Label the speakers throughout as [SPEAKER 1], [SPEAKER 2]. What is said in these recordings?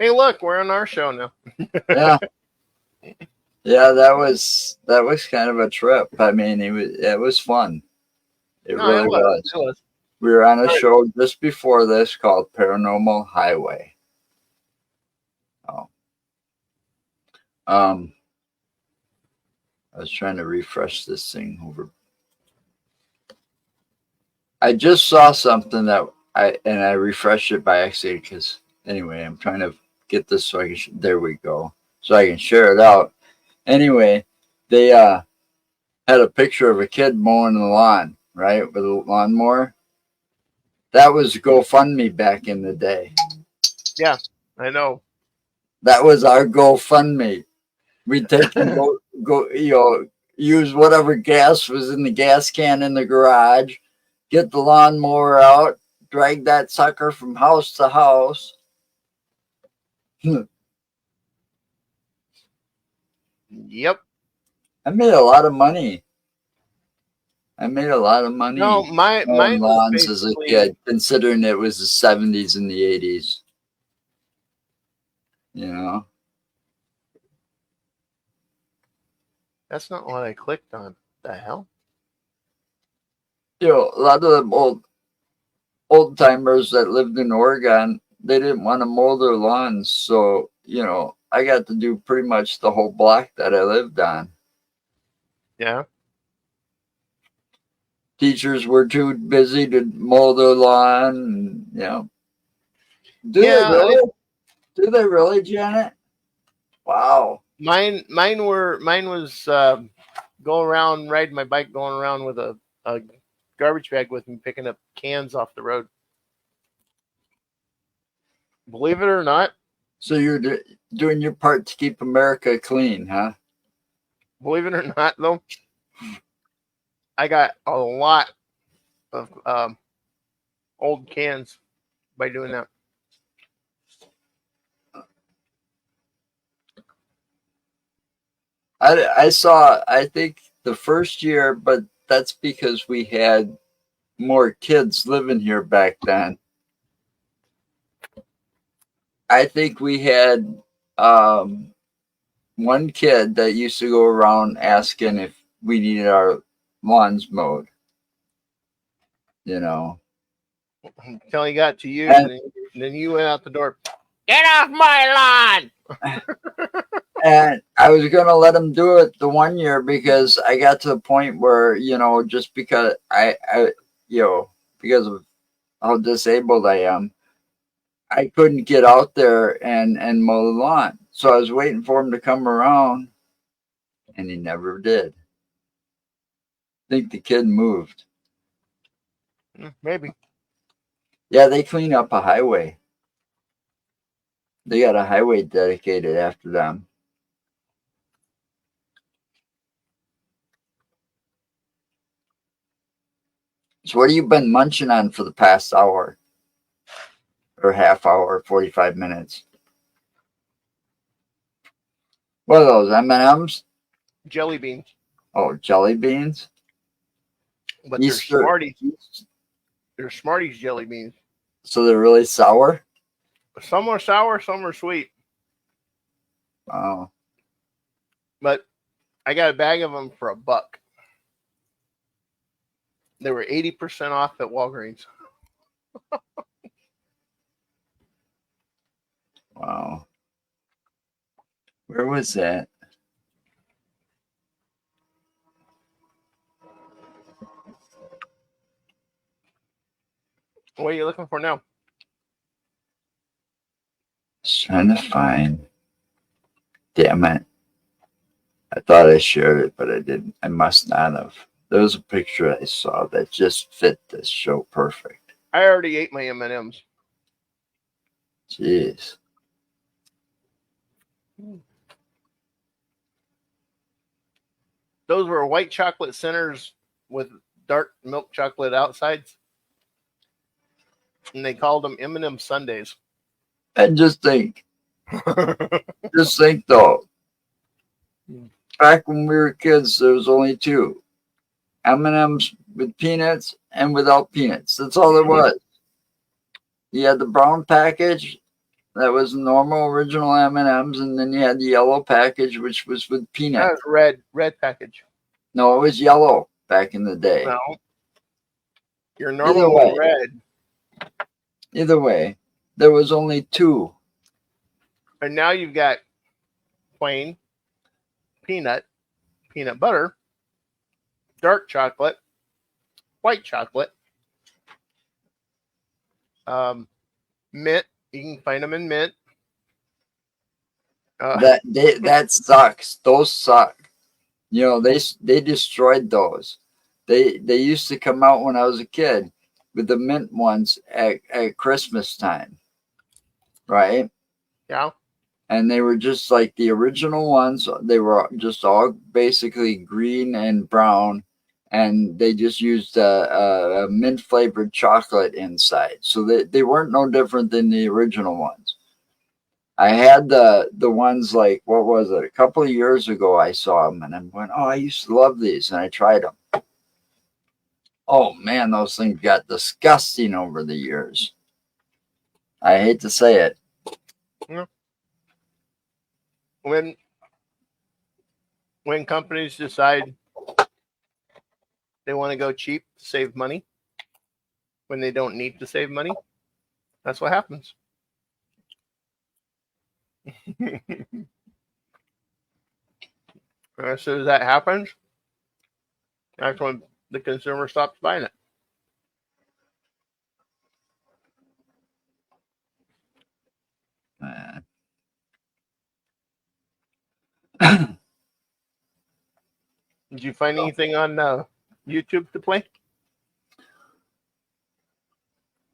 [SPEAKER 1] Hey, look, we're on our show now.
[SPEAKER 2] Yeah. Yeah, that was kind of a trip. I mean, it was fun. It
[SPEAKER 1] No, it
[SPEAKER 2] really
[SPEAKER 1] was.
[SPEAKER 2] was.
[SPEAKER 1] It was.
[SPEAKER 2] We were on a
[SPEAKER 1] All right.
[SPEAKER 2] show just before this called Paranormal Highway. Oh. Um, I was trying to refresh this thing over. I just saw something that I refreshed it by accident because anyway, I'm trying to get this so I can. There we go. So I can share it out. Anyway, they had a picture of a kid mowing the lawn, right, with a lawnmower. That was GoFundMe back in the day.
[SPEAKER 1] Yeah, I know.
[SPEAKER 2] That was our GoFundMe. We'd take and go, use whatever gas was in the gas can in the garage, get the lawnmower out, drag that sucker from house to house.
[SPEAKER 1] Yep.
[SPEAKER 2] I made a lot of money. I made a lot of
[SPEAKER 1] No,
[SPEAKER 2] money
[SPEAKER 1] mine
[SPEAKER 2] mowing
[SPEAKER 1] was
[SPEAKER 2] lawns as a
[SPEAKER 1] basically.
[SPEAKER 2] kid, considering it was the 70s and the 80s. You know,
[SPEAKER 1] That's not what I clicked on. The hell?
[SPEAKER 2] a lot of them old timers that lived in Oregon, they didn't want to mow their lawns. So, I got to do pretty much the whole block that I lived on.
[SPEAKER 1] Yeah.
[SPEAKER 2] Teachers were too busy to mow their lawn. Do they
[SPEAKER 1] Yeah.
[SPEAKER 2] really? Do they really, Janet? Wow.
[SPEAKER 1] Mine was going around riding my bike, going around with a garbage bag with me, picking up cans off the road. Believe it or not,
[SPEAKER 2] So you're doing your part to keep America clean, huh?
[SPEAKER 1] believe it or not, though, I got a lot of old cans by doing that.
[SPEAKER 2] I think the first year, but that's because we had more kids living here back then. I think we had one kid that used to go around asking if we needed our lawns mowed. You know,
[SPEAKER 1] Until he got to you,
[SPEAKER 2] and,
[SPEAKER 1] and then you went out the door. Get off my lawn!
[SPEAKER 2] and I was gonna let him do it the one year because I got to the point where just because because of how disabled I am, I couldn't get out there and mow the lawn. So I was waiting for him to come around, and he never did. I think the kid moved.
[SPEAKER 1] Maybe.
[SPEAKER 2] Yeah, they clean up a highway. They got a highway dedicated after them. So what have you been munching on for the past hour? Or half hour, 45 minutes? What are those, M&Ms?
[SPEAKER 1] Jelly beans.
[SPEAKER 2] Oh, jelly beans?
[SPEAKER 1] But
[SPEAKER 2] Easter.
[SPEAKER 1] they're Smarties. They're Smarties jelly beans.
[SPEAKER 2] So they're really sour?
[SPEAKER 1] Some are sour, some are sweet.
[SPEAKER 2] Oh.
[SPEAKER 1] But I got a bag of them for $1. They were 80% off at Walgreens.
[SPEAKER 2] Wow. Where was that?
[SPEAKER 1] What are you looking for now?
[SPEAKER 2] Just trying to find. Damn it. I thought I shared it, but I didn't. I must not have. There was a picture I saw that just fit this show perfect.
[SPEAKER 1] I already ate my M&Ms.
[SPEAKER 2] Jeez.
[SPEAKER 1] Those were white chocolate centers with dark milk chocolate outsides. And they called them M&M Sundays.
[SPEAKER 2] And just think though, back when we were kids, there was only two. M&Ms with peanuts and without peanuts. That's all there was. You had the brown package That was normal original M&Ms, and then you had the yellow package, which was with
[SPEAKER 1] That
[SPEAKER 2] peanut.
[SPEAKER 1] was red package.
[SPEAKER 2] No, it was yellow back in the day.
[SPEAKER 1] No, your
[SPEAKER 2] Either
[SPEAKER 1] normal
[SPEAKER 2] way.
[SPEAKER 1] red,
[SPEAKER 2] Either way, there was only two.
[SPEAKER 1] and now you've got plain peanut butter, dark chocolate, white chocolate, mint. You can find them in mint.
[SPEAKER 2] That sucks. Those suck. You know, they destroyed those. They used to come out when I was a kid with the mint ones at Christmas time, right?
[SPEAKER 1] Yeah.
[SPEAKER 2] And they were just like the original ones. They were just all basically green and brown, and they just used a mint flavored chocolate inside. So they weren't no different than the original ones. I had the ones like, what was it? A couple of years ago, I saw them and I went, oh, I used to love these, and I tried them. Oh man, those things got disgusting over the years. I hate to say it.
[SPEAKER 1] Yeah. When companies decide they want to go cheap to save money, when they don't need to save money, that's what happens. As soon as that happens, that's when the consumer stops buying it. Did you find anything on YouTube to play?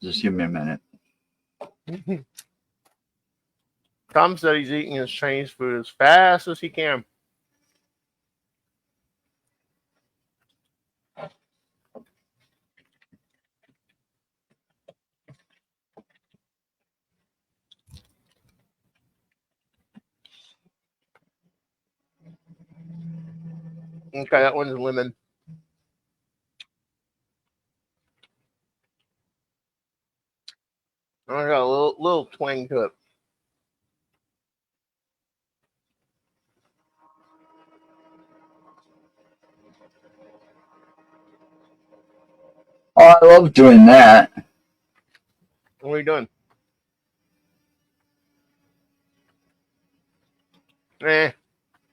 [SPEAKER 2] Just give me a minute.
[SPEAKER 1] Tom said he's eating his Chinese food as fast as he can. Okay, that one's lemon. I got a little twang to it.
[SPEAKER 2] Oh, I love doing that.
[SPEAKER 1] What are you doing?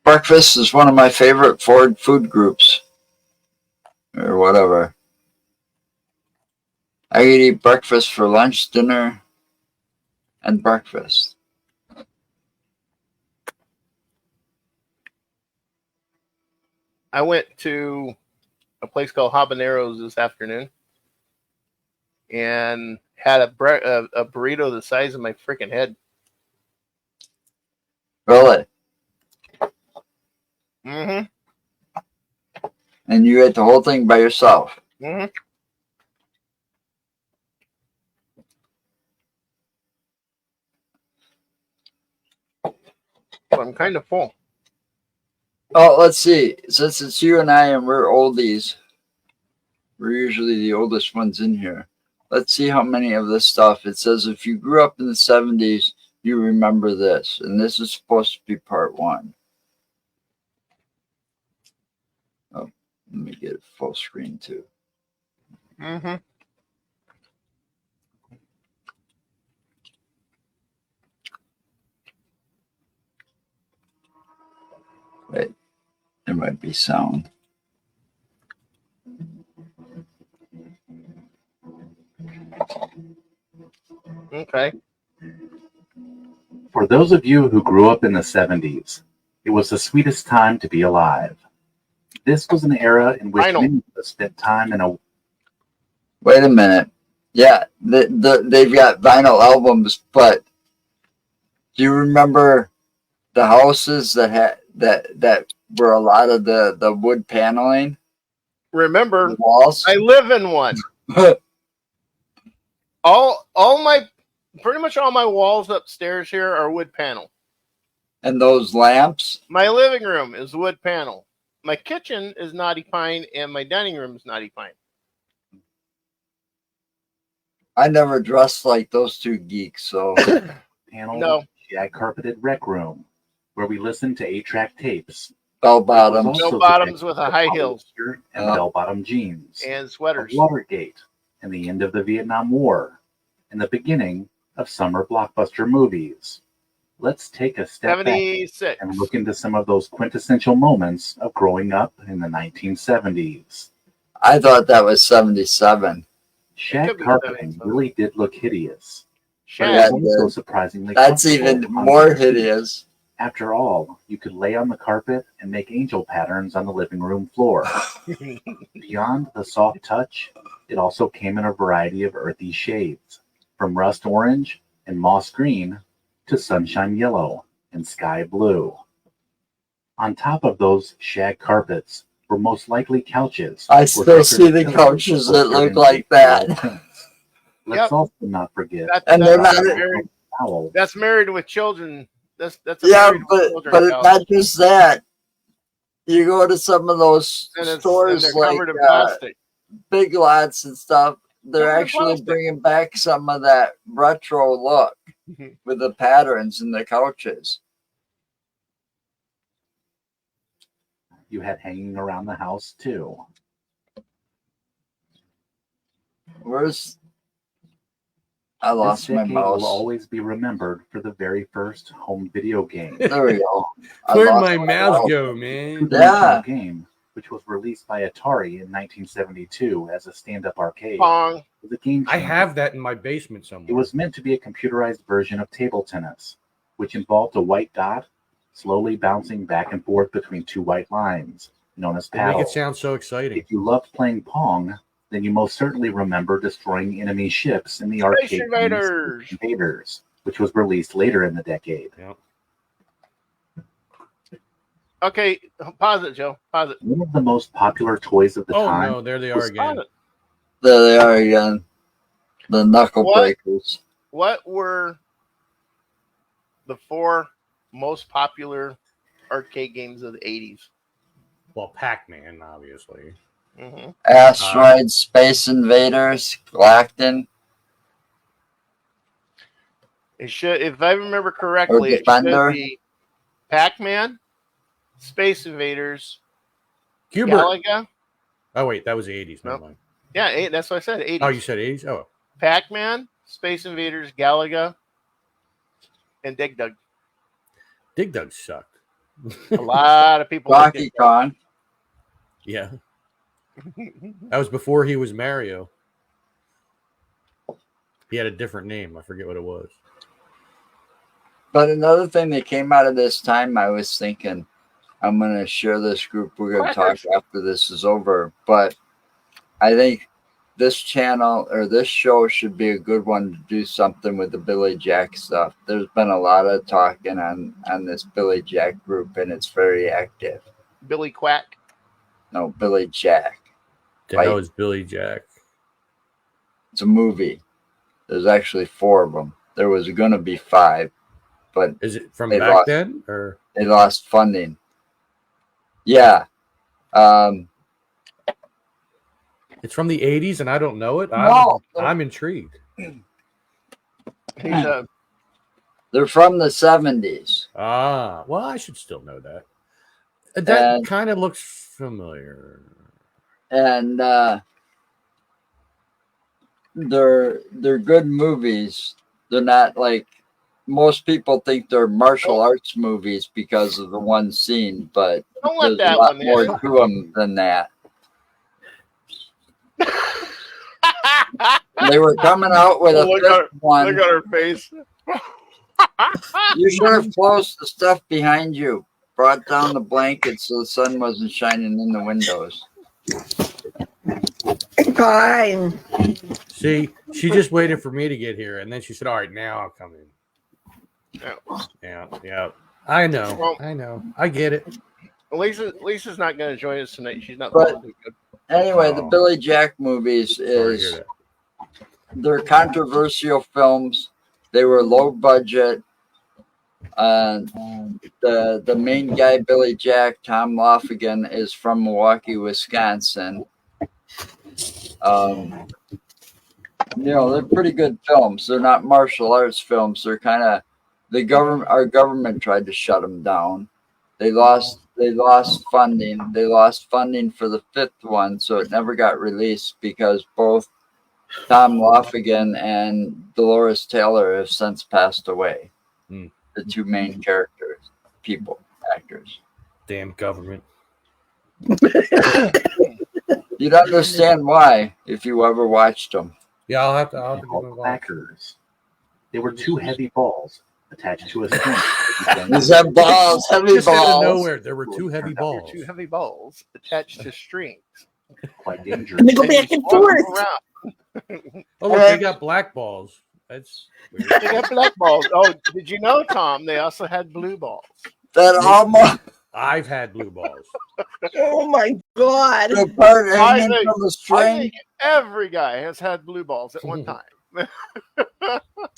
[SPEAKER 2] Breakfast is one of my favorite Ford food groups, or whatever. I could eat breakfast for lunch, dinner, and breakfast.
[SPEAKER 1] I went to a place called Habaneros this afternoon and had a burrito the size of my freaking head.
[SPEAKER 2] Really?
[SPEAKER 1] Mm-hmm.
[SPEAKER 2] And you ate the whole thing by yourself?
[SPEAKER 1] Mm-hmm. But I'm kind of full.
[SPEAKER 2] Oh, let's see. Since it's you and I and we're oldies, we're usually the oldest ones in here. Let's see how many of this stuff. It says if you grew up in the 70s, you remember this. And this is supposed to be part one. Oh, let me get it full screen too.
[SPEAKER 1] Mm-hmm.
[SPEAKER 2] Wait, there might be sound.
[SPEAKER 1] Okay.
[SPEAKER 3] For those of you who grew up in the 70s, it was the sweetest time to be alive. This was an era in which
[SPEAKER 1] Final.
[SPEAKER 3] many of us spent time in a...
[SPEAKER 2] Wait a minute. Yeah, they've got vinyl albums, but do you remember the houses that had that were a lot of the wood paneling?
[SPEAKER 1] Remember,
[SPEAKER 2] The walls?
[SPEAKER 1] I live in one. Pretty much all my walls upstairs here are wood panel.
[SPEAKER 2] And those lamps?
[SPEAKER 1] My living room is wood panel. My kitchen is knotty pine, and my dining room is knotty pine.
[SPEAKER 2] I never dressed like those two geeks, so
[SPEAKER 3] paneled,
[SPEAKER 1] No.
[SPEAKER 3] shag carpeted rec room where we listened to 8-track tapes.
[SPEAKER 2] Bell
[SPEAKER 3] It was
[SPEAKER 2] bottoms.
[SPEAKER 3] also
[SPEAKER 1] Bell bottoms
[SPEAKER 3] depicted
[SPEAKER 1] with a
[SPEAKER 3] the
[SPEAKER 1] high heels
[SPEAKER 3] polyester and bell-bottom jeans
[SPEAKER 1] and
[SPEAKER 3] of
[SPEAKER 1] sweaters.
[SPEAKER 3] Watergate and the end of the Vietnam War and the beginning of summer blockbuster movies. Let's take a step back
[SPEAKER 1] 76.
[SPEAKER 3] and look into some of those quintessential moments of growing up in the 1970s.
[SPEAKER 2] I thought that was 77.
[SPEAKER 3] Shag
[SPEAKER 1] could be
[SPEAKER 3] carpeting
[SPEAKER 1] 77.
[SPEAKER 3] really did look hideous, but
[SPEAKER 1] Shag.
[SPEAKER 3] it was also surprisingly
[SPEAKER 2] That's
[SPEAKER 3] comfortable
[SPEAKER 2] even
[SPEAKER 3] on
[SPEAKER 2] more
[SPEAKER 3] the seat.
[SPEAKER 2] hideous.
[SPEAKER 3] After all, you could lay on the carpet and make angel patterns on the living room floor. Beyond the soft touch, it also came in a variety of earthy shades, from rust orange and moss green to sunshine yellow and sky blue. On top of those shag carpets were most likely couches.
[SPEAKER 2] I
[SPEAKER 3] or
[SPEAKER 2] still
[SPEAKER 3] decorative
[SPEAKER 2] see the
[SPEAKER 3] pillows
[SPEAKER 2] couches that
[SPEAKER 3] upholstered
[SPEAKER 2] look
[SPEAKER 3] in
[SPEAKER 2] like
[SPEAKER 3] floral
[SPEAKER 2] that.
[SPEAKER 3] prints. Let's
[SPEAKER 1] Yep.
[SPEAKER 3] also not forget
[SPEAKER 2] And they're
[SPEAKER 1] that's
[SPEAKER 2] not-
[SPEAKER 1] married.
[SPEAKER 3] towels.
[SPEAKER 1] That's married with children. That's a
[SPEAKER 2] Yeah,
[SPEAKER 1] married with children
[SPEAKER 2] but it's
[SPEAKER 1] couch.
[SPEAKER 2] not just that. You go to some of those
[SPEAKER 1] And
[SPEAKER 2] stores
[SPEAKER 1] they're
[SPEAKER 2] like
[SPEAKER 1] covered in plastic.
[SPEAKER 2] Big Lots and stuff. They're
[SPEAKER 1] Covered in
[SPEAKER 2] actually
[SPEAKER 1] plastic.
[SPEAKER 2] bringing back some of that retro look with the patterns in the couches.
[SPEAKER 3] You had hanging around the house too.
[SPEAKER 2] Where's I lost
[SPEAKER 3] This
[SPEAKER 2] my
[SPEAKER 3] decade
[SPEAKER 2] mouse.
[SPEAKER 3] will always be remembered for the very first home video game.
[SPEAKER 2] There we go. I
[SPEAKER 4] Where'd
[SPEAKER 2] lost
[SPEAKER 4] my mouse
[SPEAKER 2] mouse.
[SPEAKER 4] go, man?
[SPEAKER 2] Yeah.
[SPEAKER 3] Original game, which was released by Atari in 1972 as a stand-up arcade,
[SPEAKER 1] Pong.
[SPEAKER 3] was a game
[SPEAKER 4] I
[SPEAKER 3] changer.
[SPEAKER 4] have that in my basement
[SPEAKER 3] It
[SPEAKER 4] somewhere.
[SPEAKER 3] was meant to be a computerized version of table tennis, which involved a white dot slowly bouncing back and forth between two white lines, known as
[SPEAKER 4] They make it
[SPEAKER 3] paddles.
[SPEAKER 4] sound so exciting.
[SPEAKER 3] If you loved playing Pong, then you most certainly remember destroying enemy ships in the
[SPEAKER 1] Space
[SPEAKER 3] arcade game
[SPEAKER 1] Invaders.
[SPEAKER 3] Space Invaders, which was released later in the decade.
[SPEAKER 4] Yep.
[SPEAKER 1] Okay, pause it, Joe. Pause it.
[SPEAKER 3] One of the most popular toys of the
[SPEAKER 4] Oh
[SPEAKER 3] time.
[SPEAKER 4] no, there they are
[SPEAKER 1] Pause
[SPEAKER 4] again.
[SPEAKER 1] it.
[SPEAKER 2] There they are again. The knuckle
[SPEAKER 1] What?
[SPEAKER 2] breakers.
[SPEAKER 1] What were the 4 most popular arcade games of the 80s?
[SPEAKER 4] Well, Pac-Man, obviously.
[SPEAKER 1] Mm-hmm.
[SPEAKER 2] Asteroid, Space Invaders, Galactin,
[SPEAKER 1] It should, if I remember correctly, it
[SPEAKER 2] Defender.
[SPEAKER 1] should be Pac-Man, Space Invaders,
[SPEAKER 4] Hubert.
[SPEAKER 1] Galaga.
[SPEAKER 4] Oh wait, that was the 80s. Never
[SPEAKER 1] Nope.
[SPEAKER 4] mind.
[SPEAKER 1] Yeah, that's what I said. 80s.
[SPEAKER 4] Oh, you said 80s? Oh,
[SPEAKER 1] Pac-Man, Space Invaders, Galaga, and Dig Dug.
[SPEAKER 4] Dig Dug sucked.
[SPEAKER 1] A lot of people. like
[SPEAKER 2] Rocky
[SPEAKER 1] Dig
[SPEAKER 2] Kong.
[SPEAKER 4] Yeah,
[SPEAKER 1] Dug.
[SPEAKER 4] that was before he was Mario. He had a different name. I forget what it was.
[SPEAKER 2] But another thing that came out of this time, I was thinking, I'm going to share this group. We're going to talk after this is over. But I think this channel or this show should be a good one to do something with the Billy Jack stuff. There's been a lot of talking on this Billy Jack group, and it's very active.
[SPEAKER 1] Billy Quack.
[SPEAKER 2] No, Billy Jack.
[SPEAKER 4] The
[SPEAKER 2] Like-
[SPEAKER 4] hell is Billy Jack?
[SPEAKER 2] It's a movie. There's actually 4 of them. There was going to be 5, but
[SPEAKER 4] Is it from
[SPEAKER 2] They
[SPEAKER 4] back
[SPEAKER 2] lost-
[SPEAKER 4] then? Or
[SPEAKER 2] they lost funding. Yeah.
[SPEAKER 4] it's from the 80s and I don't know it?
[SPEAKER 2] No.
[SPEAKER 4] I'm intrigued.
[SPEAKER 1] He's a
[SPEAKER 2] They're from the 70s.
[SPEAKER 4] Ah, well, I should still know that. That
[SPEAKER 2] And-
[SPEAKER 4] kind of looks familiar.
[SPEAKER 2] And they're good movies. They're not like most people think they're martial arts movies because of the one scene, but
[SPEAKER 1] don't let
[SPEAKER 2] there's a
[SPEAKER 1] that
[SPEAKER 2] lot
[SPEAKER 1] one
[SPEAKER 2] more
[SPEAKER 1] in.
[SPEAKER 2] to them than that. They were coming out with a
[SPEAKER 1] Look
[SPEAKER 2] fifth one.
[SPEAKER 1] Look at her face.
[SPEAKER 2] You should have closed the stuff behind you. Brought down the blanket so the sun wasn't shining in the windows.
[SPEAKER 5] Fine.
[SPEAKER 4] See, she just waited for me to get here, and then she said, "All right, now I'll come in." Yeah. I know.
[SPEAKER 1] Well-
[SPEAKER 4] I know. I get it.
[SPEAKER 1] Lisa's not going to join us tonight. She's not
[SPEAKER 2] But-
[SPEAKER 1] feeling too good.
[SPEAKER 2] Anyway, the
[SPEAKER 4] Oh.
[SPEAKER 2] Billy Jack movies
[SPEAKER 4] Sorry to hear
[SPEAKER 2] is
[SPEAKER 4] that.
[SPEAKER 2] they're controversial films. They were low budget. The main guy, Billy Jack, Tom Loffigan, is from Milwaukee, Wisconsin. They're pretty good films. They're not martial arts films. They're kind of our government tried to shut them down. They lost funding. They lost funding for the 5th one, so it never got released because both Tom Lofgren and Dolores Taylor have since passed away.
[SPEAKER 4] Hmm.
[SPEAKER 2] The two main actors.
[SPEAKER 4] Damn government.
[SPEAKER 2] You'd understand why if you ever watched them.
[SPEAKER 4] Yeah, I'll have to give
[SPEAKER 3] Called
[SPEAKER 4] them a watch.
[SPEAKER 3] clackers. They were two heavy balls attached to a string.
[SPEAKER 2] These have balls, heavy
[SPEAKER 4] Just out of
[SPEAKER 2] balls.
[SPEAKER 4] nowhere, there were two heavy balls.
[SPEAKER 1] Two heavy balls attached to strings.
[SPEAKER 3] Quite dangerous.
[SPEAKER 5] And they go
[SPEAKER 1] And
[SPEAKER 5] back
[SPEAKER 1] you
[SPEAKER 5] and
[SPEAKER 1] swung them
[SPEAKER 5] forth.
[SPEAKER 1] around.
[SPEAKER 4] Oh, look, they got black balls. That's weird.
[SPEAKER 1] They got black balls. Oh, did you know, Tom? They also had blue balls.
[SPEAKER 2] That almost
[SPEAKER 4] I've had blue balls.
[SPEAKER 5] Oh my god.
[SPEAKER 2] the part
[SPEAKER 1] I
[SPEAKER 2] hanging
[SPEAKER 1] think-
[SPEAKER 2] from the
[SPEAKER 1] I
[SPEAKER 2] string.
[SPEAKER 1] think every guy has had blue balls at one time.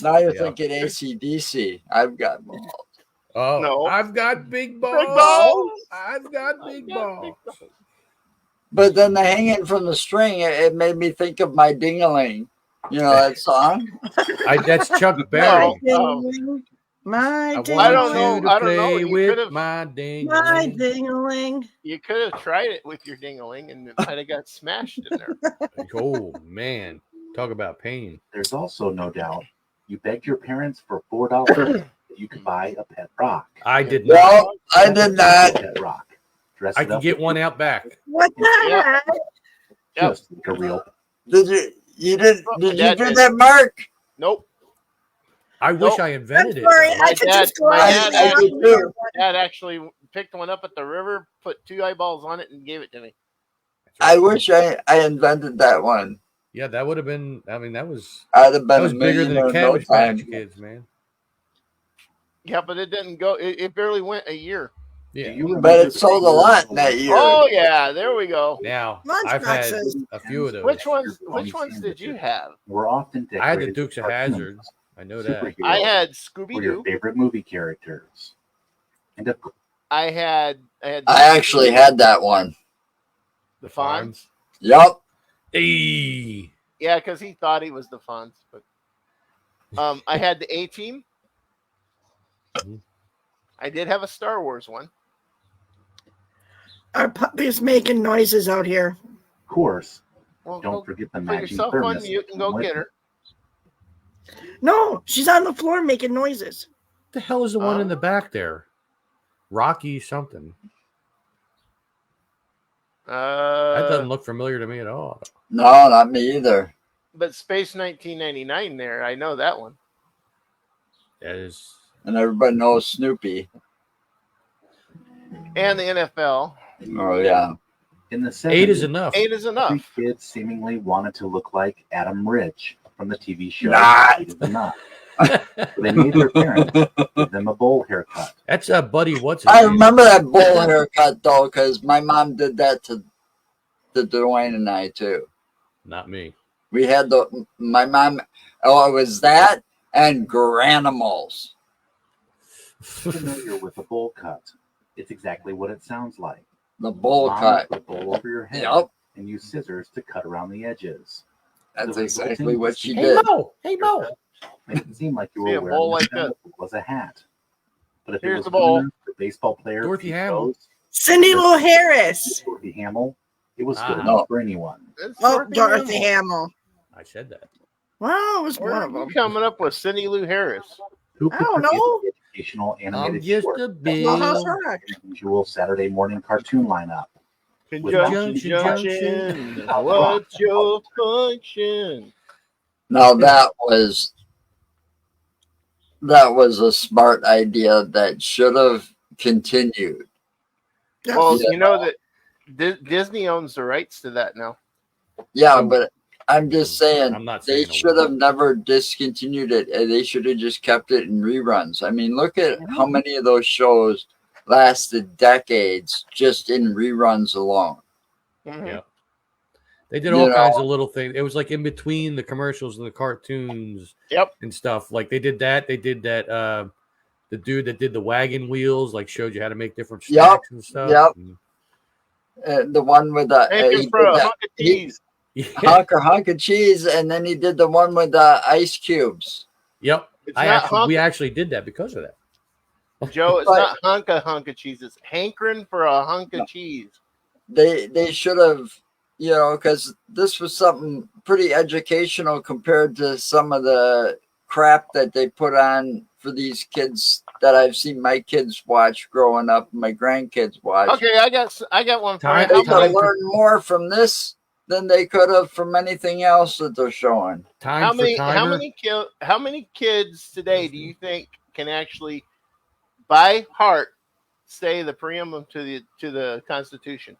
[SPEAKER 2] Now you're
[SPEAKER 4] Yeah.
[SPEAKER 2] thinking AC/DC. I've got balls.
[SPEAKER 4] Oh,
[SPEAKER 1] No.
[SPEAKER 4] I've got big balls.
[SPEAKER 1] Big balls.
[SPEAKER 4] I've got big
[SPEAKER 1] got big
[SPEAKER 4] balls.
[SPEAKER 2] But then the hanging from the string, it made me think of My Ding-a-ling. You know that song?
[SPEAKER 4] That's Chuck Berry.
[SPEAKER 1] No.
[SPEAKER 5] My
[SPEAKER 4] I
[SPEAKER 5] ding
[SPEAKER 4] want
[SPEAKER 1] don't know.
[SPEAKER 4] you to
[SPEAKER 1] I don't know.
[SPEAKER 4] play
[SPEAKER 1] You
[SPEAKER 4] with
[SPEAKER 1] could've-
[SPEAKER 4] my ding.
[SPEAKER 5] My ding-a-ling.
[SPEAKER 1] You could have tried it with your ding-a-ling and it might have got smashed in there.
[SPEAKER 4] Oh man, talk about pain.
[SPEAKER 3] There's also no doubt you begged your parents for $4 that you could buy a pet rock.
[SPEAKER 4] I did not.
[SPEAKER 2] Well, I did not.
[SPEAKER 3] Pet rock. Dress
[SPEAKER 4] I
[SPEAKER 3] it
[SPEAKER 4] can
[SPEAKER 3] up
[SPEAKER 4] get
[SPEAKER 3] with
[SPEAKER 4] one out back.
[SPEAKER 5] What the
[SPEAKER 1] Yeah.
[SPEAKER 5] heck?
[SPEAKER 3] just like a real.
[SPEAKER 2] Did you
[SPEAKER 1] Dad
[SPEAKER 2] do
[SPEAKER 1] did.
[SPEAKER 2] that, Mark?
[SPEAKER 1] Nope.
[SPEAKER 4] I wish
[SPEAKER 1] Nope.
[SPEAKER 4] I invented
[SPEAKER 5] I'm
[SPEAKER 4] it.
[SPEAKER 5] sorry,
[SPEAKER 4] though.
[SPEAKER 5] I could
[SPEAKER 1] dad-
[SPEAKER 5] just go
[SPEAKER 1] my
[SPEAKER 5] out
[SPEAKER 1] dad
[SPEAKER 5] and
[SPEAKER 2] actually too.
[SPEAKER 1] Dad actually picked one up at the river, put 2 eyeballs on it, and gave it to me.
[SPEAKER 2] I wish I invented that one.
[SPEAKER 1] Yeah,
[SPEAKER 4] that would have been. I mean, that was
[SPEAKER 2] I'd have been a
[SPEAKER 4] bigger than
[SPEAKER 2] millionaire
[SPEAKER 4] the
[SPEAKER 2] in no
[SPEAKER 4] Cabbage
[SPEAKER 2] time.
[SPEAKER 4] Patch Kids, man.
[SPEAKER 1] Yeah, but it didn't go. It barely went a year.
[SPEAKER 4] Yeah.
[SPEAKER 2] But it sold a lot in that year.
[SPEAKER 1] Oh yeah, there we go.
[SPEAKER 4] Now
[SPEAKER 5] Lunch
[SPEAKER 4] I've had
[SPEAKER 5] boxes.
[SPEAKER 4] a few of those.
[SPEAKER 1] Which ones did you have?
[SPEAKER 3] We're often decorated.
[SPEAKER 4] I had the Dukes of
[SPEAKER 3] with cartoons,
[SPEAKER 4] Hazzard. I know that.
[SPEAKER 3] superheroes,
[SPEAKER 1] I had
[SPEAKER 3] or
[SPEAKER 1] Scooby
[SPEAKER 3] your
[SPEAKER 1] Doo.
[SPEAKER 3] favorite movie characters. And of
[SPEAKER 1] I had
[SPEAKER 2] I actually had that one.
[SPEAKER 1] the Fonz.
[SPEAKER 2] Yup.
[SPEAKER 4] Hey.
[SPEAKER 1] Yeah, because he thought he was the Fonz. But I had the A-Team.
[SPEAKER 4] Mhm.
[SPEAKER 1] I did have a Star Wars one.
[SPEAKER 5] Our puppy's making noises out here.
[SPEAKER 3] course,
[SPEAKER 1] Well,
[SPEAKER 3] don't
[SPEAKER 1] go
[SPEAKER 3] forget the
[SPEAKER 1] put
[SPEAKER 3] matching
[SPEAKER 1] yourself on
[SPEAKER 3] thermos.
[SPEAKER 1] mute and go get her.
[SPEAKER 5] No, she's on the floor making noises.
[SPEAKER 4] What the hell is the one in the back there? Rocky something. That doesn't look familiar to me at all.
[SPEAKER 2] No, not me either.
[SPEAKER 1] But Space 1999 there, I know that one.
[SPEAKER 4] That is.
[SPEAKER 2] And everybody knows Snoopy.
[SPEAKER 1] And the NFL.
[SPEAKER 2] Oh yeah.
[SPEAKER 3] In the 70s,
[SPEAKER 4] 8 is enough.
[SPEAKER 1] 8 is
[SPEAKER 3] every
[SPEAKER 1] enough.
[SPEAKER 3] kid seemingly wanted to look like Adam Rich from the TV show
[SPEAKER 2] Not.
[SPEAKER 3] 8 is Enough. So they made their parents give them a bowl haircut.
[SPEAKER 4] That's Buddy. What's his
[SPEAKER 2] I
[SPEAKER 4] name?
[SPEAKER 2] remember that bowl haircut though, because my mom did that to Dwayne and I too.
[SPEAKER 4] Not me.
[SPEAKER 2] We had my mom. Oh, it was that and Granimals.
[SPEAKER 3] Familiar with a bowl cut? It's exactly what it sounds like.
[SPEAKER 2] The bowl
[SPEAKER 3] Mom
[SPEAKER 2] cut.
[SPEAKER 3] would put a bowl over your head
[SPEAKER 2] Yep,
[SPEAKER 3] and use scissors to cut around the edges.
[SPEAKER 2] that's
[SPEAKER 3] The
[SPEAKER 2] exactly
[SPEAKER 3] resulting-
[SPEAKER 2] what she
[SPEAKER 4] Hey
[SPEAKER 2] did.
[SPEAKER 4] Mo. Hey Mo.
[SPEAKER 3] Make it seem like you
[SPEAKER 1] See,
[SPEAKER 3] were
[SPEAKER 1] a
[SPEAKER 3] wearing
[SPEAKER 1] bowl
[SPEAKER 3] a
[SPEAKER 1] like
[SPEAKER 3] hat that was a hat. But if
[SPEAKER 1] Here's
[SPEAKER 3] it was
[SPEAKER 1] the bowl.
[SPEAKER 3] winner, the baseball player,
[SPEAKER 4] Dorothy
[SPEAKER 3] Pete
[SPEAKER 4] Hamill.
[SPEAKER 3] Rose,
[SPEAKER 5] Cindy Lou Harris.
[SPEAKER 3] Dorothy Hamill, it was good
[SPEAKER 4] Ah.
[SPEAKER 3] enough for anyone.
[SPEAKER 1] It's
[SPEAKER 5] Oh, Dorothy
[SPEAKER 1] Hamill.
[SPEAKER 5] Hamill.
[SPEAKER 4] I said that.
[SPEAKER 5] Well, it was
[SPEAKER 1] Where
[SPEAKER 5] one
[SPEAKER 1] are
[SPEAKER 5] of
[SPEAKER 1] you
[SPEAKER 5] them.
[SPEAKER 1] coming up with Cindy Lou Harris?
[SPEAKER 3] Who
[SPEAKER 5] I don't
[SPEAKER 3] could forget
[SPEAKER 5] know.
[SPEAKER 3] the educational
[SPEAKER 4] I'm
[SPEAKER 3] animated
[SPEAKER 4] just
[SPEAKER 3] short
[SPEAKER 4] a
[SPEAKER 3] that
[SPEAKER 4] big.
[SPEAKER 5] Well,
[SPEAKER 3] was
[SPEAKER 5] how's
[SPEAKER 3] an
[SPEAKER 5] rock?
[SPEAKER 3] unusual Saturday morning cartoon lineup?
[SPEAKER 1] Conjunction,
[SPEAKER 4] Junction.
[SPEAKER 1] What's your function?
[SPEAKER 2] Now that was a smart idea that should have continued.
[SPEAKER 1] Well,
[SPEAKER 2] Yeah.
[SPEAKER 1] you know that Disney owns the rights to that now.
[SPEAKER 2] Yeah,
[SPEAKER 4] So-
[SPEAKER 2] but I'm just saying
[SPEAKER 4] I'm not
[SPEAKER 2] they
[SPEAKER 4] saying a
[SPEAKER 2] should
[SPEAKER 4] word.
[SPEAKER 2] have never discontinued it. And they should have just kept it in reruns. I mean, look at how many of those shows lasted decades just in reruns alone.
[SPEAKER 1] Mhm.
[SPEAKER 4] Yeah. They did
[SPEAKER 2] You
[SPEAKER 4] all
[SPEAKER 2] know.
[SPEAKER 4] kinds of little things. It was like in between the commercials and the cartoons.
[SPEAKER 1] Yep.
[SPEAKER 4] And stuff. Like they did that. They did that. The dude that did the wagon wheels, like showed you how to make different
[SPEAKER 2] Yep.
[SPEAKER 4] snacks and stuff.
[SPEAKER 2] Yep.
[SPEAKER 4] And-
[SPEAKER 2] The one with the
[SPEAKER 1] Thank
[SPEAKER 2] he
[SPEAKER 1] you for
[SPEAKER 2] did
[SPEAKER 1] a
[SPEAKER 2] that
[SPEAKER 1] hunk of cheese.
[SPEAKER 4] yeah.
[SPEAKER 2] hunk of cheese, and then he did the one with the ice cubes.
[SPEAKER 4] Yep.
[SPEAKER 1] It's not hunk.
[SPEAKER 4] We actually did that because of that.
[SPEAKER 1] Joe, it's
[SPEAKER 2] But-
[SPEAKER 1] not hunk of cheese. It's hankering for a hunk of cheese.
[SPEAKER 2] They should have, you know, because this was something pretty educational compared to some of the crap that they put on for these kids that I've seen my kids watch growing up, and my grandkids watch.
[SPEAKER 1] Okay, I got one for you.
[SPEAKER 4] Time-
[SPEAKER 2] They
[SPEAKER 1] How
[SPEAKER 2] could have
[SPEAKER 1] many,
[SPEAKER 2] learned more from this than they could have from anything else that they're showing.
[SPEAKER 4] Time
[SPEAKER 1] how
[SPEAKER 4] for
[SPEAKER 1] many,
[SPEAKER 4] timer.
[SPEAKER 1] how many kids today do you think can actually, by heart, say the preamble to the Constitution?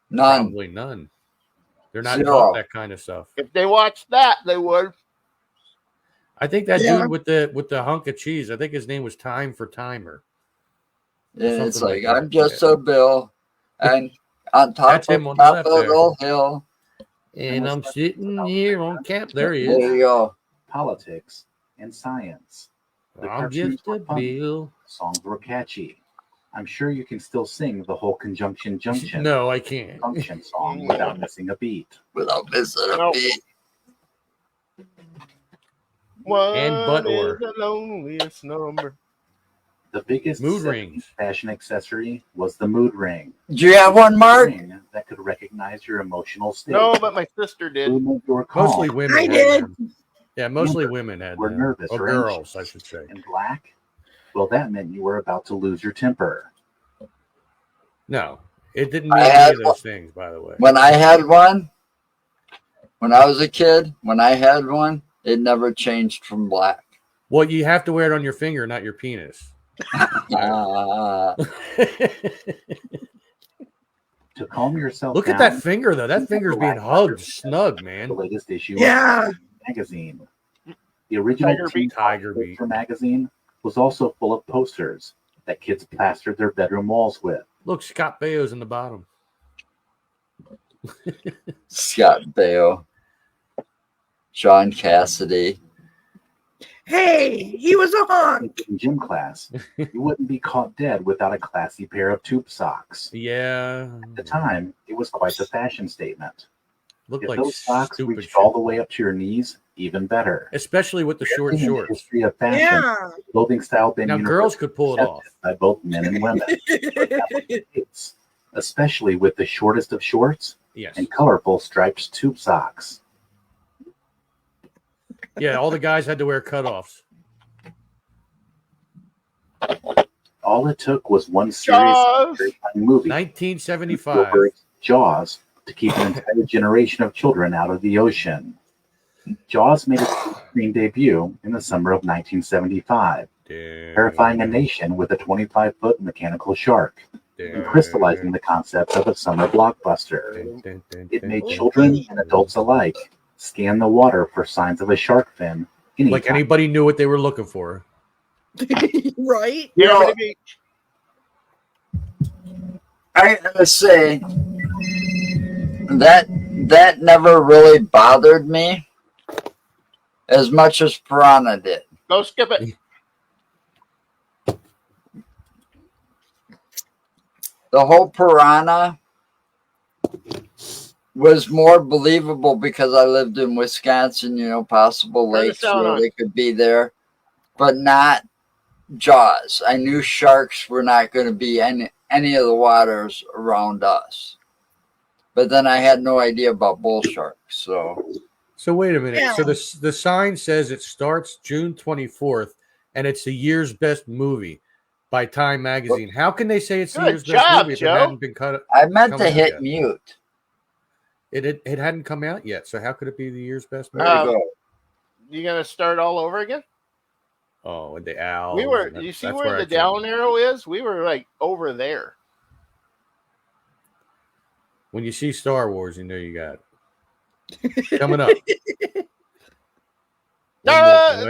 [SPEAKER 2] None.
[SPEAKER 4] Probably none. They're not
[SPEAKER 2] Zero.
[SPEAKER 4] taught that kind of stuff.
[SPEAKER 1] If they watched that, they would.
[SPEAKER 4] I think that
[SPEAKER 5] Yeah.
[SPEAKER 4] dude with the hunk of cheese, I think his name was Time for Timer.
[SPEAKER 2] And it's
[SPEAKER 4] Something
[SPEAKER 2] like,
[SPEAKER 4] like
[SPEAKER 2] I'm
[SPEAKER 4] that,
[SPEAKER 2] just
[SPEAKER 4] yeah.
[SPEAKER 2] a bill, and on top
[SPEAKER 4] That's
[SPEAKER 2] of
[SPEAKER 4] him on the
[SPEAKER 2] top
[SPEAKER 4] left
[SPEAKER 2] of the
[SPEAKER 4] there.
[SPEAKER 2] little hill.
[SPEAKER 4] And I'm sitting here on camp. There he
[SPEAKER 2] There
[SPEAKER 4] is.
[SPEAKER 2] you go.
[SPEAKER 3] Politics and science. The
[SPEAKER 4] I'm
[SPEAKER 3] cartoons
[SPEAKER 4] just a
[SPEAKER 3] were funny.
[SPEAKER 4] bill.
[SPEAKER 3] Songs were catchy. I'm sure you can still sing the whole Conjunction Junction
[SPEAKER 4] No, I can't.
[SPEAKER 3] function song without missing a beat.
[SPEAKER 2] Without missing a
[SPEAKER 1] No.
[SPEAKER 2] beat.
[SPEAKER 1] One
[SPEAKER 4] butt
[SPEAKER 1] is
[SPEAKER 4] or.
[SPEAKER 1] the loneliest number.
[SPEAKER 3] The biggest
[SPEAKER 4] Mood
[SPEAKER 3] 70s
[SPEAKER 4] rings.
[SPEAKER 3] fashion accessory was the mood ring.
[SPEAKER 2] Do you have one, Mark?
[SPEAKER 3] Ring that could recognize your emotional state.
[SPEAKER 1] No, but my sister did.
[SPEAKER 3] Movement or calm.
[SPEAKER 4] Mostly women.
[SPEAKER 5] I
[SPEAKER 4] had
[SPEAKER 5] did.
[SPEAKER 4] them. Yeah, mostly women had
[SPEAKER 3] Were
[SPEAKER 4] them.
[SPEAKER 3] nervous
[SPEAKER 4] Or
[SPEAKER 3] or
[SPEAKER 4] girls,
[SPEAKER 3] anxious.
[SPEAKER 4] I should say.
[SPEAKER 3] And black? Well, that meant you were about to lose your temper.
[SPEAKER 4] No, it didn't
[SPEAKER 2] I
[SPEAKER 4] mean
[SPEAKER 2] had
[SPEAKER 4] any of those things, by the way.
[SPEAKER 2] When I had one, when I was a kid, when I had one, it never changed from black.
[SPEAKER 4] Well, you have to wear it on your finger, not your penis.
[SPEAKER 3] To calm yourself
[SPEAKER 4] Look
[SPEAKER 3] down,
[SPEAKER 4] at that finger, though. That finger's being hugged snug,
[SPEAKER 3] the
[SPEAKER 4] man.
[SPEAKER 3] latest issue
[SPEAKER 5] Yeah.
[SPEAKER 3] of magazine. The original
[SPEAKER 1] Tiger
[SPEAKER 3] Teen
[SPEAKER 1] Beat.
[SPEAKER 4] Tiger
[SPEAKER 3] Pop
[SPEAKER 4] Beat.
[SPEAKER 3] Culture magazine was also full of posters that kids plastered their bedroom walls with.
[SPEAKER 4] Look, Scott Baio's in the bottom.
[SPEAKER 2] Scott Baio, John Cassidy.
[SPEAKER 5] Hey, he was a honk.
[SPEAKER 3] In gym class, you wouldn't be caught dead without a classy pair of tube socks.
[SPEAKER 4] Yeah.
[SPEAKER 3] At the time, it was quite the fashion statement.
[SPEAKER 4] Look
[SPEAKER 3] If
[SPEAKER 4] like
[SPEAKER 3] those socks
[SPEAKER 4] stupid
[SPEAKER 3] reached
[SPEAKER 4] shit.
[SPEAKER 3] all the way up to your knees, even better.
[SPEAKER 4] Especially with the short
[SPEAKER 3] In the
[SPEAKER 4] shorts.
[SPEAKER 3] history of fashion,
[SPEAKER 5] Yeah.
[SPEAKER 3] clothing style been
[SPEAKER 4] Now,
[SPEAKER 3] universally
[SPEAKER 4] girls could pull it off.
[SPEAKER 3] accepted by both men and women, especially with the shortest of shorts
[SPEAKER 4] Yes.
[SPEAKER 3] and colorful striped tube socks.
[SPEAKER 4] Yeah, all the guys had to wear cutoffs.
[SPEAKER 3] All it took was one serious
[SPEAKER 1] Jaws.
[SPEAKER 3] terrifying movie,
[SPEAKER 4] 1975.
[SPEAKER 3] Spielberg's Jaws, to keep an entire generation of children out of the ocean. Jaws made its screen debut in the summer of 1975, terrifying a nation with a 25-foot mechanical shark and crystallizing the concept of a summer blockbuster. It made children and adults alike scan the water for signs of a shark fin.
[SPEAKER 4] Like
[SPEAKER 3] anytime.
[SPEAKER 4] anybody knew what they were looking for.
[SPEAKER 5] Right?
[SPEAKER 2] You know,
[SPEAKER 1] Yosemite Beach.
[SPEAKER 2] I gotta say that never really bothered me as much as Piranha did.
[SPEAKER 1] Go skip it.
[SPEAKER 2] The whole Piranha was more believable because I lived in Wisconsin, you know, possible
[SPEAKER 1] Turn the
[SPEAKER 2] lakes
[SPEAKER 1] sound
[SPEAKER 2] where
[SPEAKER 1] on.
[SPEAKER 2] they could be there, but not Jaws. I knew sharks were not going to be any of the waters around us. But then I had no idea about bull sharks.
[SPEAKER 4] So wait a minute.
[SPEAKER 5] Yeah.
[SPEAKER 4] So the sign says it starts June 24th, and it's the year's best movie by Time Magazine. How can they say it's the
[SPEAKER 1] Good
[SPEAKER 4] year's best
[SPEAKER 1] job,
[SPEAKER 4] movie if
[SPEAKER 1] Joe.
[SPEAKER 4] it hadn't been cut?
[SPEAKER 2] I meant
[SPEAKER 4] Come
[SPEAKER 2] to
[SPEAKER 4] on,
[SPEAKER 2] hit
[SPEAKER 4] yeah.
[SPEAKER 2] mute.
[SPEAKER 4] It hadn't come out yet. So how could it be the year's best
[SPEAKER 2] There
[SPEAKER 4] movie?
[SPEAKER 2] you go.
[SPEAKER 1] You gonna start all over again?
[SPEAKER 4] Oh, and the owls.
[SPEAKER 1] We were.
[SPEAKER 4] and
[SPEAKER 1] You see
[SPEAKER 4] that's
[SPEAKER 1] where
[SPEAKER 4] I
[SPEAKER 1] the
[SPEAKER 4] came-
[SPEAKER 1] down arrow is? We were like over there.
[SPEAKER 4] When you see Star Wars, you know you got it. Coming up.
[SPEAKER 1] No,
[SPEAKER 4] One more.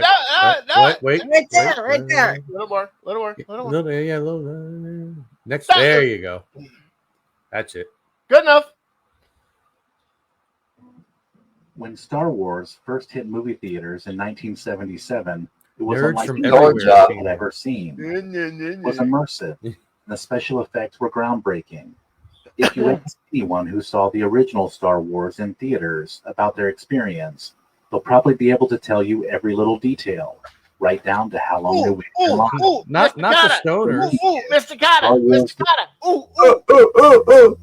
[SPEAKER 1] no.
[SPEAKER 4] Wait.
[SPEAKER 5] Right there, right there.
[SPEAKER 1] Little more. Little more. Little more.
[SPEAKER 4] Yeah, little, next.
[SPEAKER 1] That's
[SPEAKER 4] There
[SPEAKER 1] it.
[SPEAKER 4] you go. That's it.
[SPEAKER 1] Good enough.
[SPEAKER 3] When Star Wars first hit movie theaters in 1977, it was
[SPEAKER 4] Nerds
[SPEAKER 3] unlike
[SPEAKER 4] from
[SPEAKER 3] anything
[SPEAKER 2] everywhere
[SPEAKER 3] I
[SPEAKER 2] seen
[SPEAKER 3] had
[SPEAKER 4] it.
[SPEAKER 3] ever seen. It was immersive, and the special effects were groundbreaking. If you ask anyone who saw the original Star Wars in theaters about their experience, they'll probably be able to tell you every little detail. right down to how long they waited in
[SPEAKER 1] Ooh,
[SPEAKER 3] line.
[SPEAKER 1] ooh,
[SPEAKER 4] Not
[SPEAKER 1] Mr.
[SPEAKER 4] the
[SPEAKER 1] Cotta.
[SPEAKER 4] stoners.
[SPEAKER 1] Ooh, Mr. Cotta.
[SPEAKER 3] Oh, yeah.
[SPEAKER 1] Mr. Cotta. Ooh,
[SPEAKER 2] Ooh, ooh, ooh, ooh.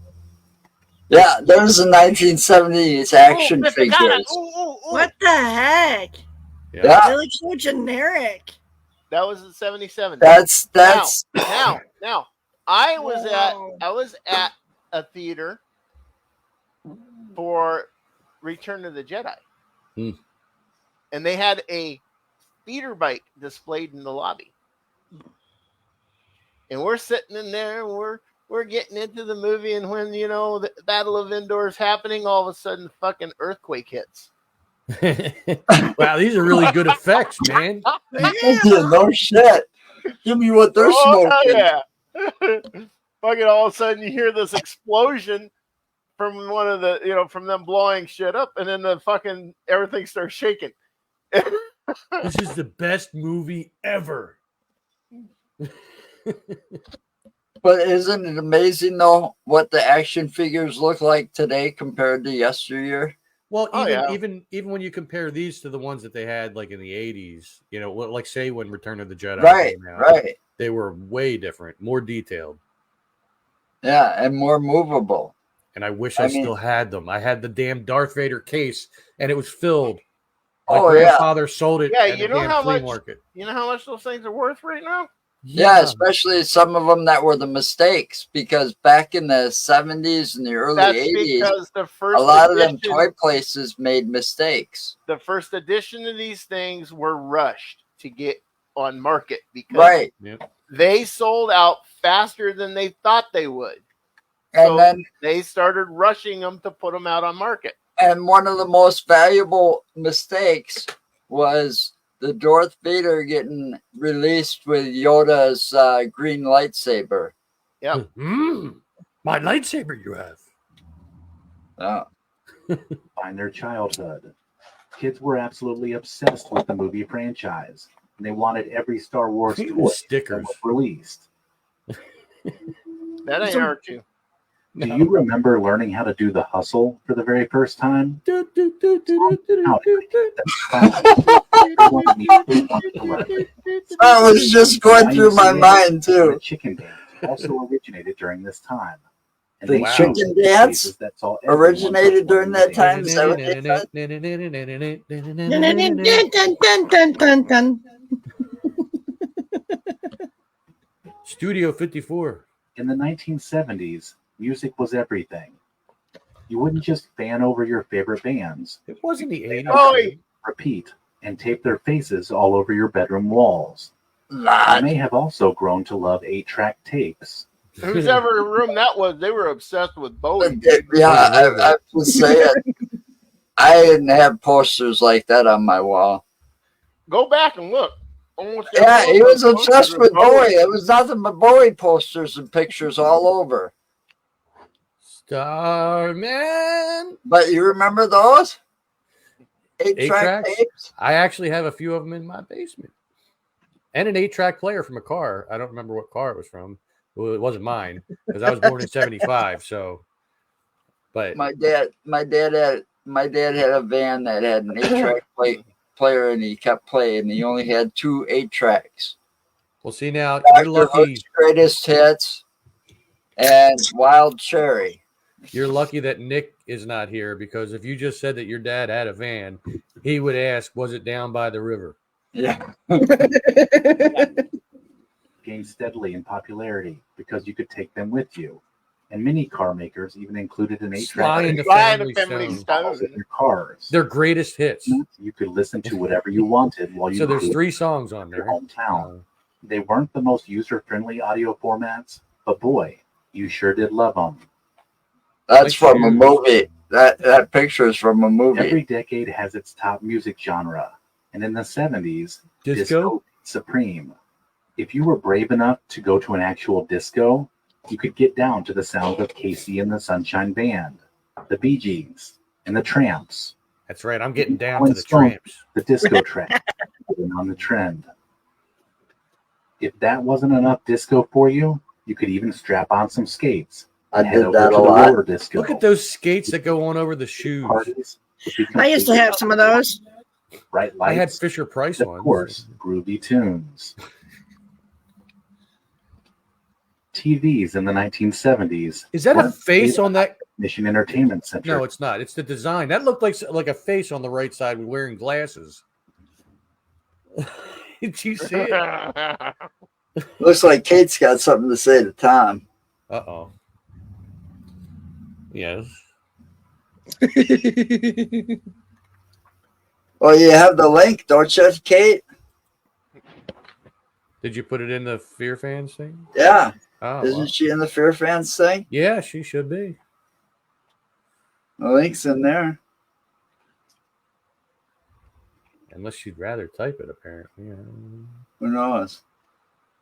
[SPEAKER 2] Yeah, there's the 1970s action
[SPEAKER 1] Mr. Cotta.
[SPEAKER 2] figures.
[SPEAKER 1] Ooh, ooh, ooh.
[SPEAKER 5] What the heck?
[SPEAKER 2] Yeah,
[SPEAKER 5] They look so generic.
[SPEAKER 1] That was in 77.
[SPEAKER 2] that's
[SPEAKER 1] Now, I was
[SPEAKER 5] Wow.
[SPEAKER 1] at a theater for Return of the Jedi.
[SPEAKER 4] Hmm.
[SPEAKER 1] And they had a speeder bike displayed in the lobby. And we're sitting in there and we're getting into the movie, and when the Battle of Endor is happening, all of a sudden fucking earthquake hits.
[SPEAKER 4] Wow, these are really good effects, man.
[SPEAKER 2] no shit. Give me what they're smoking.
[SPEAKER 1] Yeah. Fucking all of a sudden you hear this explosion from one of the from them blowing shit up, and then the fucking everything starts shaking.
[SPEAKER 4] This is the best movie ever.
[SPEAKER 2] But isn't it amazing though what the action figures look like today compared to yesteryear?
[SPEAKER 4] Well,
[SPEAKER 1] Oh, yeah.
[SPEAKER 4] even when you compare these to the ones that they had like in the 80s, like say when Return of the Jedi
[SPEAKER 2] Right,
[SPEAKER 4] came out,
[SPEAKER 2] right.
[SPEAKER 4] they were way different, more detailed.
[SPEAKER 2] Yeah, and more movable.
[SPEAKER 4] And I wish I
[SPEAKER 2] mean-
[SPEAKER 4] still had them. I had the damn Darth Vader case, and it was filled. My
[SPEAKER 2] Oh yeah.
[SPEAKER 4] grandfather sold it
[SPEAKER 1] Yeah,
[SPEAKER 4] at
[SPEAKER 1] you
[SPEAKER 4] the
[SPEAKER 1] know
[SPEAKER 4] damn
[SPEAKER 1] how
[SPEAKER 4] flea
[SPEAKER 1] much-
[SPEAKER 4] market.
[SPEAKER 1] You know how much those things are worth right now?
[SPEAKER 2] Yeah, especially some of them that were the mistakes, because back in the 70s and the early
[SPEAKER 1] That's
[SPEAKER 2] 80s,
[SPEAKER 1] because the first
[SPEAKER 2] a lot of them
[SPEAKER 1] edition,
[SPEAKER 2] toy places made mistakes.
[SPEAKER 1] the first edition of these things were rushed to get on market because
[SPEAKER 2] Right.
[SPEAKER 1] they sold out faster than they thought they would.
[SPEAKER 2] And
[SPEAKER 1] So
[SPEAKER 2] then
[SPEAKER 1] they started rushing them to put them out on market.
[SPEAKER 2] and one of the most valuable mistakes was the Darth Vader getting released with Yoda's green lightsaber.
[SPEAKER 1] Yep.
[SPEAKER 4] My lightsaber you have.
[SPEAKER 3] Find their childhood. Kids were absolutely obsessed with the movie franchise, and they wanted every Star Wars toy that
[SPEAKER 4] Stickers.
[SPEAKER 3] was released.
[SPEAKER 1] That ain't R2.
[SPEAKER 3] Do you remember learning how to do the hustle for the very first time?
[SPEAKER 2] That was just going through my mind
[SPEAKER 3] The
[SPEAKER 2] too.
[SPEAKER 3] chicken dance also originated during this time. And
[SPEAKER 2] The
[SPEAKER 3] they
[SPEAKER 4] chicken
[SPEAKER 3] found
[SPEAKER 2] dance
[SPEAKER 3] places that saw everyone
[SPEAKER 2] originated during that
[SPEAKER 3] performing
[SPEAKER 2] time? Is that what they said?
[SPEAKER 5] Dun, dun, dun, dun, dun, dun.
[SPEAKER 4] Studio 54.
[SPEAKER 3] In the 1970s, music was everything. You wouldn't just fan over your favorite bands,
[SPEAKER 4] It wasn't the 80s.
[SPEAKER 1] Oh,
[SPEAKER 3] repeat, and tape their faces all over your bedroom walls. You
[SPEAKER 2] Nah,
[SPEAKER 3] may have also grown to love 8-track tapes.
[SPEAKER 1] whose ever room that was, they were obsessed with Bowie.
[SPEAKER 2] yeah, I was saying, I didn't have posters like that on my wall.
[SPEAKER 1] Go back and look. Almost
[SPEAKER 2] Yeah,
[SPEAKER 1] every
[SPEAKER 2] he
[SPEAKER 1] one
[SPEAKER 2] was
[SPEAKER 1] of those
[SPEAKER 2] obsessed
[SPEAKER 1] posters
[SPEAKER 2] with Bowie. It was nothing but Bowie posters and pictures all over.
[SPEAKER 4] Starman.
[SPEAKER 2] But you remember those? 8-track
[SPEAKER 4] 8-tracks?
[SPEAKER 2] tapes?
[SPEAKER 4] I actually have a few of them in my basement. And an 8-track player from a car. I don't remember what car it was from. Well, it wasn't mine because I was born in 75. So, but
[SPEAKER 2] My dad had a van that had an 8-track player, and he kept playing. He only had 2 8-tracks.
[SPEAKER 4] we'll see now. You're
[SPEAKER 2] Dr.
[SPEAKER 4] lucky.
[SPEAKER 2] Hook's Greatest Hits and Wild Cherry.
[SPEAKER 4] You're lucky that Nick is not here because if you just said that your dad had a van, he would ask, "Was it down by the river?"
[SPEAKER 2] Yeah.
[SPEAKER 3] Gained steadily in popularity because you could take them with you. And many car makers even included an 8-track
[SPEAKER 4] Sly and the
[SPEAKER 1] Sly and
[SPEAKER 4] Family
[SPEAKER 1] the Family
[SPEAKER 4] Stone.
[SPEAKER 1] Stone.
[SPEAKER 3] in your cars.
[SPEAKER 4] Their greatest hits.
[SPEAKER 3] You could listen to whatever you wanted while you
[SPEAKER 4] So there's
[SPEAKER 3] cruised
[SPEAKER 4] 3 songs on
[SPEAKER 3] your
[SPEAKER 4] there.
[SPEAKER 3] hometown. They weren't the most user-friendly audio formats, but boy, you sure did love them.
[SPEAKER 2] That's
[SPEAKER 4] Like
[SPEAKER 2] from a
[SPEAKER 4] shoes.
[SPEAKER 2] movie. That picture is from a movie.
[SPEAKER 3] Every decade has its top music genre, and in the 70s,
[SPEAKER 4] Disco?
[SPEAKER 3] supreme. If you were brave enough to go to an actual disco, you could get down to the sound of Casey and the Sunshine Band, the Bee Gees, and the Tramps.
[SPEAKER 4] That's right. I'm getting down to the Tramps.
[SPEAKER 3] The disco track on the trend. If that wasn't enough disco for you, you could even strap on some skates.
[SPEAKER 2] I
[SPEAKER 3] and head
[SPEAKER 2] did
[SPEAKER 3] over
[SPEAKER 2] that
[SPEAKER 3] to
[SPEAKER 2] a
[SPEAKER 3] the
[SPEAKER 2] lot.
[SPEAKER 3] roller disco.
[SPEAKER 4] Look at those skates that go on over the shoes.
[SPEAKER 3] Parties would be
[SPEAKER 5] I used to
[SPEAKER 3] completely
[SPEAKER 5] have some of those.
[SPEAKER 3] bright
[SPEAKER 4] I had
[SPEAKER 3] lights,
[SPEAKER 4] Fisher Price
[SPEAKER 3] and of
[SPEAKER 4] ones.
[SPEAKER 3] course, groovy tunes. TVs in the 1970s.
[SPEAKER 4] Is that a
[SPEAKER 3] were
[SPEAKER 4] face
[SPEAKER 3] made
[SPEAKER 4] on that?
[SPEAKER 3] Mission Entertainment Center.
[SPEAKER 4] No, it's not. It's the design. That looked like a face on the right side with wearing glasses. Did you see it?
[SPEAKER 2] Looks like Kate's got something to say to Tom.
[SPEAKER 4] Uh-oh. Yes.
[SPEAKER 2] Well, you have the link, don't you, Kate?
[SPEAKER 4] Did you put it in the Fear Fans thing?
[SPEAKER 2] Yeah.
[SPEAKER 4] Oh,
[SPEAKER 2] Isn't
[SPEAKER 4] well.
[SPEAKER 2] she in the Fear Fans thing?
[SPEAKER 4] Yeah, she should be.
[SPEAKER 2] The link's in there.
[SPEAKER 4] Unless she'd rather type it, apparently.
[SPEAKER 2] Who knows?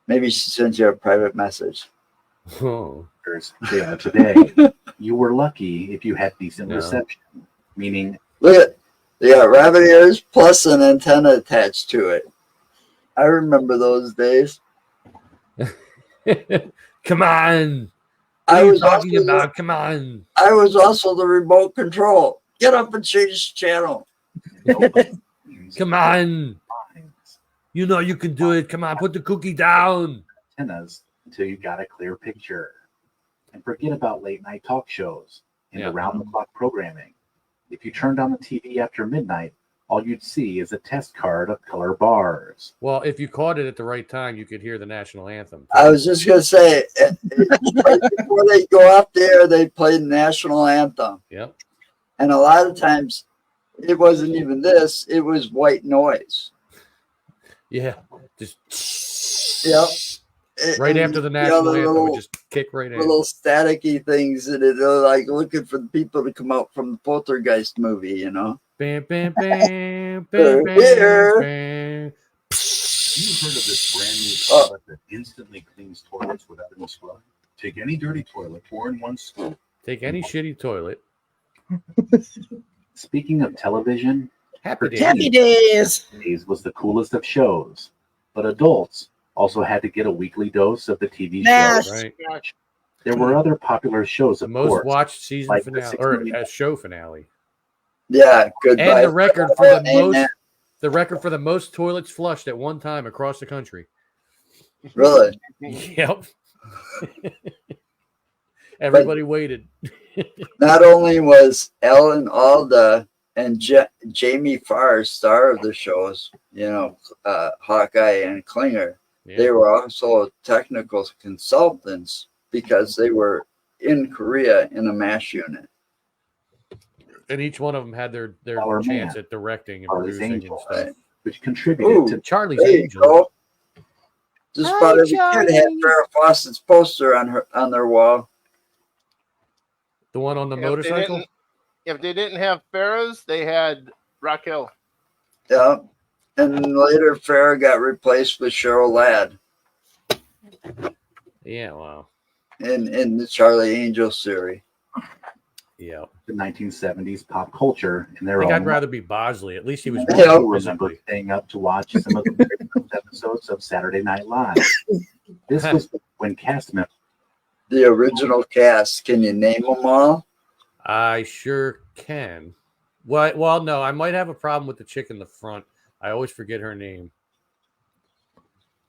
[SPEAKER 2] Maybe she sent you a private message.
[SPEAKER 4] Oh.
[SPEAKER 3] They are today. You were lucky if you had decent
[SPEAKER 4] No.
[SPEAKER 3] reception, meaning
[SPEAKER 2] Look at, they got rabbit ears plus an antenna attached to it. I remember those days.
[SPEAKER 4] Come on. What
[SPEAKER 2] I
[SPEAKER 4] are you
[SPEAKER 2] was also
[SPEAKER 4] talking about? Come on.
[SPEAKER 2] I was also the remote control. Get up and change the channel.
[SPEAKER 4] Come on. You know you can do it. Come on, put the cookie down.
[SPEAKER 3] antennas until you got a clear picture. And forget about late night talk shows and
[SPEAKER 4] Yeah.
[SPEAKER 3] around the clock programming. If you turned on the TV after midnight, all you'd see is a test card of color bars.
[SPEAKER 4] Well, if you caught it at the right time, you could hear the national anthem.
[SPEAKER 2] I was just gonna say, right before they go off there, they play the national anthem,
[SPEAKER 4] Yep.
[SPEAKER 2] and a lot of times, it wasn't even this; it was white noise.
[SPEAKER 4] Yeah. Just
[SPEAKER 2] Yep.
[SPEAKER 4] right
[SPEAKER 2] And
[SPEAKER 4] after the
[SPEAKER 2] the
[SPEAKER 4] national
[SPEAKER 2] other
[SPEAKER 4] anthem,
[SPEAKER 2] little-
[SPEAKER 4] would just kick right in.
[SPEAKER 2] Little staticky things, and they're like looking for the people to come out from the Poltergeist movie, you know.
[SPEAKER 4] Bam, bam, bam,
[SPEAKER 2] They're
[SPEAKER 4] bam,
[SPEAKER 2] here.
[SPEAKER 4] bam, bam.
[SPEAKER 3] You've heard of this brand new
[SPEAKER 2] Oh.
[SPEAKER 3] toilet that instantly cleans toilets without any scrub? Take any dirty toilet, pour in one scoop.
[SPEAKER 4] Take any shitty toilet.
[SPEAKER 3] Speaking of television,
[SPEAKER 4] Happy days.
[SPEAKER 5] Happy days.
[SPEAKER 3] Days was the coolest of shows, but adults also had to get a weekly dose of the TV
[SPEAKER 5] Mash.
[SPEAKER 3] show.
[SPEAKER 4] Right.
[SPEAKER 3] There were other popular shows,
[SPEAKER 4] The
[SPEAKER 3] of
[SPEAKER 4] most
[SPEAKER 3] course.
[SPEAKER 4] watched season
[SPEAKER 3] like the
[SPEAKER 4] finale
[SPEAKER 3] 60
[SPEAKER 4] or
[SPEAKER 3] minute-
[SPEAKER 4] a show finale.
[SPEAKER 2] Yeah, goodbye.
[SPEAKER 4] And the record for the
[SPEAKER 2] Ain't
[SPEAKER 4] most
[SPEAKER 2] that-
[SPEAKER 4] the record for the most toilets flushed at one time across the country.
[SPEAKER 2] Really.
[SPEAKER 4] Yep. Everybody waited.
[SPEAKER 2] Not only was Ellen Alda and Jamie Farr star of the shows, you know, Hawkeye and Klinger,
[SPEAKER 4] Yeah.
[SPEAKER 2] they were also technical consultants because they were in Korea in a MASH unit.
[SPEAKER 4] And each one of them had their
[SPEAKER 3] Our
[SPEAKER 4] chance
[SPEAKER 3] man,
[SPEAKER 4] at directing and
[SPEAKER 3] Charlie's
[SPEAKER 4] producing
[SPEAKER 3] Angel,
[SPEAKER 4] and stuff.
[SPEAKER 3] which contributed
[SPEAKER 2] Ooh.
[SPEAKER 3] to
[SPEAKER 4] Charlie's
[SPEAKER 2] There you
[SPEAKER 4] Angels.
[SPEAKER 2] go. Just
[SPEAKER 5] Hi,
[SPEAKER 2] about every kid had
[SPEAKER 5] Charlie.
[SPEAKER 2] Farrah Fawcett's poster on their wall.
[SPEAKER 4] The one on the
[SPEAKER 1] If they
[SPEAKER 4] motorcycle.
[SPEAKER 1] didn't- If they didn't have Farrah's, they had Raquel.
[SPEAKER 2] Yeah. And later Farrah got replaced with Cheryl Ladd
[SPEAKER 4] Yeah, wow.
[SPEAKER 2] in the Charlie Angel series.
[SPEAKER 4] Yeah.
[SPEAKER 3] the 1970s pop culture in
[SPEAKER 4] I
[SPEAKER 3] their
[SPEAKER 4] think
[SPEAKER 3] own
[SPEAKER 4] I'd rather be Bosley. At least he was
[SPEAKER 2] Yeah.
[SPEAKER 3] I
[SPEAKER 4] working
[SPEAKER 3] remember
[SPEAKER 4] physically.
[SPEAKER 3] staying up to watch some of the very first episodes of Saturday Night Live. This was when cast members
[SPEAKER 2] The original cast. Can you name them all?
[SPEAKER 4] I sure can. Well, no, I might have a problem with the chick in the front. I always forget her name.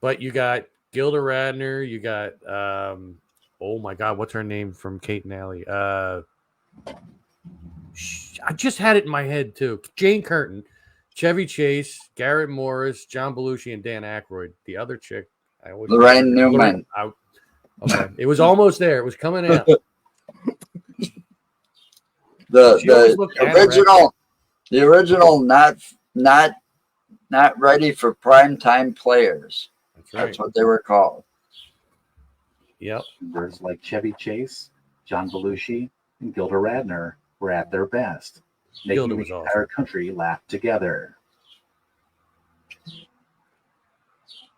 [SPEAKER 4] But you got Gilda Radner. You got, oh my God, what's her name from Kate and Alley? I just had it in my head too. Jane Curtin, Chevy Chase, Garrett Morris, John Belushi, and Dan Aykroyd. The other chick, I always
[SPEAKER 2] Lorraine Newman.
[SPEAKER 4] Okay, it was almost there. It was coming out. She always looked
[SPEAKER 2] The original not ready for prime time players.
[SPEAKER 4] That's right.
[SPEAKER 2] That's what they were called.
[SPEAKER 4] Yep.
[SPEAKER 3] like Chevy Chase, John Belushi, and Gilda Radner were at their best, making
[SPEAKER 4] Gilda
[SPEAKER 3] the
[SPEAKER 4] was
[SPEAKER 3] entire country laugh together.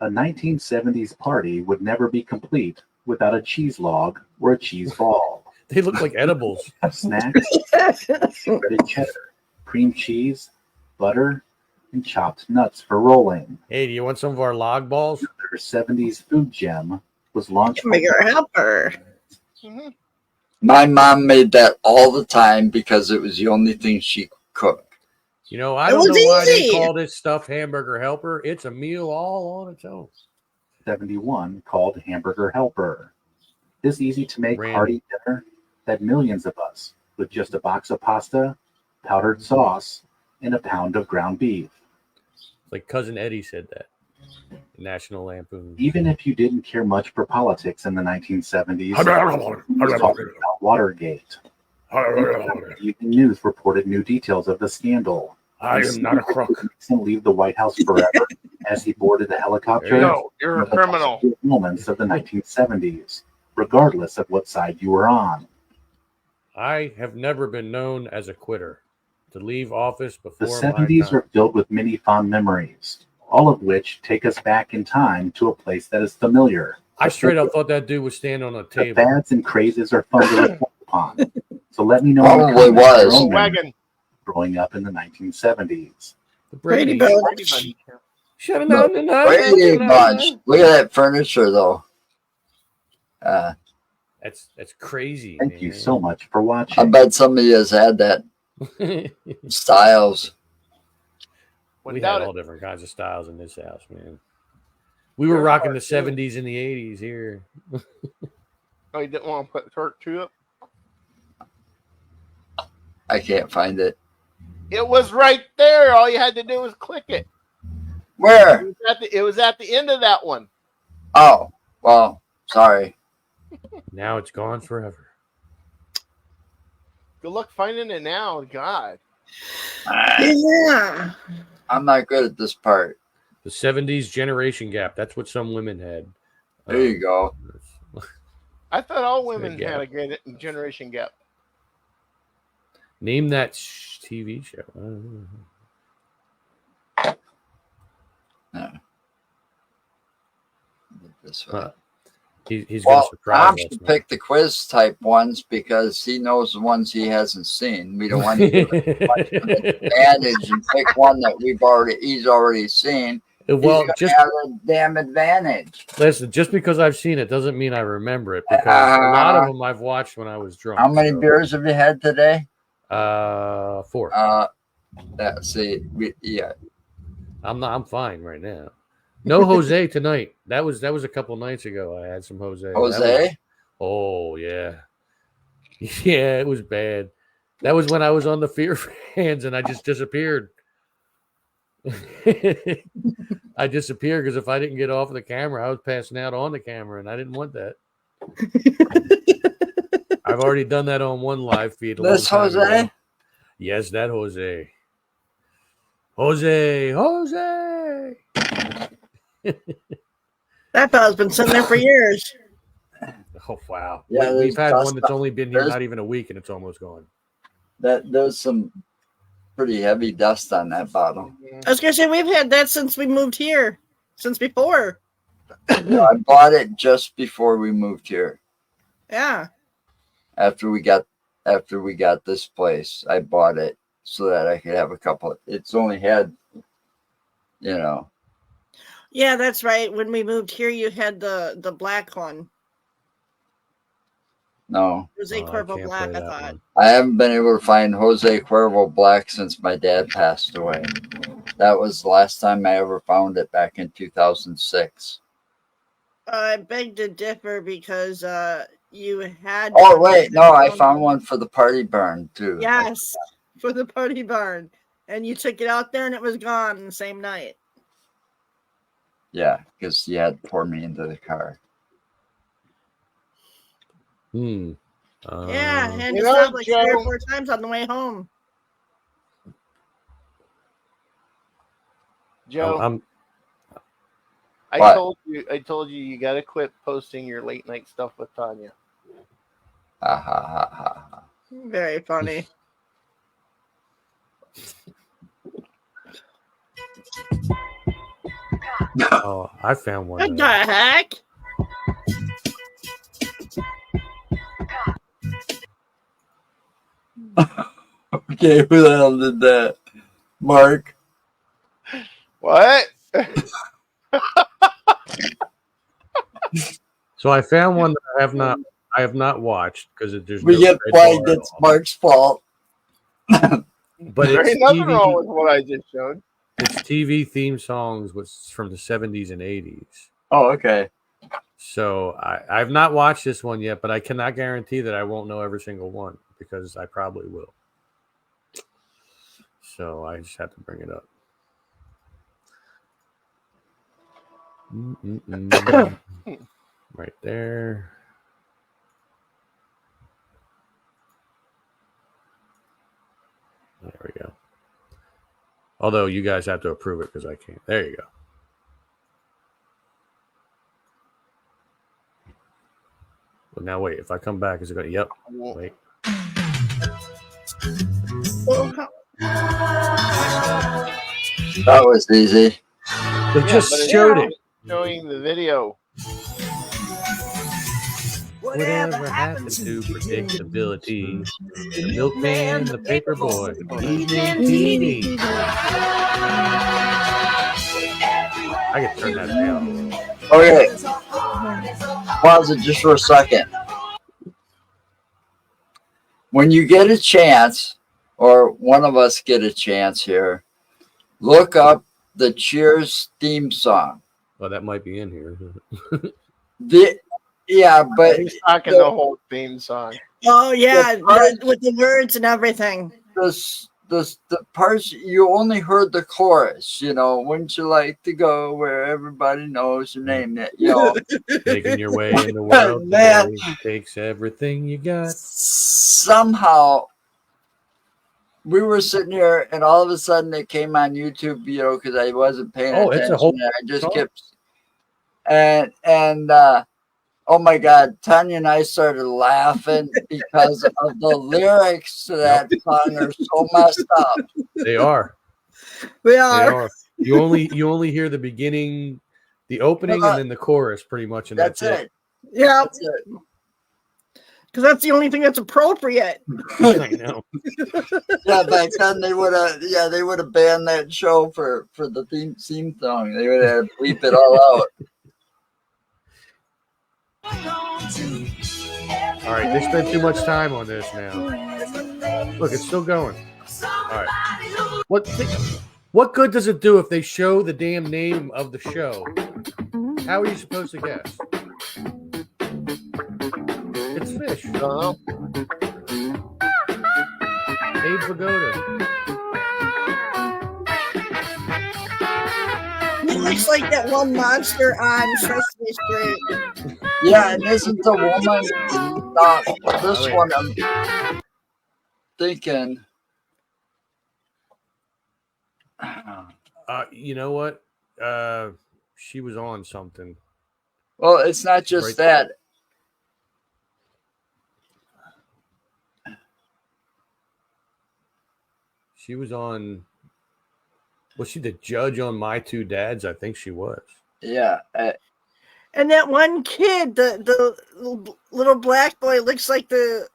[SPEAKER 3] A 1970s party would never be complete without a cheese log or a cheese ball.
[SPEAKER 4] They look like edibles.
[SPEAKER 3] Snacks, shredded cheddar, cream cheese, butter, and chopped nuts for rolling.
[SPEAKER 4] Hey, do you want some of our log balls?
[SPEAKER 3] Their 70s food gem was launched.
[SPEAKER 5] Make her helper.
[SPEAKER 1] Mhm.
[SPEAKER 2] My mom made that all the time because it was the only thing she cooked.
[SPEAKER 4] You know, I
[SPEAKER 5] It
[SPEAKER 4] don't know
[SPEAKER 5] was
[SPEAKER 4] why they
[SPEAKER 5] easy.
[SPEAKER 4] call this stuff hamburger helper. It's a meal all on its own.
[SPEAKER 3] 71 called Hamburger Helper. This easy to make
[SPEAKER 4] Randy.
[SPEAKER 3] hearty dinner fed millions of us with just a box of pasta, powdered sauce, and a pound of ground beef.
[SPEAKER 4] Like Cousin Eddie said that. National Lampoon.
[SPEAKER 3] Even if you didn't care much for politics in the 1970s, was talking about Watergate. Evening News reported new details of the scandal.
[SPEAKER 4] I am not a crook.
[SPEAKER 3] Nixon leave the White House forever as he boarded the helicopter.
[SPEAKER 1] No, you're a criminal.
[SPEAKER 3] Moments of the 1970s, regardless of what side you were on.
[SPEAKER 4] I have never been known as a quitter. To leave office before
[SPEAKER 3] The
[SPEAKER 4] my
[SPEAKER 3] 70s
[SPEAKER 4] time.
[SPEAKER 3] are filled with many fond memories, all of which take us back in time to a place that is familiar.
[SPEAKER 4] I straight up thought that dude was standing on a
[SPEAKER 3] The
[SPEAKER 4] table.
[SPEAKER 3] fads and crazes are fun to reflect upon. So let me know
[SPEAKER 2] Probably
[SPEAKER 3] in the comments
[SPEAKER 2] was.
[SPEAKER 3] your own
[SPEAKER 1] Wagon.
[SPEAKER 3] memories growing up in the 1970s.
[SPEAKER 4] The
[SPEAKER 5] Brady
[SPEAKER 4] Brady.
[SPEAKER 5] Bunch.
[SPEAKER 1] Brady Bunch.
[SPEAKER 4] Shut
[SPEAKER 2] Look, Brady Bunch. Look at that furniture, though.
[SPEAKER 4] That's crazy.
[SPEAKER 3] Thank you
[SPEAKER 4] man.
[SPEAKER 3] so much for
[SPEAKER 2] I
[SPEAKER 3] watching.
[SPEAKER 2] bet somebody has had that. Styles.
[SPEAKER 1] Wouldn't
[SPEAKER 4] We
[SPEAKER 1] doubt
[SPEAKER 4] had all
[SPEAKER 1] it.
[SPEAKER 4] different kinds of styles in this house, man. We were rocking the 70s and the 80s here.
[SPEAKER 1] Oh, you didn't want to put Turk 2 up?
[SPEAKER 2] I can't find it.
[SPEAKER 1] It was right there. All you had to do was click it.
[SPEAKER 2] Where?
[SPEAKER 1] It was at the end of that one.
[SPEAKER 2] Oh, well, sorry.
[SPEAKER 4] Now it's gone forever.
[SPEAKER 1] Good luck finding it now. God.
[SPEAKER 5] Yeah.
[SPEAKER 2] I'm not good at this part.
[SPEAKER 4] The 70s generation gap. That's what some women had.
[SPEAKER 2] There you go.
[SPEAKER 1] I thought all women
[SPEAKER 4] gap.
[SPEAKER 1] had a great generation gap.
[SPEAKER 4] Name that TV show. I don't know.
[SPEAKER 2] This way.
[SPEAKER 4] He's going
[SPEAKER 2] Well,
[SPEAKER 4] to surprise
[SPEAKER 2] Tom
[SPEAKER 4] us.
[SPEAKER 2] should
[SPEAKER 4] man.
[SPEAKER 2] pick the quiz type ones because he knows the ones he hasn't seen. We don't want to give him advantage and pick one that he's already seen.
[SPEAKER 4] Well,
[SPEAKER 2] He's
[SPEAKER 4] just
[SPEAKER 2] gonna have a damn advantage.
[SPEAKER 4] listen. Just because I've seen it doesn't mean I remember it. Because a lot of them I've watched when I was drunk.
[SPEAKER 2] How many
[SPEAKER 4] so,
[SPEAKER 2] beers have you had today?
[SPEAKER 4] 4.
[SPEAKER 2] Yeah.
[SPEAKER 4] I'm fine right now. No Jose tonight. That was a couple nights ago. I had some Jose. That
[SPEAKER 2] Jose?
[SPEAKER 4] oh yeah, yeah. It was bad. That was when I was on the Fear Fans and I just disappeared. I disappeared because if I didn't get off of the camera, I was passing out on the camera, and I didn't want that. I've already done that on one live feed. a long
[SPEAKER 2] This
[SPEAKER 4] time
[SPEAKER 2] Jose?
[SPEAKER 4] ago. Yes, that Jose. Jose.
[SPEAKER 5] That fella's been sitting there for years.
[SPEAKER 4] Oh wow.
[SPEAKER 2] Yeah,
[SPEAKER 4] We've had
[SPEAKER 2] there's
[SPEAKER 4] one that's only been here
[SPEAKER 2] there's-
[SPEAKER 4] not even a week, and it's almost gone.
[SPEAKER 2] There's some pretty heavy dust on that bottle.
[SPEAKER 5] I was gonna say we've had that since we moved here, since before.
[SPEAKER 2] I bought it just before we moved here.
[SPEAKER 5] Yeah.
[SPEAKER 2] After we got this place, I bought it so that I could have a couple. It's only had,
[SPEAKER 5] Yeah, that's right. When we moved here, you had the black one.
[SPEAKER 2] no.
[SPEAKER 5] Jose
[SPEAKER 4] Oh, I
[SPEAKER 5] Cuervo
[SPEAKER 4] can't
[SPEAKER 5] Black,
[SPEAKER 4] play
[SPEAKER 5] I
[SPEAKER 4] that
[SPEAKER 5] thought.
[SPEAKER 4] one.
[SPEAKER 2] I haven't been able to find Jose Cuervo Black since my dad passed away. That was the last time I ever found it back in 2006.
[SPEAKER 5] I beg to differ because you had.
[SPEAKER 2] Oh, wait. No, I found one for the party burn, too.
[SPEAKER 5] Yes, for the party barn. And you took it out there and it was gone the same night.
[SPEAKER 2] Yeah, because you had to pour me into the car.
[SPEAKER 4] Hmm.
[SPEAKER 5] Yeah, and
[SPEAKER 1] You
[SPEAKER 5] it
[SPEAKER 1] know,
[SPEAKER 5] stopped like 3 or
[SPEAKER 1] Joe-
[SPEAKER 5] 4 times on the way home.
[SPEAKER 1] Joe,
[SPEAKER 4] I'm
[SPEAKER 1] I
[SPEAKER 2] What?
[SPEAKER 1] told you got to quit posting your late night stuff with Tanya.
[SPEAKER 2] Ha ha ha ha. ha.
[SPEAKER 5] Very funny.
[SPEAKER 4] oh, I found one.
[SPEAKER 5] What the heck?
[SPEAKER 2] Okay, who the hell did that? Mark.
[SPEAKER 1] What?
[SPEAKER 4] So I found one that I have not watched because there's
[SPEAKER 2] We
[SPEAKER 4] no
[SPEAKER 2] get
[SPEAKER 4] red
[SPEAKER 2] flagged.
[SPEAKER 4] bar at
[SPEAKER 2] It's
[SPEAKER 4] all.
[SPEAKER 2] Mark's fault.
[SPEAKER 4] But
[SPEAKER 1] There
[SPEAKER 4] it's
[SPEAKER 1] ain't nothing wrong
[SPEAKER 4] TV,
[SPEAKER 1] with what I just showed.
[SPEAKER 4] it's TV theme songs was from the 70s and 80s.
[SPEAKER 2] Oh, okay.
[SPEAKER 4] So I've not watched this one yet, but I cannot guarantee that I won't know every single one because I probably will. So I just have to bring it up. Right there. There we go. Although you guys have to approve it because I can't. There you go. Well, now wait. If I come back, is it going to? Yep. Wait.
[SPEAKER 2] That was easy.
[SPEAKER 4] They just
[SPEAKER 1] but it's
[SPEAKER 4] showed it.
[SPEAKER 1] Showing the video.
[SPEAKER 4] Whatever happened to predictability? The milkman, the paper boy, evening TV. I can turn that down.
[SPEAKER 2] Okay. Pause it just for a second. When you get a chance, or one of us get a chance here, look up the Cheers theme song.
[SPEAKER 4] Well, that might be in here.
[SPEAKER 2] Yeah, but
[SPEAKER 1] He's talking the whole theme song.
[SPEAKER 5] Oh yeah,
[SPEAKER 2] The parts-
[SPEAKER 5] with the words and everything.
[SPEAKER 2] the parts you only heard the chorus. Wouldn't you like to go where everybody knows your name?
[SPEAKER 4] Making your way in the world
[SPEAKER 2] Man.
[SPEAKER 4] today takes everything you got.
[SPEAKER 2] Somehow we were sitting here and all of a sudden it came on YouTube, because I wasn't paying
[SPEAKER 4] Oh,
[SPEAKER 2] attention.
[SPEAKER 4] it's a whole
[SPEAKER 2] and I just
[SPEAKER 4] song?
[SPEAKER 2] kept and oh my God, Tanya and I started laughing because of the lyrics to that song are so messed up.
[SPEAKER 4] They are.
[SPEAKER 5] We
[SPEAKER 4] They
[SPEAKER 5] are.
[SPEAKER 4] are. You only hear the beginning, the opening, and then the chorus, pretty much, and that's it.
[SPEAKER 5] Yeah,
[SPEAKER 2] That's it.
[SPEAKER 5] because that's the only thing that's appropriate.
[SPEAKER 4] I know.
[SPEAKER 2] Yeah, back then they would have banned that show for the theme song. They would have bleeped it all out.
[SPEAKER 4] All right, they spent too much time on this now. Look, it's still going. All right. What good does it do if they show the damn name of the show? How are you supposed to guess? It's Fish.
[SPEAKER 1] I don't know.
[SPEAKER 4] Abe Vigoda.
[SPEAKER 5] He looks like that one monster on Sesame Street.
[SPEAKER 2] Yeah, and isn't the woman this one I'm thinking.
[SPEAKER 4] You know what? She was on something.
[SPEAKER 2] Well, it's not just
[SPEAKER 4] Right.
[SPEAKER 2] that.
[SPEAKER 4] She was on. Was she the judge on My Two Dads? I think she was.
[SPEAKER 2] Yeah.
[SPEAKER 5] And that one kid, the little black boy, looks like the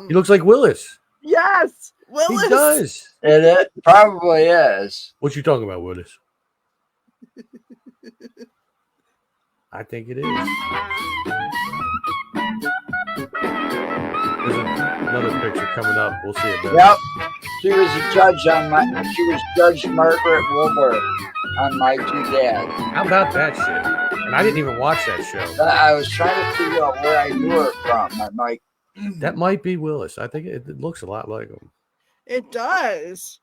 [SPEAKER 4] He looks like Willis.
[SPEAKER 5] yes, Willis.
[SPEAKER 4] He does.
[SPEAKER 2] It probably is.
[SPEAKER 4] What you talking about, Willis? I think it is. There's another picture coming up. We'll see it better.
[SPEAKER 2] Yep. She was a judge she was Judge Margaret Woolworth on My Two Dads.
[SPEAKER 4] How about that shit? And I didn't even watch that show.
[SPEAKER 2] I was trying to figure out where I knew her from. I'm like,
[SPEAKER 4] That might be Willis. I think it looks a lot like him.
[SPEAKER 5] It does.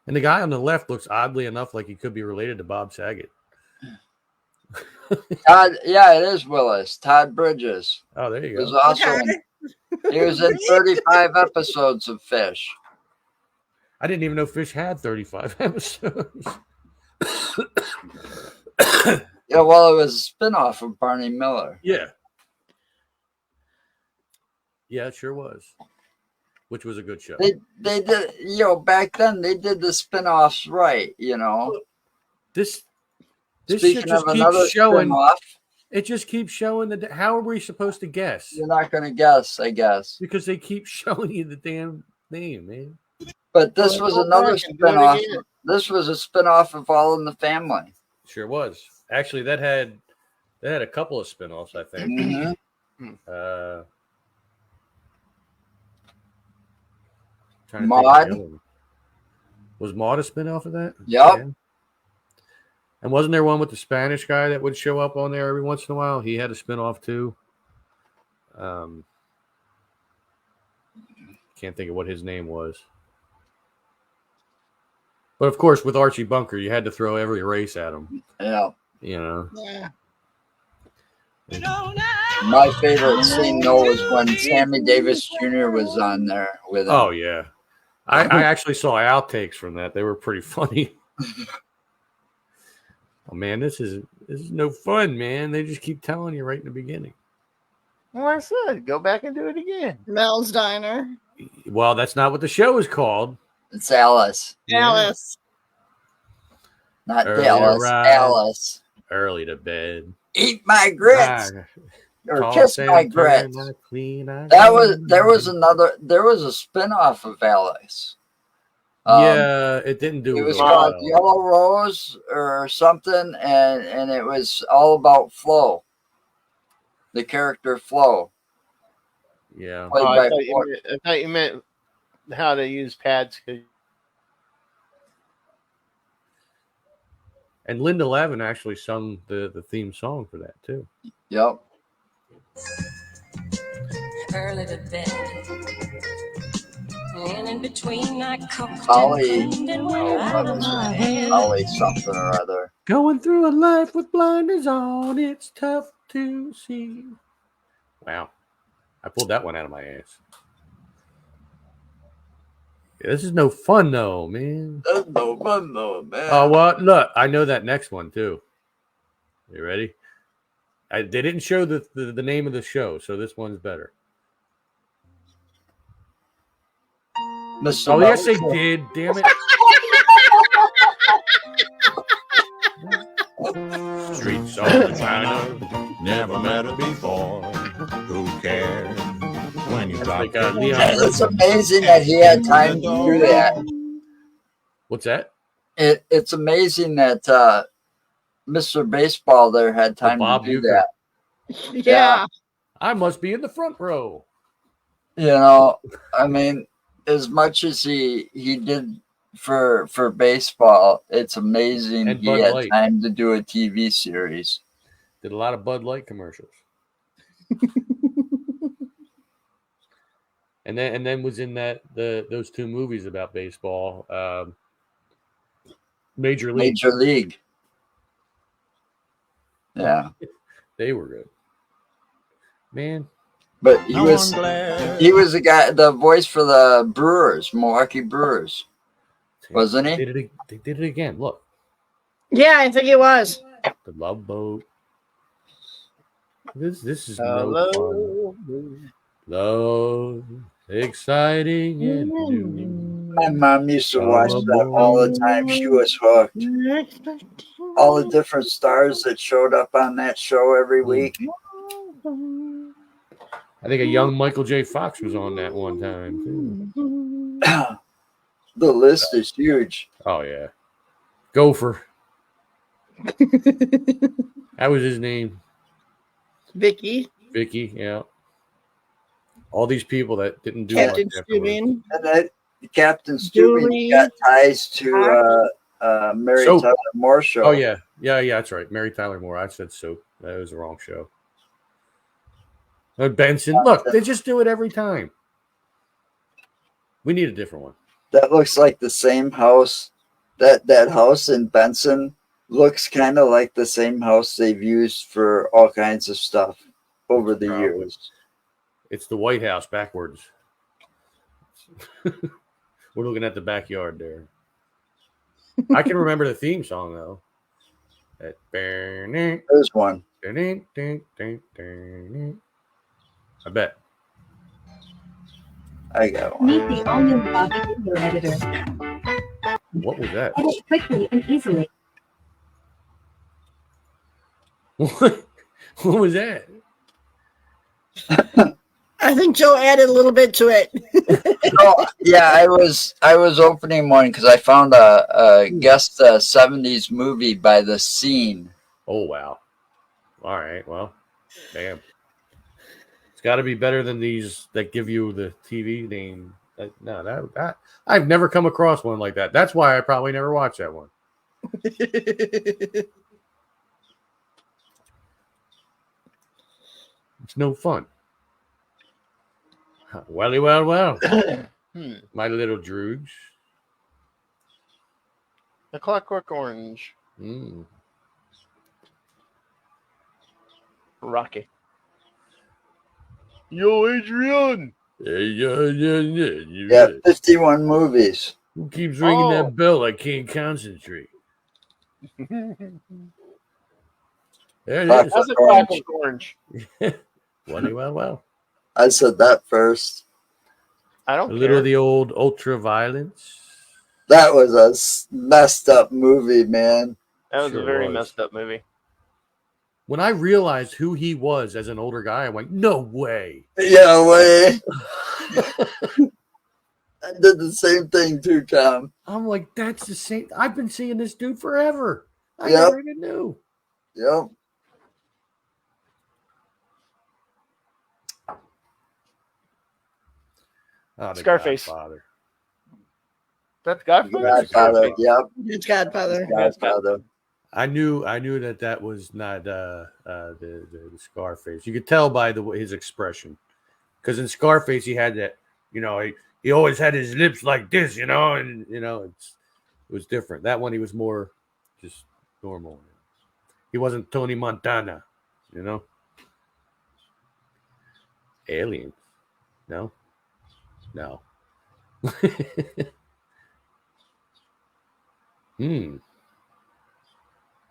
[SPEAKER 4] And the guy on the left looks oddly enough like he could be related to Bob Saget.
[SPEAKER 2] Todd, yeah, it is Willis. Todd Bridges.
[SPEAKER 4] Oh, there
[SPEAKER 2] He
[SPEAKER 4] you
[SPEAKER 2] was
[SPEAKER 4] go.
[SPEAKER 2] also
[SPEAKER 5] Okay.
[SPEAKER 2] he was in 35 episodes of Fish.
[SPEAKER 4] I didn't even know Fish had 35 episodes.
[SPEAKER 2] Yeah, well, it was a spinoff of Barney Miller.
[SPEAKER 4] Yeah. Yeah, it sure was. Which was a good show.
[SPEAKER 2] They did, back then they did the spinoffs right,
[SPEAKER 4] This shit
[SPEAKER 2] Speaking
[SPEAKER 4] just
[SPEAKER 2] of another
[SPEAKER 4] keeps showing.
[SPEAKER 2] spinoff,
[SPEAKER 4] It just keeps showing the. How are we supposed to guess?
[SPEAKER 2] you're not going to guess, I guess.
[SPEAKER 4] Because they keep showing you the damn name, man.
[SPEAKER 2] But this
[SPEAKER 1] Well,
[SPEAKER 2] was
[SPEAKER 1] go
[SPEAKER 2] another
[SPEAKER 1] back and do it
[SPEAKER 2] spinoff.
[SPEAKER 1] again.
[SPEAKER 2] This was a spinoff of All in the Family.
[SPEAKER 4] Sure was. Actually, that had a couple of spinoffs, I think.
[SPEAKER 2] Mhm.
[SPEAKER 4] Trying to
[SPEAKER 2] Maude?
[SPEAKER 4] think of the other one. Was Maude a spinoff of that?
[SPEAKER 2] Yup.
[SPEAKER 4] Yeah. And wasn't there one with the Spanish guy that would show up on there every once in a while? He had a spinoff too. Can't think of what his name was. But of course, with Archie Bunker, you had to throw every race at him.
[SPEAKER 2] Yeah.
[SPEAKER 4] You know.
[SPEAKER 5] Yeah.
[SPEAKER 2] My favorite scene though was when Sammy Davis Jr. was on there with him.
[SPEAKER 4] Oh yeah, I actually saw outtakes from that. They were pretty funny. Oh man, this is no fun, man. They just keep telling you right in the beginning.
[SPEAKER 1] Well, I said, go back and do it again.
[SPEAKER 5] Mel's Diner.
[SPEAKER 4] Well, that's not what the show is called.
[SPEAKER 2] It's Alice,
[SPEAKER 5] Alice.
[SPEAKER 2] not
[SPEAKER 4] Early
[SPEAKER 2] Dallas.
[SPEAKER 4] rise.
[SPEAKER 2] Alice.
[SPEAKER 4] Early to bed.
[SPEAKER 2] Eat my grits or
[SPEAKER 4] Toss
[SPEAKER 2] kiss
[SPEAKER 4] and
[SPEAKER 2] my
[SPEAKER 4] turn,
[SPEAKER 2] grits.
[SPEAKER 4] I clean, I
[SPEAKER 2] There was
[SPEAKER 4] clean.
[SPEAKER 2] there was a spinoff of Alice.
[SPEAKER 4] Yeah, it didn't do
[SPEAKER 2] It was
[SPEAKER 4] real
[SPEAKER 2] called
[SPEAKER 4] well.
[SPEAKER 2] Yellow Rose or something, and it was all about Flo, the character Flo,
[SPEAKER 4] Yeah.
[SPEAKER 2] played
[SPEAKER 1] Oh,
[SPEAKER 2] by
[SPEAKER 1] I
[SPEAKER 2] Ford.
[SPEAKER 1] thought you meant how to use pads. 'Cause
[SPEAKER 4] And Linda Lavin actually sung the theme song for that too.
[SPEAKER 2] Yep.
[SPEAKER 6] Early to bed. And in between I cooked
[SPEAKER 2] Ollie.
[SPEAKER 6] and cleaned and
[SPEAKER 2] Oh,
[SPEAKER 6] went
[SPEAKER 2] what
[SPEAKER 6] out of
[SPEAKER 2] was
[SPEAKER 6] my
[SPEAKER 2] her name?
[SPEAKER 6] head.
[SPEAKER 2] Ollie something or other.
[SPEAKER 4] Going through a life with blinders on, it's tough to see. Wow. I pulled that one out of my ass. Yeah, this is no fun though, man.
[SPEAKER 2] That's no fun though, man.
[SPEAKER 4] Oh, well, look, I know that next one too. You ready? They didn't show the name of the show, so this one's better.
[SPEAKER 2] Mr.
[SPEAKER 4] Oh, yes, they
[SPEAKER 2] Mouse.
[SPEAKER 4] did. Damn it. Streets of China.
[SPEAKER 7] Never met her before. Who cares when you
[SPEAKER 4] That's
[SPEAKER 7] got
[SPEAKER 4] like,
[SPEAKER 7] that
[SPEAKER 4] Leon
[SPEAKER 7] woman?
[SPEAKER 2] It's amazing that he had time to do that.
[SPEAKER 4] What's that?
[SPEAKER 2] It's amazing that Mr. Baseball there had time
[SPEAKER 4] Bob
[SPEAKER 2] to do
[SPEAKER 4] Uecker.
[SPEAKER 2] that.
[SPEAKER 5] Yeah.
[SPEAKER 4] I must be in the front row.
[SPEAKER 2] You know, I mean, as much as he did for baseball, it's amazing
[SPEAKER 4] And
[SPEAKER 2] he
[SPEAKER 4] Bud
[SPEAKER 2] had
[SPEAKER 4] Light.
[SPEAKER 2] time to do a TV series.
[SPEAKER 4] Did a lot of Bud Light commercials. and then was in those two movies about baseball. Major League.
[SPEAKER 2] Major League. Yeah,
[SPEAKER 4] They were good. Man.
[SPEAKER 2] but he
[SPEAKER 7] Now
[SPEAKER 2] was
[SPEAKER 7] I'm glad
[SPEAKER 2] the guy, the voice for the Brewers, Milwaukee Brewers, wasn't he?
[SPEAKER 4] They did it again. Look.
[SPEAKER 5] Yeah, I think it was.
[SPEAKER 4] The Love Boat. This is no fun. Love, exciting and new.
[SPEAKER 2] My mom used to watch that all the time. She was hooked. All the different stars that showed up on that show every week.
[SPEAKER 4] I think a young Michael J. Fox was on that one time too.
[SPEAKER 2] The list is huge.
[SPEAKER 4] Oh yeah, Gopher. That was his name,
[SPEAKER 5] Vicky.
[SPEAKER 4] Vicky. Yeah. All these people that didn't do
[SPEAKER 5] Captain
[SPEAKER 4] much afterwards.
[SPEAKER 5] Steubing.
[SPEAKER 2] And that Captain
[SPEAKER 5] Julie.
[SPEAKER 2] Steubing got ties to Mary
[SPEAKER 4] Soap.
[SPEAKER 2] Tyler Moore show.
[SPEAKER 4] Oh yeah, that's right. Mary Tyler Moore. I said Soap. That was the wrong show. Benson. Look, they just do it every time. We need a different one.
[SPEAKER 2] That looks like the same house. That house in Benson looks kind of like the same house they've used for all kinds of stuff over the
[SPEAKER 4] Probably.
[SPEAKER 2] years.
[SPEAKER 4] It's the White House backwards. We're looking at the backyard there. I can remember the theme song though. That
[SPEAKER 2] There's one.
[SPEAKER 4] I bet.
[SPEAKER 2] I got one.
[SPEAKER 8] Meet the all-new Bobby Video Editor.
[SPEAKER 4] What was that?
[SPEAKER 8] Edit quickly and easily.
[SPEAKER 4] What was that?
[SPEAKER 5] I think Joe added a little bit to it.
[SPEAKER 2] Oh, yeah, I was opening one because I found a guest 70s movie by The Scene.
[SPEAKER 4] Oh wow. All right. Well, damn. It's got to be better than these that give you the TV name No, that I've never come across one like that. That's why I probably never watched that one. It's no fun. Welly, well. My little droogs.
[SPEAKER 1] The Clockwork Orange.
[SPEAKER 4] Mm.
[SPEAKER 1] Rocky. Yo, Adrian.
[SPEAKER 2] Yeah, 51 movies.
[SPEAKER 4] Who keeps ringing
[SPEAKER 1] Oh.
[SPEAKER 4] that bell? I can't concentrate. There it
[SPEAKER 2] Fuck.
[SPEAKER 4] is.
[SPEAKER 1] How's a
[SPEAKER 2] Orange.
[SPEAKER 1] Clockwork Orange?
[SPEAKER 4] Welly, well.
[SPEAKER 2] I said that first.
[SPEAKER 1] I
[SPEAKER 4] A
[SPEAKER 1] don't
[SPEAKER 4] little
[SPEAKER 1] care.
[SPEAKER 4] of the old ultra violence.
[SPEAKER 2] That was a messed up movie, man.
[SPEAKER 1] That was
[SPEAKER 4] Sure
[SPEAKER 1] a very
[SPEAKER 4] was.
[SPEAKER 1] messed up movie.
[SPEAKER 4] When I realized who he was as an older guy, I went, no way.
[SPEAKER 2] Yeah, way. I did the same thing too, Tom.
[SPEAKER 4] I'm like, that's the same. I've been seeing this dude forever. I
[SPEAKER 2] Yep.
[SPEAKER 4] never even knew.
[SPEAKER 2] Yep.
[SPEAKER 4] Oh, the
[SPEAKER 1] Scarface.
[SPEAKER 4] Godfather.
[SPEAKER 1] That's Godfather.
[SPEAKER 2] Godfather. Yep.
[SPEAKER 5] It's Godfather.
[SPEAKER 2] Godfather.
[SPEAKER 4] I knew that was not the Scarface. You could tell by the way his expression, because in Scarface he had that, he always had his lips like this, and it was different. That one he was more just normal. He wasn't Tony Montana, Aliens, no.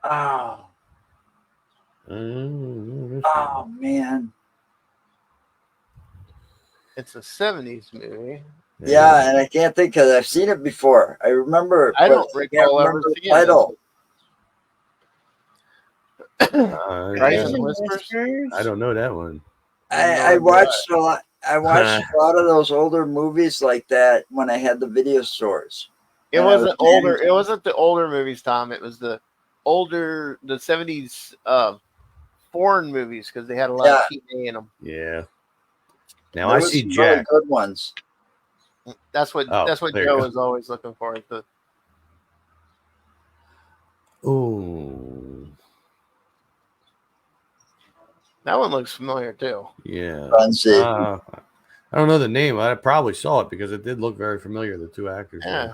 [SPEAKER 2] Oh, oh man.
[SPEAKER 1] It's a 70s movie.
[SPEAKER 2] Yeah, and I can't think because I've seen it before. I remember.
[SPEAKER 1] I don't
[SPEAKER 2] but
[SPEAKER 1] recall
[SPEAKER 2] can't
[SPEAKER 1] ever
[SPEAKER 2] remember the
[SPEAKER 1] seeing it.
[SPEAKER 2] title.
[SPEAKER 1] Rise
[SPEAKER 4] Yeah.
[SPEAKER 1] and Whispers?
[SPEAKER 4] I don't know that one.
[SPEAKER 2] I watched a lot. I watched a lot of those older movies like that when I had the video stores.
[SPEAKER 1] It
[SPEAKER 2] And I
[SPEAKER 1] wasn't
[SPEAKER 2] was
[SPEAKER 1] older.
[SPEAKER 2] managing.
[SPEAKER 1] It wasn't the older movies, Tom. It was the 70s foreign movies because they had a lot of TNA in them.
[SPEAKER 4] Yeah. Now
[SPEAKER 2] There
[SPEAKER 4] I
[SPEAKER 2] was
[SPEAKER 4] see
[SPEAKER 2] some
[SPEAKER 4] Jack.
[SPEAKER 2] really good ones.
[SPEAKER 1] That's what
[SPEAKER 4] Oh, there you
[SPEAKER 1] Joe
[SPEAKER 4] go.
[SPEAKER 1] is always looking for.
[SPEAKER 4] Oh,
[SPEAKER 1] That one looks familiar too.
[SPEAKER 4] yeah.
[SPEAKER 2] Fancy.
[SPEAKER 4] I don't know the name. I probably saw it because it did look very familiar. The two actors.
[SPEAKER 1] Yeah.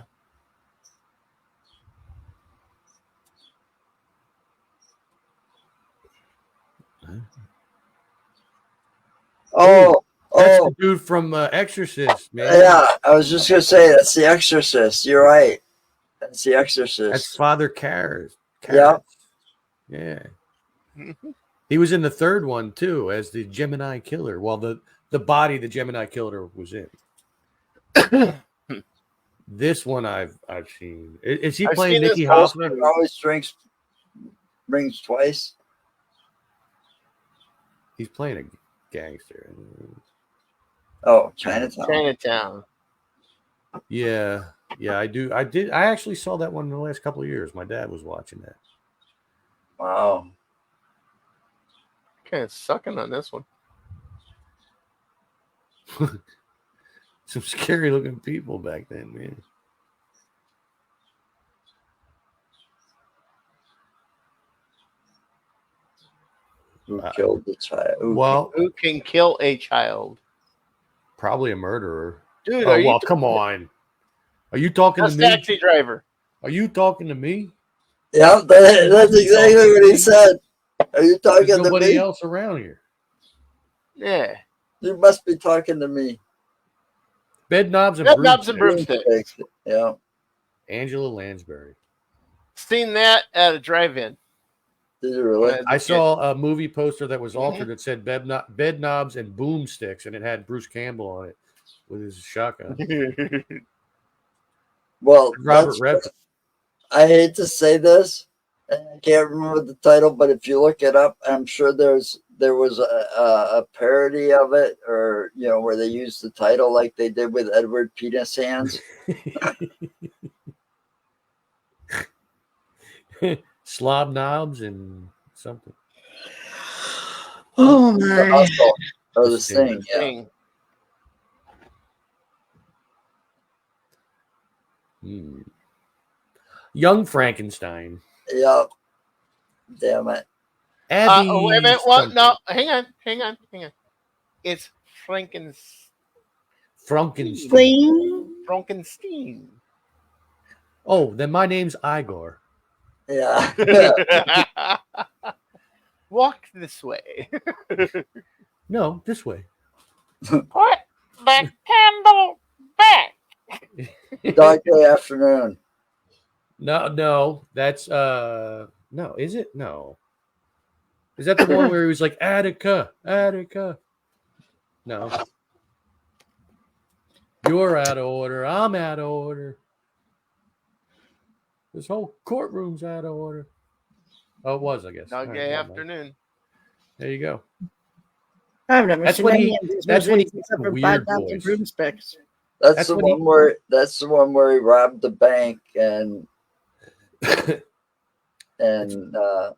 [SPEAKER 2] Oh,
[SPEAKER 4] That's
[SPEAKER 2] oh,
[SPEAKER 4] the dude from Exorcist, man.
[SPEAKER 2] yeah. I was just gonna say that's The Exorcist. You're right. That's The Exorcist.
[SPEAKER 4] That's Father Karras.
[SPEAKER 2] Yeah.
[SPEAKER 4] Yeah. He was in the third one too as the Gemini Killer. Well, the body the Gemini Killer was in. This one I've seen. Is he
[SPEAKER 1] I've
[SPEAKER 4] playing
[SPEAKER 1] seen this
[SPEAKER 4] Nicky
[SPEAKER 1] poster.
[SPEAKER 4] Hoffman?
[SPEAKER 2] Always rings twice.
[SPEAKER 4] He's playing a gangster.
[SPEAKER 2] Oh, Chinatown.
[SPEAKER 1] Chinatown.
[SPEAKER 4] Yeah, I do. I actually saw that one in the last couple of years. My dad was watching that.
[SPEAKER 2] Wow.
[SPEAKER 1] Kind of sucking on this one.
[SPEAKER 4] Some scary looking people back then, man.
[SPEAKER 2] Who killed the child?
[SPEAKER 4] Well,
[SPEAKER 1] Who can kill a child?
[SPEAKER 4] probably a murderer.
[SPEAKER 1] Dude,
[SPEAKER 4] Oh,
[SPEAKER 1] are you
[SPEAKER 4] well, come on. Are you talking
[SPEAKER 1] a
[SPEAKER 4] to me?
[SPEAKER 1] taxi driver?
[SPEAKER 4] Are you talking to me?
[SPEAKER 2] Yeah, that's exactly what he said. Are you
[SPEAKER 4] There's
[SPEAKER 2] talking to
[SPEAKER 4] nobody
[SPEAKER 2] me?
[SPEAKER 4] else around here.
[SPEAKER 1] Yeah.
[SPEAKER 2] You must be talking to me.
[SPEAKER 4] Bed knobs and
[SPEAKER 1] Bed knobs and
[SPEAKER 4] broomsticks.
[SPEAKER 1] broomsticks.
[SPEAKER 2] Yeah.
[SPEAKER 4] Angela Lansbury.
[SPEAKER 1] Seen that at a drive-in.
[SPEAKER 2] Did you really?
[SPEAKER 4] I saw a movie poster that was
[SPEAKER 1] Mm-hmm.
[SPEAKER 4] altered that said bed knobs and boomsticks, and it had Bruce Campbell on it with his shotgun.
[SPEAKER 2] Well,
[SPEAKER 4] Robert
[SPEAKER 2] that's-
[SPEAKER 4] Redford.
[SPEAKER 2] I hate to say this, and I can't remember the title, but if you look it up, I'm sure there was a parody of it, or where they used the title like they did with Edward Penis Hands.
[SPEAKER 4] Slob knobs and something.
[SPEAKER 5] Oh
[SPEAKER 2] The
[SPEAKER 5] my.
[SPEAKER 2] Hustle, or the
[SPEAKER 4] Sting.
[SPEAKER 2] Sting. Yeah.
[SPEAKER 1] Thing.
[SPEAKER 4] Young Frankenstein.
[SPEAKER 2] Yep. Damn it.
[SPEAKER 4] Abby
[SPEAKER 1] wait a minute. What?
[SPEAKER 4] something.
[SPEAKER 1] No, hang on. It's
[SPEAKER 4] Frankenstein.
[SPEAKER 5] Bling.
[SPEAKER 1] Frankenstein.
[SPEAKER 4] Oh, then my name's Igor.
[SPEAKER 2] Yeah.
[SPEAKER 1] Walk this way.
[SPEAKER 4] No, this way.
[SPEAKER 1] Put the candle back.
[SPEAKER 2] Dark Day Afternoon.
[SPEAKER 4] No, that's no, is it? No. Is that the one where he was like Attica? No. You're out of order. I'm out of order. This whole courtroom's out of order. Oh, it was, I guess.
[SPEAKER 1] Dog
[SPEAKER 4] All
[SPEAKER 1] Day
[SPEAKER 4] right, never mind.
[SPEAKER 1] Afternoon.
[SPEAKER 4] There you go.
[SPEAKER 5] I've never
[SPEAKER 4] That's
[SPEAKER 5] seen
[SPEAKER 4] when
[SPEAKER 5] any
[SPEAKER 4] he-
[SPEAKER 5] of these
[SPEAKER 4] that's when he
[SPEAKER 5] movies
[SPEAKER 4] did
[SPEAKER 5] except
[SPEAKER 4] the
[SPEAKER 5] for
[SPEAKER 4] weird
[SPEAKER 5] Bad Mouth and
[SPEAKER 4] voice.
[SPEAKER 5] Broomsticks.
[SPEAKER 2] That's
[SPEAKER 4] That's
[SPEAKER 2] the
[SPEAKER 4] when he-
[SPEAKER 2] one where he robbed the bank and yeah.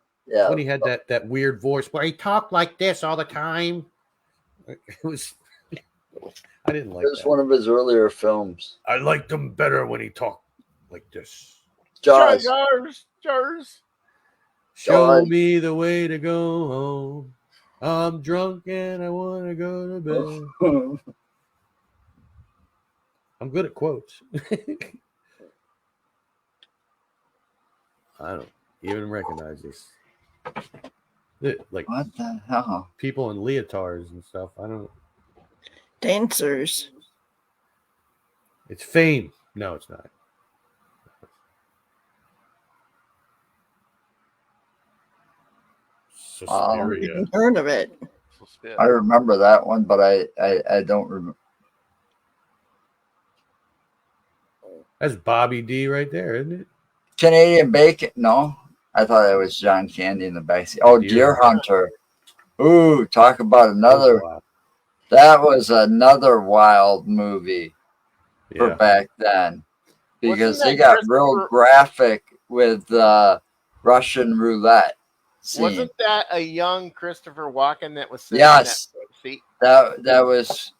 [SPEAKER 4] When he had that weird voice where he talked like this all the time. It was I didn't like
[SPEAKER 2] It was
[SPEAKER 4] that.
[SPEAKER 2] one of his earlier films.
[SPEAKER 4] I liked him better when he talked like this.
[SPEAKER 2] Jaws.
[SPEAKER 1] Jars.
[SPEAKER 4] Show
[SPEAKER 2] Jaws.
[SPEAKER 4] me the way to go home. I'm drunk and I want to go to bed. I'm good at quotes. I don't even recognize this. Like
[SPEAKER 2] What the hell?
[SPEAKER 4] people in leotards and stuff. I don't.
[SPEAKER 5] Dancers.
[SPEAKER 4] It's Fame. No, it's not. Suspiria.
[SPEAKER 5] Haven't heard of it.
[SPEAKER 2] I remember that one, but I don't remember.
[SPEAKER 4] That's Bobby D right there, isn't it?
[SPEAKER 2] Canadian Bacon? No, I thought it was John Candy in the backseat. Oh, Deer Hunter. Ooh, talk about another.
[SPEAKER 4] Wow.
[SPEAKER 2] That was another wild movie for
[SPEAKER 4] Yeah.
[SPEAKER 2] back then because
[SPEAKER 1] Wasn't
[SPEAKER 2] they
[SPEAKER 1] that
[SPEAKER 2] got
[SPEAKER 1] Christopher-
[SPEAKER 2] real graphic with Russian roulette scene.
[SPEAKER 1] Wasn't that a young Christopher Walken that was sitting
[SPEAKER 2] Yes.
[SPEAKER 1] in that seat?
[SPEAKER 2] That was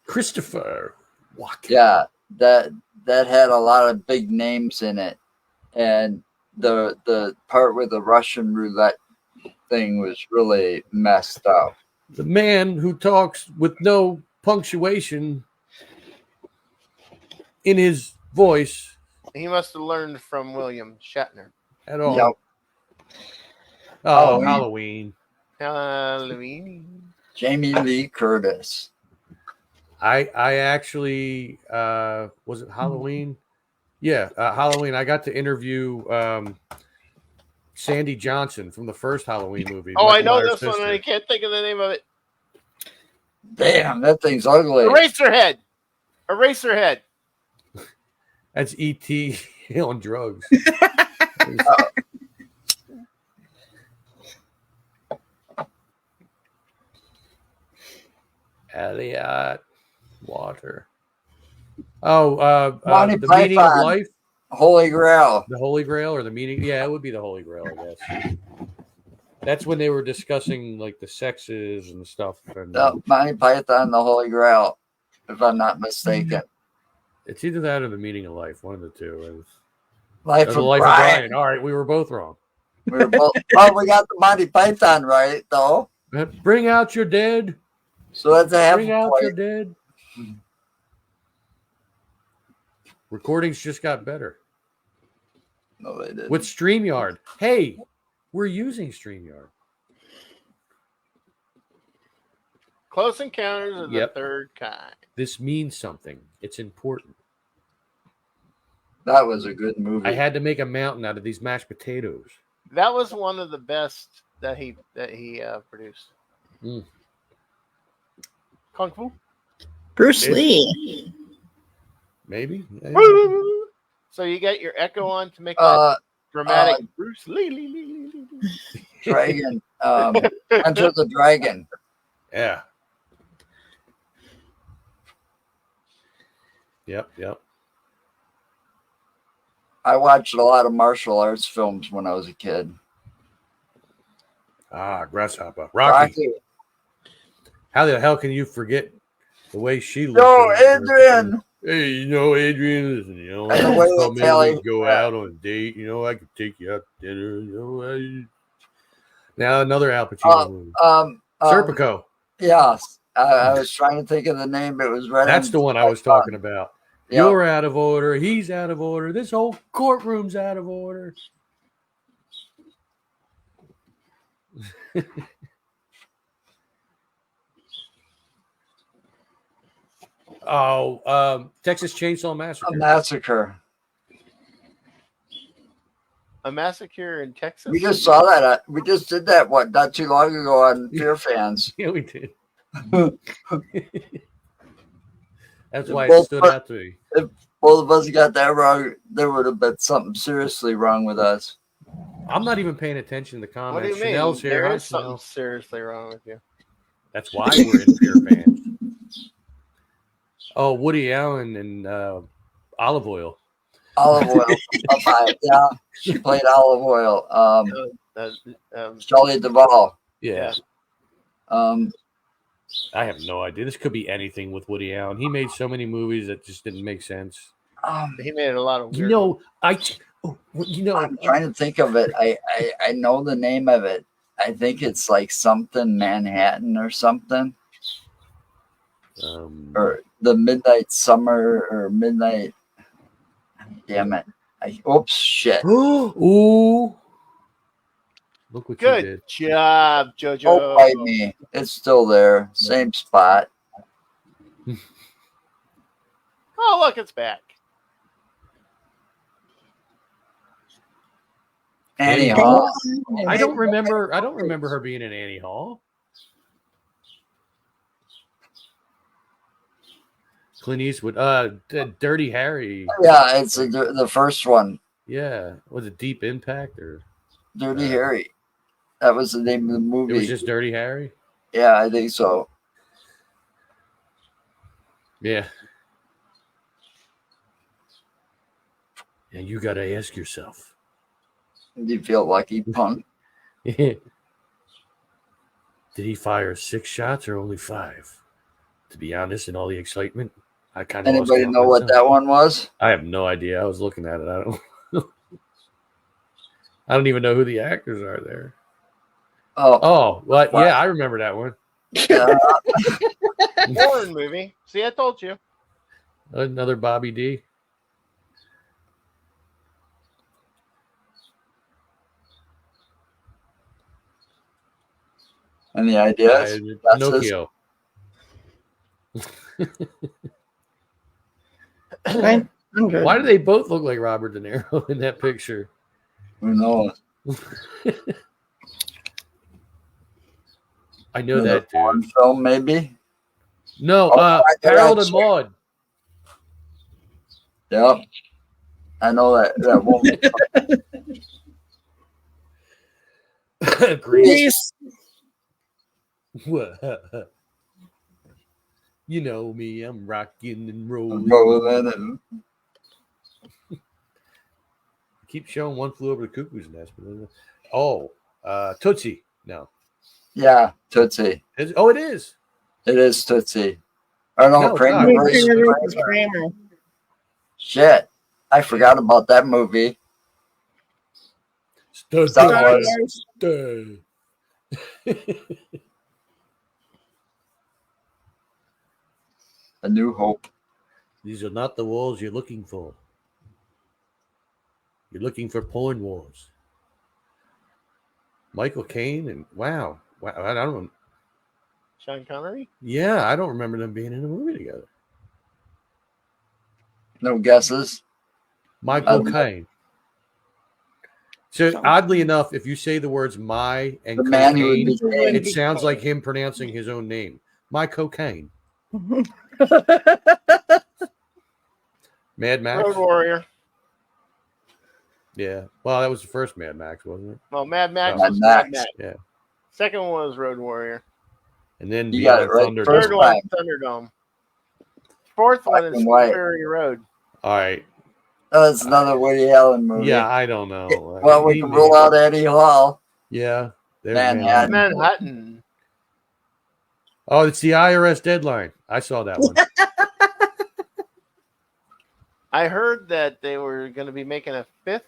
[SPEAKER 4] Christopher Walken.
[SPEAKER 2] yeah that had a lot of big names in it, and the part with the Russian roulette thing was really messed up.
[SPEAKER 4] The man who talks with no punctuation in his voice
[SPEAKER 1] He must have learned from William Shatner.
[SPEAKER 4] at all.
[SPEAKER 2] Yep.
[SPEAKER 4] Oh,
[SPEAKER 2] Halloween.
[SPEAKER 1] Halloween.
[SPEAKER 2] Jamie Lee Curtis.
[SPEAKER 4] I actually was it Halloween? Yeah, Halloween. I got to interview Sandy Johnson from the first Halloween movie.
[SPEAKER 1] Oh, I
[SPEAKER 4] Michael
[SPEAKER 1] know
[SPEAKER 4] Myers'
[SPEAKER 1] this one, and I
[SPEAKER 4] sister.
[SPEAKER 1] can't think of the name of it.
[SPEAKER 2] Damn, that thing's ugly.
[SPEAKER 1] Eraserhead. Eraserhead.
[SPEAKER 4] That's E.T. on drugs. Elliot Water. Oh,
[SPEAKER 2] Monty
[SPEAKER 4] the meaning of
[SPEAKER 2] Python.
[SPEAKER 4] life,
[SPEAKER 2] Holy Grail.
[SPEAKER 4] the Holy Grail, or the meaning? Yeah, it would be the Holy Grail, I guess. That's when they were discussing like the sexes and stuff. And
[SPEAKER 2] Monty Python, the Holy Grail, if I'm not mistaken.
[SPEAKER 4] it's either that or the meaning of life. One of the two. It was,
[SPEAKER 2] Life
[SPEAKER 4] or
[SPEAKER 2] of
[SPEAKER 4] the life
[SPEAKER 2] Brian.
[SPEAKER 4] of Brian. All right, we were both wrong.
[SPEAKER 2] We were both, well, we got the Monty Python right, though.
[SPEAKER 4] Bring out your dead.
[SPEAKER 2] So that's a half
[SPEAKER 4] Bring
[SPEAKER 2] a
[SPEAKER 4] out your
[SPEAKER 2] point.
[SPEAKER 4] dead. Recordings just got better
[SPEAKER 2] No, they didn't.
[SPEAKER 4] with StreamYard. Hey, we're using StreamYard.
[SPEAKER 1] Close Encounters of
[SPEAKER 4] Yep.
[SPEAKER 1] the Third Kind.
[SPEAKER 4] This means something. It's important.
[SPEAKER 2] That was a good movie.
[SPEAKER 4] I had to make a mountain out of these mashed potatoes.
[SPEAKER 1] That was one of the best that he produced.
[SPEAKER 4] Mm.
[SPEAKER 1] Kung Fu.
[SPEAKER 5] Bruce
[SPEAKER 4] It's-
[SPEAKER 5] Lee.
[SPEAKER 4] Maybe.
[SPEAKER 1] So you got your echo on to make that dramatic Bruce Lee.
[SPEAKER 2] Dragon. Enter the Dragon.
[SPEAKER 4] Yeah. Yep.
[SPEAKER 2] I watched a lot of martial arts films when I was a kid.
[SPEAKER 4] Ah, Grasshopper. Rocky. How the hell can you forget the way she looked?
[SPEAKER 2] Yo,
[SPEAKER 4] in her first
[SPEAKER 2] Adrian.
[SPEAKER 4] Hey, you know, Adrian, listen, you know,
[SPEAKER 2] And the way
[SPEAKER 4] come
[SPEAKER 2] they
[SPEAKER 4] in,
[SPEAKER 2] tell
[SPEAKER 4] we
[SPEAKER 2] you-
[SPEAKER 4] go out on a date. You know, I could take you out to dinner. You know, now another Al Pacino movie. Serpico.
[SPEAKER 2] Yeah, I was trying to think of the name. It was right.
[SPEAKER 4] That's the one I was talking about.
[SPEAKER 2] Yep.
[SPEAKER 4] You're out of order. He's out of order. This whole courtroom's out of order. Texas Chainsaw Massacre.
[SPEAKER 2] A massacre.
[SPEAKER 1] A massacre in Texas.
[SPEAKER 2] We just saw that. We just did that. What? Not too long ago on Fear Fans.
[SPEAKER 4] Yeah, we did. That's why
[SPEAKER 2] Well,
[SPEAKER 4] it stood out to me.
[SPEAKER 2] If both of us got that wrong, there would have been something seriously wrong with us.
[SPEAKER 4] I'm not even paying attention to the
[SPEAKER 1] What do
[SPEAKER 4] comments.
[SPEAKER 1] you mean?
[SPEAKER 4] Chanel's here.
[SPEAKER 1] There
[SPEAKER 4] Hi,
[SPEAKER 1] is something
[SPEAKER 4] Chanel.
[SPEAKER 1] seriously wrong with you.
[SPEAKER 4] That's why we're in Fear Fans. Oh, Woody Allen and Olive Oil.
[SPEAKER 2] Olive oil. Yeah, she played Olive Oil. Shelley Duvall.
[SPEAKER 4] Yeah.
[SPEAKER 2] Um,
[SPEAKER 4] I have no idea. This could be anything with Woody Allen. He made so many movies that just didn't make sense.
[SPEAKER 1] He made a lot of weird.
[SPEAKER 4] You know,
[SPEAKER 2] I'm trying to think of it. I know the name of it. I think it's like something Manhattan or something, or the Midnight Summer or Midnight. Damn it! Oops, shit.
[SPEAKER 4] Ooh. Look what you
[SPEAKER 1] Good
[SPEAKER 4] did.
[SPEAKER 1] job, JoJo.
[SPEAKER 2] Don't bite me. It's still there. Same spot.
[SPEAKER 1] Oh, look, it's back.
[SPEAKER 2] Annie Hall.
[SPEAKER 4] I don't remember her being in Annie Hall. Clint Eastwood. Dirty Harry.
[SPEAKER 2] Yeah, it's the first one.
[SPEAKER 4] Yeah. Was it Deep Impact or
[SPEAKER 2] Dirty Harry. That was the name of the
[SPEAKER 4] it
[SPEAKER 2] movie.
[SPEAKER 4] was just Dirty Harry?
[SPEAKER 2] Yeah, I think so.
[SPEAKER 4] Yeah. And you gotta ask yourself.
[SPEAKER 2] Do you feel lucky, punk?
[SPEAKER 4] Did he fire 6 shots or only 5? To be honest, in all the excitement, I kind of.
[SPEAKER 2] Anybody know what that one was?
[SPEAKER 4] I have no idea. I was looking at it. I don't. I don't even know who the actors are there.
[SPEAKER 2] Oh,
[SPEAKER 4] well, yeah, I remember that one.
[SPEAKER 1] Warren movie. See, I told you.
[SPEAKER 4] Another Bobby D.
[SPEAKER 2] Any ideas?
[SPEAKER 4] Pinocchio.
[SPEAKER 5] I'm good.
[SPEAKER 4] Why do they both look like Robert De Niro in that picture?
[SPEAKER 2] Who knows?
[SPEAKER 4] I know that dude.
[SPEAKER 2] Porn film, maybe.
[SPEAKER 4] No, Harold and Maude.
[SPEAKER 2] Yep. I know that woman.
[SPEAKER 4] Grease. You know me, I'm rocking and rolling. Keep showing One Flew Over the Cuckoo's Nest. Tootsie. No.
[SPEAKER 2] Yeah, Tootsie.
[SPEAKER 4] It is.
[SPEAKER 2] It is Tootsie. I don't know.
[SPEAKER 4] No,
[SPEAKER 2] Kramer
[SPEAKER 4] it's not.
[SPEAKER 2] versus Kramer. Shit. I forgot about that movie.
[SPEAKER 4] Star
[SPEAKER 2] A New Hope.
[SPEAKER 4] These are not the walls you're looking for. You're looking for porn wars. Michael Caine and wow, I don't.
[SPEAKER 1] Sean Connery.
[SPEAKER 4] Yeah, I don't remember them being in a movie together.
[SPEAKER 2] No guesses.
[SPEAKER 4] Michael Caine. So oddly enough, if you say the words "my" and
[SPEAKER 2] The man who would
[SPEAKER 4] cocaine,
[SPEAKER 2] be Caine.
[SPEAKER 4] it sounds like him pronouncing his own name. My cocaine. Mad Max.
[SPEAKER 1] Road Warrior.
[SPEAKER 4] Yeah. Well, that was the first Mad Max, wasn't it?
[SPEAKER 1] Well, Mad Max
[SPEAKER 2] Mad
[SPEAKER 1] was
[SPEAKER 2] Max.
[SPEAKER 1] Mad Max.
[SPEAKER 4] Yeah.
[SPEAKER 1] Second one was Road Warrior.
[SPEAKER 4] And then
[SPEAKER 2] You got
[SPEAKER 4] Beyond
[SPEAKER 2] it right
[SPEAKER 4] Thunderdome.
[SPEAKER 2] first
[SPEAKER 1] Third one
[SPEAKER 2] time.
[SPEAKER 1] is Thunderdome. Fourth one
[SPEAKER 2] Black
[SPEAKER 1] is
[SPEAKER 2] and white.
[SPEAKER 1] Fury Road.
[SPEAKER 4] All right.
[SPEAKER 2] That's another Woody Allen movie.
[SPEAKER 4] Yeah, I don't know.
[SPEAKER 2] Well, we can rule out Eddie Hall.
[SPEAKER 4] Yeah. There's
[SPEAKER 2] Manhattan.
[SPEAKER 1] Manhattan.
[SPEAKER 4] Oh, it's the IRS deadline. I saw that one.
[SPEAKER 1] I heard that they were going to be making a 5th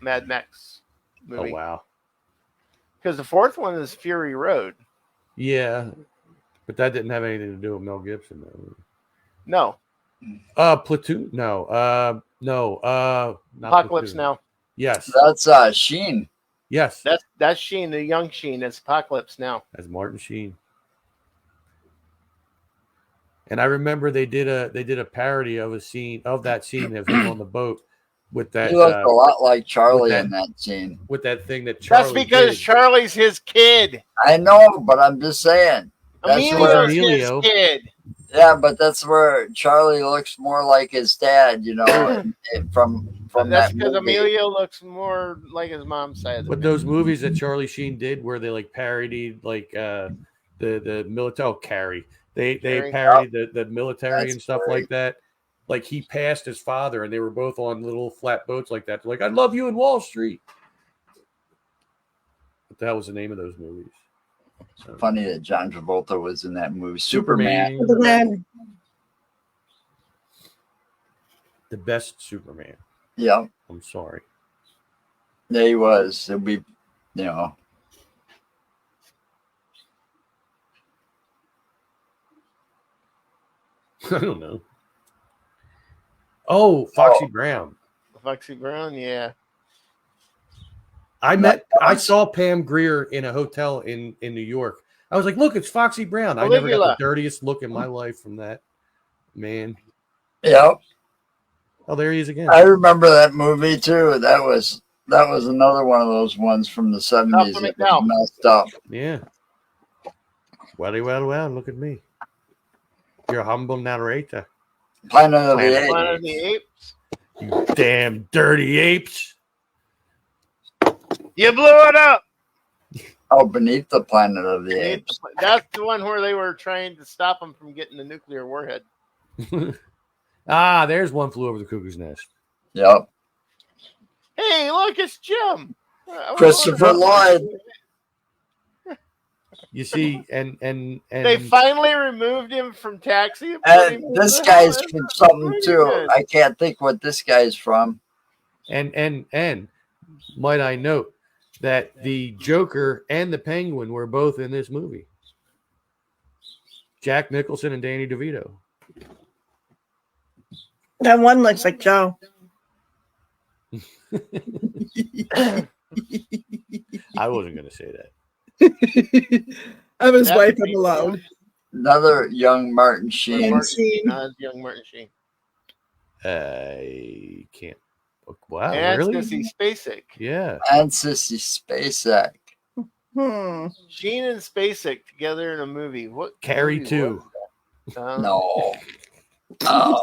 [SPEAKER 1] Mad Max
[SPEAKER 4] Oh
[SPEAKER 1] movie.
[SPEAKER 4] wow.
[SPEAKER 1] Because the 4th one is Fury Road.
[SPEAKER 4] Yeah, but that didn't have anything to do with Mel Gibson, though.
[SPEAKER 1] No,
[SPEAKER 4] Platoon? No. Not
[SPEAKER 1] Apocalypse
[SPEAKER 4] Platoon.
[SPEAKER 1] Now.
[SPEAKER 4] Yes.
[SPEAKER 2] That's Sheen.
[SPEAKER 4] Yes.
[SPEAKER 1] That's Sheen, the young Sheen. That's Apocalypse Now.
[SPEAKER 4] As Martin Sheen. And I remember they did a parody of that scene of him on the boat with that
[SPEAKER 2] He looked a lot like Charlie
[SPEAKER 4] that-
[SPEAKER 2] in that scene.
[SPEAKER 4] with that thing that Charlie
[SPEAKER 1] That's because
[SPEAKER 4] did.
[SPEAKER 1] Charlie's his kid.
[SPEAKER 2] I know, but I'm just saying. That's where,
[SPEAKER 1] Emilio's
[SPEAKER 4] Emilio.
[SPEAKER 1] his kid.
[SPEAKER 2] yeah, but that's where Charlie looks more like his dad, you know, from
[SPEAKER 1] That's
[SPEAKER 2] that
[SPEAKER 1] because
[SPEAKER 2] movie.
[SPEAKER 1] Emilio looks more like his mom's side.
[SPEAKER 4] But those movies that Charlie Sheen did where they like parodied like the military Carrie. They
[SPEAKER 1] Carrie.
[SPEAKER 4] parodied the military
[SPEAKER 2] That's
[SPEAKER 4] and stuff
[SPEAKER 2] great.
[SPEAKER 4] like that. Like he passed his father and they were both on little flat boats like that. They're like, I love you in Wall Street. What the hell was the name of those movies? So,
[SPEAKER 2] Funny that John Travolta was in that movie. Superman.
[SPEAKER 5] Superman.
[SPEAKER 4] The best Superman.
[SPEAKER 2] Yeah,
[SPEAKER 4] I'm sorry.
[SPEAKER 2] there he was. It'd be, you know,
[SPEAKER 4] I don't know. Oh, Foxy Brown.
[SPEAKER 1] Foxy Brown, yeah.
[SPEAKER 4] I saw Pam Grier in a hotel in New York. I was like, look, it's Foxy Brown. I never got
[SPEAKER 1] Caligula.
[SPEAKER 4] the dirtiest look in my life from that man.
[SPEAKER 2] yeah.
[SPEAKER 4] Oh, there he is again.
[SPEAKER 2] I remember that movie too. That was another one of those ones from the 70s
[SPEAKER 1] Malcolm
[SPEAKER 2] that
[SPEAKER 1] McDowell.
[SPEAKER 2] was messed up.
[SPEAKER 4] Yeah. Well, look at me. You're a humble narrator.
[SPEAKER 2] Planet of the
[SPEAKER 4] Planet
[SPEAKER 2] Apes.
[SPEAKER 1] Planet of the Apes.
[SPEAKER 4] You damn dirty apes.
[SPEAKER 1] You blew it up.
[SPEAKER 2] Oh, Beneath the Planet of the Apes.
[SPEAKER 1] That's the one where they were trying to stop him from getting the nuclear warhead.
[SPEAKER 4] There's One Flew Over the Cuckoo's Nest.
[SPEAKER 2] Yep.
[SPEAKER 1] Hey, look, it's Jim. I was
[SPEAKER 2] Christopher
[SPEAKER 1] wondering-
[SPEAKER 2] Lloyd.
[SPEAKER 4] You see, and
[SPEAKER 1] They finally removed him from Taxi. and put him
[SPEAKER 2] And
[SPEAKER 1] in
[SPEAKER 2] this
[SPEAKER 1] the-
[SPEAKER 2] guy's from something
[SPEAKER 1] Pretty
[SPEAKER 2] too.
[SPEAKER 1] good.
[SPEAKER 2] I can't think what this guy's from.
[SPEAKER 4] and might I note that the Joker and the Penguin were both in this movie. Jack Nicholson and Danny DeVito.
[SPEAKER 5] That one looks like Joe.
[SPEAKER 4] I wasn't going to say that.
[SPEAKER 5] I was
[SPEAKER 1] That's
[SPEAKER 5] wiping
[SPEAKER 1] pretty
[SPEAKER 5] aloud.
[SPEAKER 2] Another young Martin Sheen.
[SPEAKER 1] Martin
[SPEAKER 5] Sheen.
[SPEAKER 1] Young Martin Sheen.
[SPEAKER 4] I can't. Wow,
[SPEAKER 1] And
[SPEAKER 4] really?
[SPEAKER 1] Sissy Spacek.
[SPEAKER 4] Yeah.
[SPEAKER 2] And Sissy Spacek.
[SPEAKER 1] Sheen and Spacek together in a movie. What?
[SPEAKER 4] Carrie
[SPEAKER 1] movie
[SPEAKER 4] 2.
[SPEAKER 1] was that?
[SPEAKER 2] No. Oh.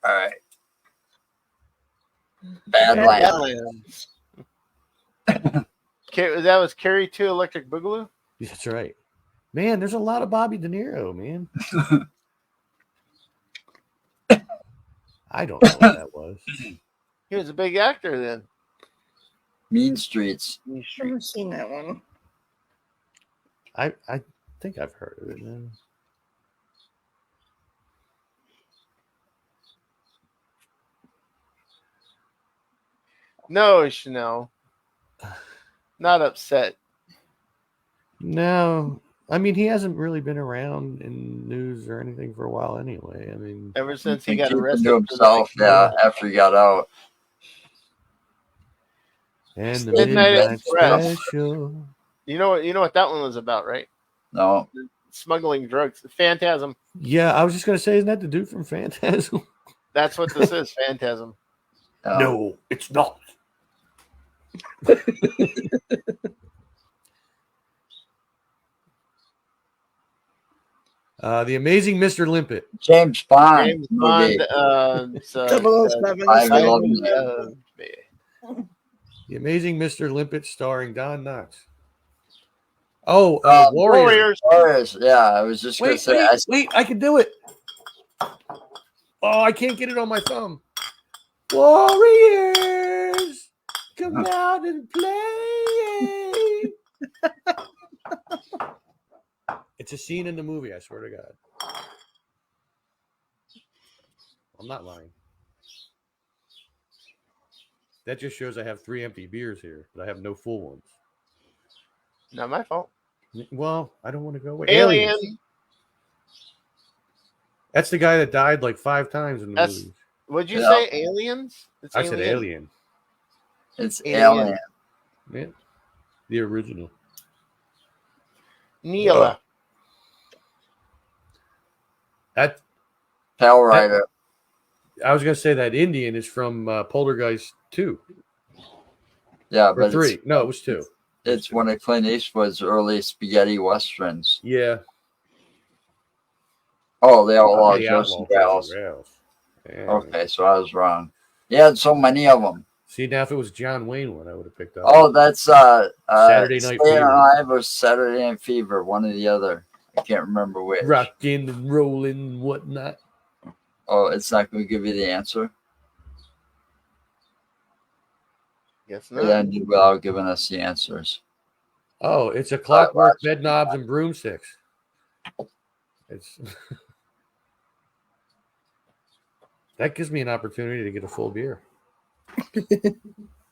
[SPEAKER 2] All right. Badlands.
[SPEAKER 1] Badlands. That was Carrie 2 Electric Boogaloo?
[SPEAKER 4] That's right. Man, there's a lot of Bobby De Niro, man. I don't know what that was.
[SPEAKER 1] He was a big actor then.
[SPEAKER 2] Mean Streets.
[SPEAKER 5] Never seen that one.
[SPEAKER 4] I think I've heard of it. Man.
[SPEAKER 1] No, Chanel. Not upset.
[SPEAKER 4] No, I mean he hasn't really been around in news or anything for a while anyway. I mean,
[SPEAKER 1] Ever since he
[SPEAKER 2] He
[SPEAKER 1] got
[SPEAKER 2] keeping
[SPEAKER 1] arrested.
[SPEAKER 2] to himself, yeah, after he got out.
[SPEAKER 4] and the
[SPEAKER 1] Midnight
[SPEAKER 4] Midnight
[SPEAKER 1] Express.
[SPEAKER 4] Special.
[SPEAKER 1] You know what that one was about, right?
[SPEAKER 2] No.
[SPEAKER 1] Smuggling drugs. Phantasm.
[SPEAKER 4] Yeah, I was just gonna say, isn't that the dude from Phantasm?
[SPEAKER 1] That's what this is, Phantasm.
[SPEAKER 4] No, it's not. The Amazing Mr. Limpet.
[SPEAKER 2] James Bond.
[SPEAKER 1] James
[SPEAKER 2] movie.
[SPEAKER 1] Bond.
[SPEAKER 5] 007.
[SPEAKER 2] I love
[SPEAKER 4] The Amazing Mr. Limpet, starring Don Knotts. Oh, Warriors.
[SPEAKER 1] Warriors.
[SPEAKER 2] Warriors. Yeah, I was just gonna say.
[SPEAKER 4] Wait! I can do it. Oh, I can't get it on my thumb. Warriors, come out and play. It's a scene in the movie. I swear to God. I'm not lying. That just shows I have 3 empty beers here, but I have no full ones.
[SPEAKER 1] Not my fault.
[SPEAKER 4] Well, I don't want to go away.
[SPEAKER 1] Alien.
[SPEAKER 4] Aliens. That's the guy that died like 5 times in the
[SPEAKER 1] That's-
[SPEAKER 4] movie.
[SPEAKER 1] Would you
[SPEAKER 2] Yeah.
[SPEAKER 1] say aliens? It's
[SPEAKER 4] I said Alien.
[SPEAKER 2] It's
[SPEAKER 1] Alien.
[SPEAKER 2] Alien.
[SPEAKER 4] Yeah. The original.
[SPEAKER 1] Neela.
[SPEAKER 4] That
[SPEAKER 2] Pale Rider.
[SPEAKER 4] I was gonna say that Indian is from Poltergeist 2
[SPEAKER 2] Yeah,
[SPEAKER 4] or
[SPEAKER 2] but
[SPEAKER 4] 3. No, it was 2.
[SPEAKER 2] it's one of Clint Eastwood's early spaghetti westerns.
[SPEAKER 4] Yeah.
[SPEAKER 2] Oh, the Outlaw
[SPEAKER 4] The
[SPEAKER 2] Joseph
[SPEAKER 4] Outlaw
[SPEAKER 2] Gals.
[SPEAKER 4] Gals. Yeah.
[SPEAKER 2] Okay, so I was wrong. He had so many of them.
[SPEAKER 4] See, now if it was John Wayne one, I would have picked up.
[SPEAKER 2] Oh, that's
[SPEAKER 4] Saturday Night
[SPEAKER 2] Staying
[SPEAKER 4] Fever.
[SPEAKER 2] Alive or Saturday Night Fever, one or the other. I can't remember which.
[SPEAKER 4] Rockin' and rolling and whatnot.
[SPEAKER 2] Oh, it's not going to give you the answer.
[SPEAKER 1] Yes,
[SPEAKER 2] It
[SPEAKER 1] no.
[SPEAKER 2] ended without giving us the answers.
[SPEAKER 4] Oh, it's a Clockwork Bed Knobs and Broomsticks. It's that gives me an opportunity to get a full beer.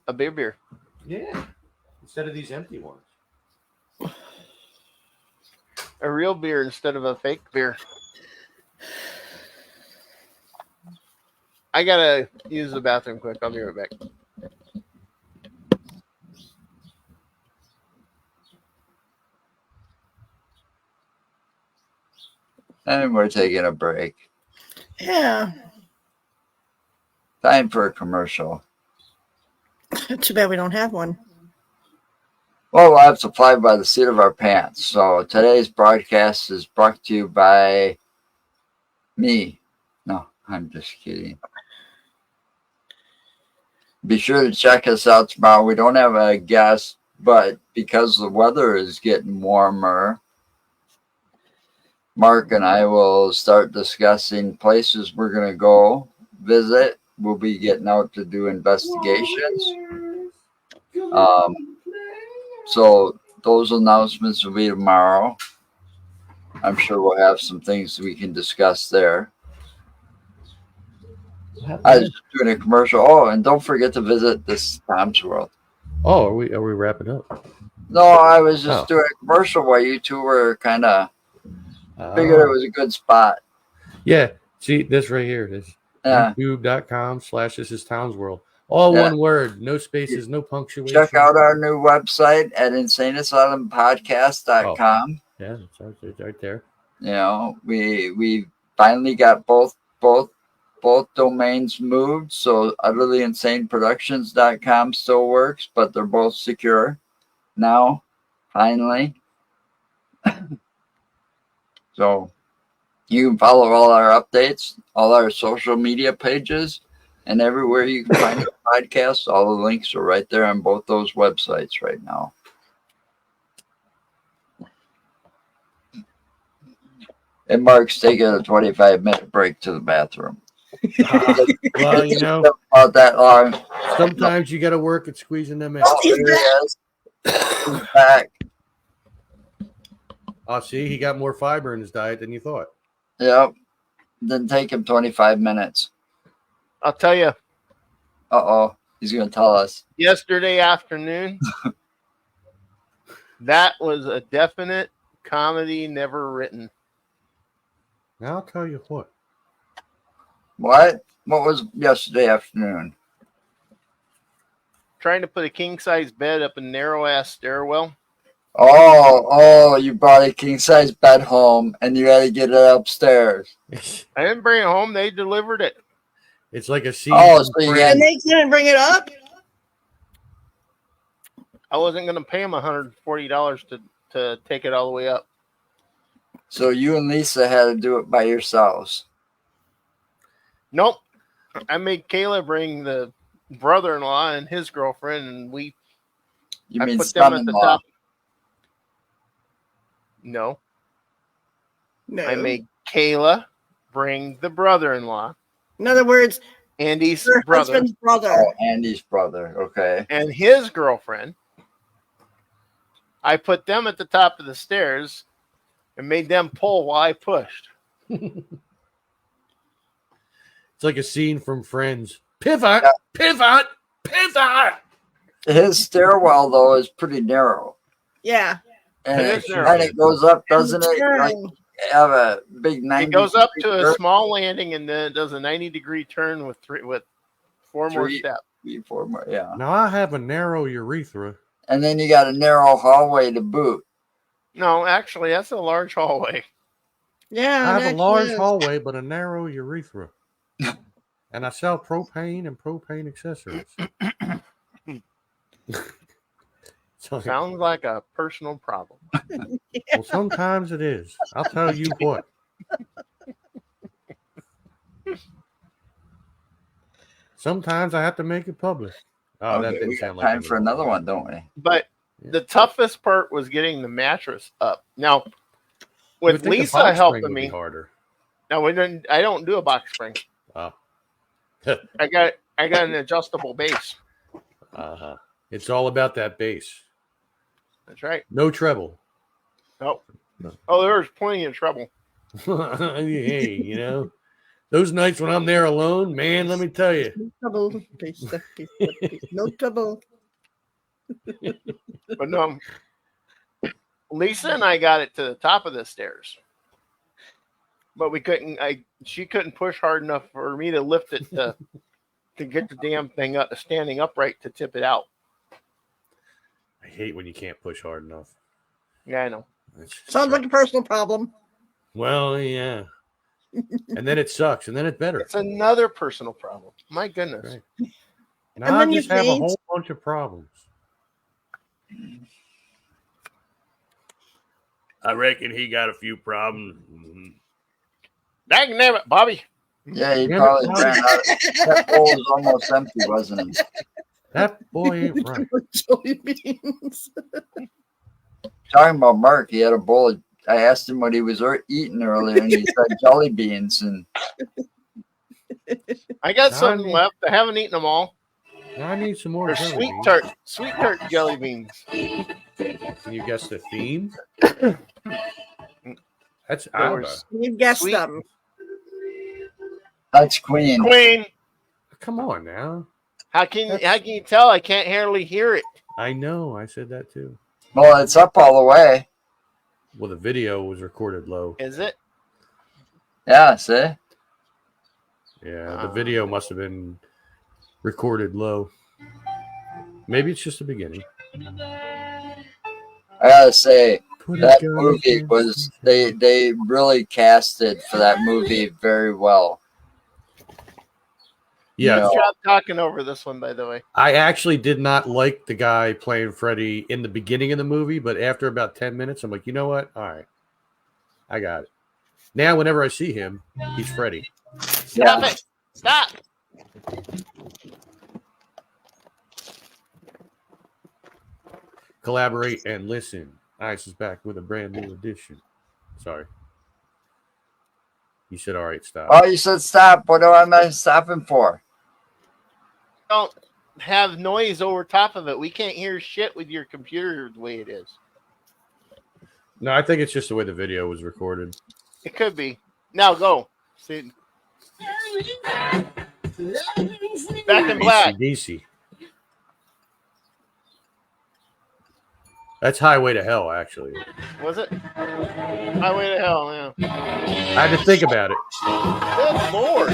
[SPEAKER 1] A beer.
[SPEAKER 4] Yeah, instead of these empty ones.
[SPEAKER 1] A real beer instead of a fake beer. I gotta use the bathroom quick. I'll be right back.
[SPEAKER 2] And we're taking a break.
[SPEAKER 5] Yeah.
[SPEAKER 2] Time for a commercial.
[SPEAKER 5] Too bad we don't have one.
[SPEAKER 2] Well, we'll have to fly by the seat of our pants. So today's broadcast is brought to you by me. No, I'm just kidding. Be sure to check us out tomorrow. We don't have a guest, but because the weather is getting warmer, Mark and I will start discussing places we're going to go visit. We'll be getting out to do investigations. So those announcements will be tomorrow. I'm sure we'll have some things we can discuss there. I was just doing a commercial. Oh, and don't forget to visit this Tom's World.
[SPEAKER 4] Oh, are we wrapping up?
[SPEAKER 2] No, I was just
[SPEAKER 4] Oh.
[SPEAKER 2] doing a commercial while you two were kind of figured it was a good spot.
[SPEAKER 4] Yeah. See this right here. This
[SPEAKER 2] Yeah.
[SPEAKER 4] YouTube.com/this is Towns World. All
[SPEAKER 2] Yeah.
[SPEAKER 4] one word, no spaces, no punctuation.
[SPEAKER 2] Check out our new website at insaneasylumpodcast.com.
[SPEAKER 4] Yeah, it's right there.
[SPEAKER 2] You know, we finally got both domains moved, so utterlyinsaneproductions.com still works, but they're both secure now, finally. So you can follow all our updates, all our social media pages, and everywhere you can find a podcast. All the links are right there on both those websites right now. And Mark's taking a 25-minute break to the bathroom.
[SPEAKER 4] Well, you know,
[SPEAKER 2] About that long.
[SPEAKER 4] sometimes you got to work at squeezing them in.
[SPEAKER 2] Oh, here he is. He's back.
[SPEAKER 4] Oh, see, he got more fiber in his diet than you thought.
[SPEAKER 2] Yep. Didn't take him 25 minutes.
[SPEAKER 1] I'll tell you,
[SPEAKER 2] Uh-oh. He's going to tell us.
[SPEAKER 1] yesterday afternoon, that was a definite comedy never written.
[SPEAKER 4] Now I'll tell you what.
[SPEAKER 2] What? What was yesterday afternoon?
[SPEAKER 1] Trying to put a king size bed up a narrow ass stairwell.
[SPEAKER 2] Oh, you brought a king-size bed home, and you had to get it upstairs.
[SPEAKER 1] I didn't bring it home. They delivered it.
[SPEAKER 4] It's like a scene.
[SPEAKER 2] Oh,
[SPEAKER 4] from
[SPEAKER 2] so you
[SPEAKER 4] Friends.
[SPEAKER 5] And they couldn't bring it up?
[SPEAKER 1] I wasn't going to pay them $140 to take it all the way up.
[SPEAKER 2] So you and Lisa had to do it by yourselves.
[SPEAKER 1] Nope. I made Kayla bring the brother-in-law and his girlfriend, and
[SPEAKER 2] You
[SPEAKER 1] I
[SPEAKER 2] mean
[SPEAKER 1] put them at the
[SPEAKER 2] son-in-law.
[SPEAKER 1] top. No,
[SPEAKER 5] No.
[SPEAKER 1] I made Kayla bring the brother-in-law,
[SPEAKER 5] In other words,
[SPEAKER 1] Andy's
[SPEAKER 5] her
[SPEAKER 1] brother,
[SPEAKER 5] husband's brother.
[SPEAKER 2] Oh, Andy's brother. Okay.
[SPEAKER 1] and his girlfriend. I put them at the top of the stairs and made them pull while I pushed.
[SPEAKER 4] It's like a scene from Friends. Pivot,
[SPEAKER 2] Yeah.
[SPEAKER 4] pivot, pivot.
[SPEAKER 2] His stairwell though is pretty narrow,
[SPEAKER 5] Yeah.
[SPEAKER 2] and
[SPEAKER 1] It
[SPEAKER 2] it,
[SPEAKER 1] is narrow.
[SPEAKER 2] and it goes up, doesn't it?
[SPEAKER 5] Turn.
[SPEAKER 2] Like have a big 90.
[SPEAKER 1] It goes up to a
[SPEAKER 2] degree
[SPEAKER 1] small landing and then it does a 90-degree turn with four more
[SPEAKER 2] Three.
[SPEAKER 1] steps.
[SPEAKER 2] before more, yeah.
[SPEAKER 4] Now I have a narrow urethra.
[SPEAKER 2] And then you got a narrow hallway to boot.
[SPEAKER 1] No, actually, that's a large hallway.
[SPEAKER 5] Yeah.
[SPEAKER 4] I have
[SPEAKER 5] it
[SPEAKER 4] a large
[SPEAKER 5] actually is.
[SPEAKER 4] hallway, but a narrow urethra. And I sell propane and propane accessories. So,
[SPEAKER 1] Sounds like a personal problem.
[SPEAKER 4] well, sometimes it is. I'll tell you what. Sometimes I have to make it public. Oh, that
[SPEAKER 2] Okay,
[SPEAKER 4] didn't
[SPEAKER 2] we got
[SPEAKER 4] sound like
[SPEAKER 2] time for another one, don't we?
[SPEAKER 1] But the toughest part was getting the mattress up. Now, with Lisa helping me,
[SPEAKER 4] harder.
[SPEAKER 1] now I don't do a box spring.
[SPEAKER 4] Oh.
[SPEAKER 1] I got an adjustable base.
[SPEAKER 4] Uh-huh. It's all about that bass.
[SPEAKER 1] That's right.
[SPEAKER 4] No treble.
[SPEAKER 1] Oh,
[SPEAKER 4] No.
[SPEAKER 1] oh, there was plenty of trouble.
[SPEAKER 4] Hey, you know, those nights when I'm there alone, man, let me tell you.
[SPEAKER 5] No trouble. Peace, peace, peace. No trouble.
[SPEAKER 1] But no, Lisa and I got it to the top of the stairs, but we couldn't. She couldn't push hard enough for me to lift it to get the damn thing up, standing upright to tip it out.
[SPEAKER 4] I hate when you can't push hard enough.
[SPEAKER 1] Yeah, I know.
[SPEAKER 5] Sounds like a personal problem.
[SPEAKER 4] Well, yeah. And then it sucks, and then it's better.
[SPEAKER 1] It's another personal problem. My goodness.
[SPEAKER 4] Right. Now I
[SPEAKER 5] then you
[SPEAKER 4] just have a
[SPEAKER 5] paint.
[SPEAKER 4] whole bunch of problems. I reckon he got a few problems.
[SPEAKER 1] Dang it, Bobby.
[SPEAKER 2] Yeah, he
[SPEAKER 4] Yeah,
[SPEAKER 2] probably
[SPEAKER 4] but-
[SPEAKER 2] ran out. That bowl was almost empty, wasn't it?
[SPEAKER 4] That boy ain't right.
[SPEAKER 5] Jelly beans.
[SPEAKER 2] Talking about Mark, he had a bowl. I asked him what he was eating earlier, and he said jelly beans. And
[SPEAKER 1] I got
[SPEAKER 4] Now
[SPEAKER 1] something
[SPEAKER 4] I need-
[SPEAKER 1] left. I haven't eaten them all.
[SPEAKER 4] Now I need some more
[SPEAKER 1] They're
[SPEAKER 4] jelly beans.
[SPEAKER 1] sweet tart jelly beans.
[SPEAKER 4] Can you guess the theme? That's
[SPEAKER 1] There
[SPEAKER 4] ABBA.
[SPEAKER 1] was-
[SPEAKER 5] You guessed
[SPEAKER 1] Sweet.
[SPEAKER 5] them.
[SPEAKER 2] that's Queen.
[SPEAKER 1] Queen.
[SPEAKER 4] Come on now.
[SPEAKER 1] How can you tell? I can't hardly hear it.
[SPEAKER 4] I know. I said that too.
[SPEAKER 2] Well, it's up all the way.
[SPEAKER 4] Well, the video was recorded low.
[SPEAKER 1] Is it?
[SPEAKER 2] Yeah, see?
[SPEAKER 4] Yeah, the video must have been recorded low. Maybe it's just the beginning.
[SPEAKER 2] I gotta say,
[SPEAKER 4] Put
[SPEAKER 2] that
[SPEAKER 4] a gun
[SPEAKER 2] movie
[SPEAKER 4] against
[SPEAKER 2] was
[SPEAKER 4] the-
[SPEAKER 2] they really casted for that movie very well.
[SPEAKER 4] Yeah,
[SPEAKER 2] Yeah.
[SPEAKER 1] Good job talking over this one, by the way.
[SPEAKER 4] I actually did not like the guy playing Freddy in the beginning of the movie, but after about 10 minutes, I'm like, you know what? All right. I got it. Now, whenever I see him, he's Freddy.
[SPEAKER 1] Stop it! Stop!
[SPEAKER 4] Collaborate and listen. Ice is back with a brand new edition. Sorry. You said, all right, stop.
[SPEAKER 2] Oh, you said stop. What am I stopping for?
[SPEAKER 1] Don't have noise over top of it. We can't hear shit with your computer the way it is.
[SPEAKER 4] No, I think it's just the way the video was recorded.
[SPEAKER 1] It could be. Now go. See, back in black.
[SPEAKER 4] AC/DC. That's Highway to Hell, actually.
[SPEAKER 1] Was it? Highway to Hell, yeah.
[SPEAKER 4] I had to think about it.
[SPEAKER 1] Good Lord.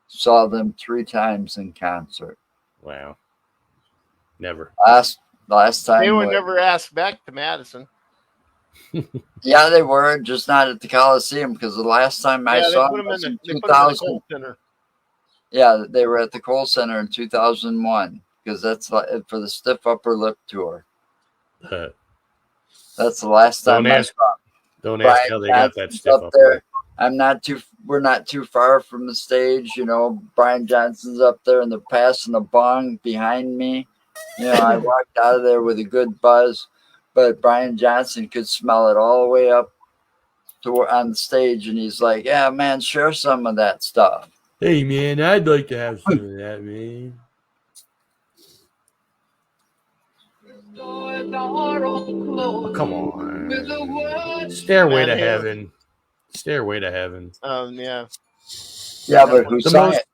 [SPEAKER 2] Saw them 3 times in concert.
[SPEAKER 4] Wow. Never.
[SPEAKER 2] Last time.
[SPEAKER 1] They would
[SPEAKER 2] was-
[SPEAKER 1] never ask back to Madison.
[SPEAKER 2] Yeah, they were just not at the Coliseum because the last time I
[SPEAKER 1] Yeah, they
[SPEAKER 2] saw
[SPEAKER 1] put
[SPEAKER 2] them
[SPEAKER 1] them in
[SPEAKER 2] was
[SPEAKER 1] the,
[SPEAKER 2] in
[SPEAKER 1] they put them in the
[SPEAKER 2] 2000.
[SPEAKER 1] Cold Center.
[SPEAKER 2] Yeah, they were at the Kohl Center in 2001 because that's like for the Stiff Upper Lip tour. That's the last time
[SPEAKER 4] Don't
[SPEAKER 2] I
[SPEAKER 4] ask-
[SPEAKER 2] saw
[SPEAKER 4] Don't ask
[SPEAKER 2] Brian
[SPEAKER 4] how they got that
[SPEAKER 2] Johnson's
[SPEAKER 4] stiff
[SPEAKER 2] up
[SPEAKER 4] up
[SPEAKER 2] there. We're not too far from the stage, you know. Brian Johnson's up there and they're passing a bong behind me. You know, I walked out of there with a good buzz, but Brian Johnson could smell it all the way up to on the stage, and he's like, "Yeah, man, share some of that stuff."
[SPEAKER 4] Hey, man, I'd like to have some of that, man. Oh, come on. Stairway to Heaven. Stairway to Heaven.
[SPEAKER 1] Yeah.
[SPEAKER 2] Yeah, but who
[SPEAKER 4] The
[SPEAKER 2] sang
[SPEAKER 4] most
[SPEAKER 2] it?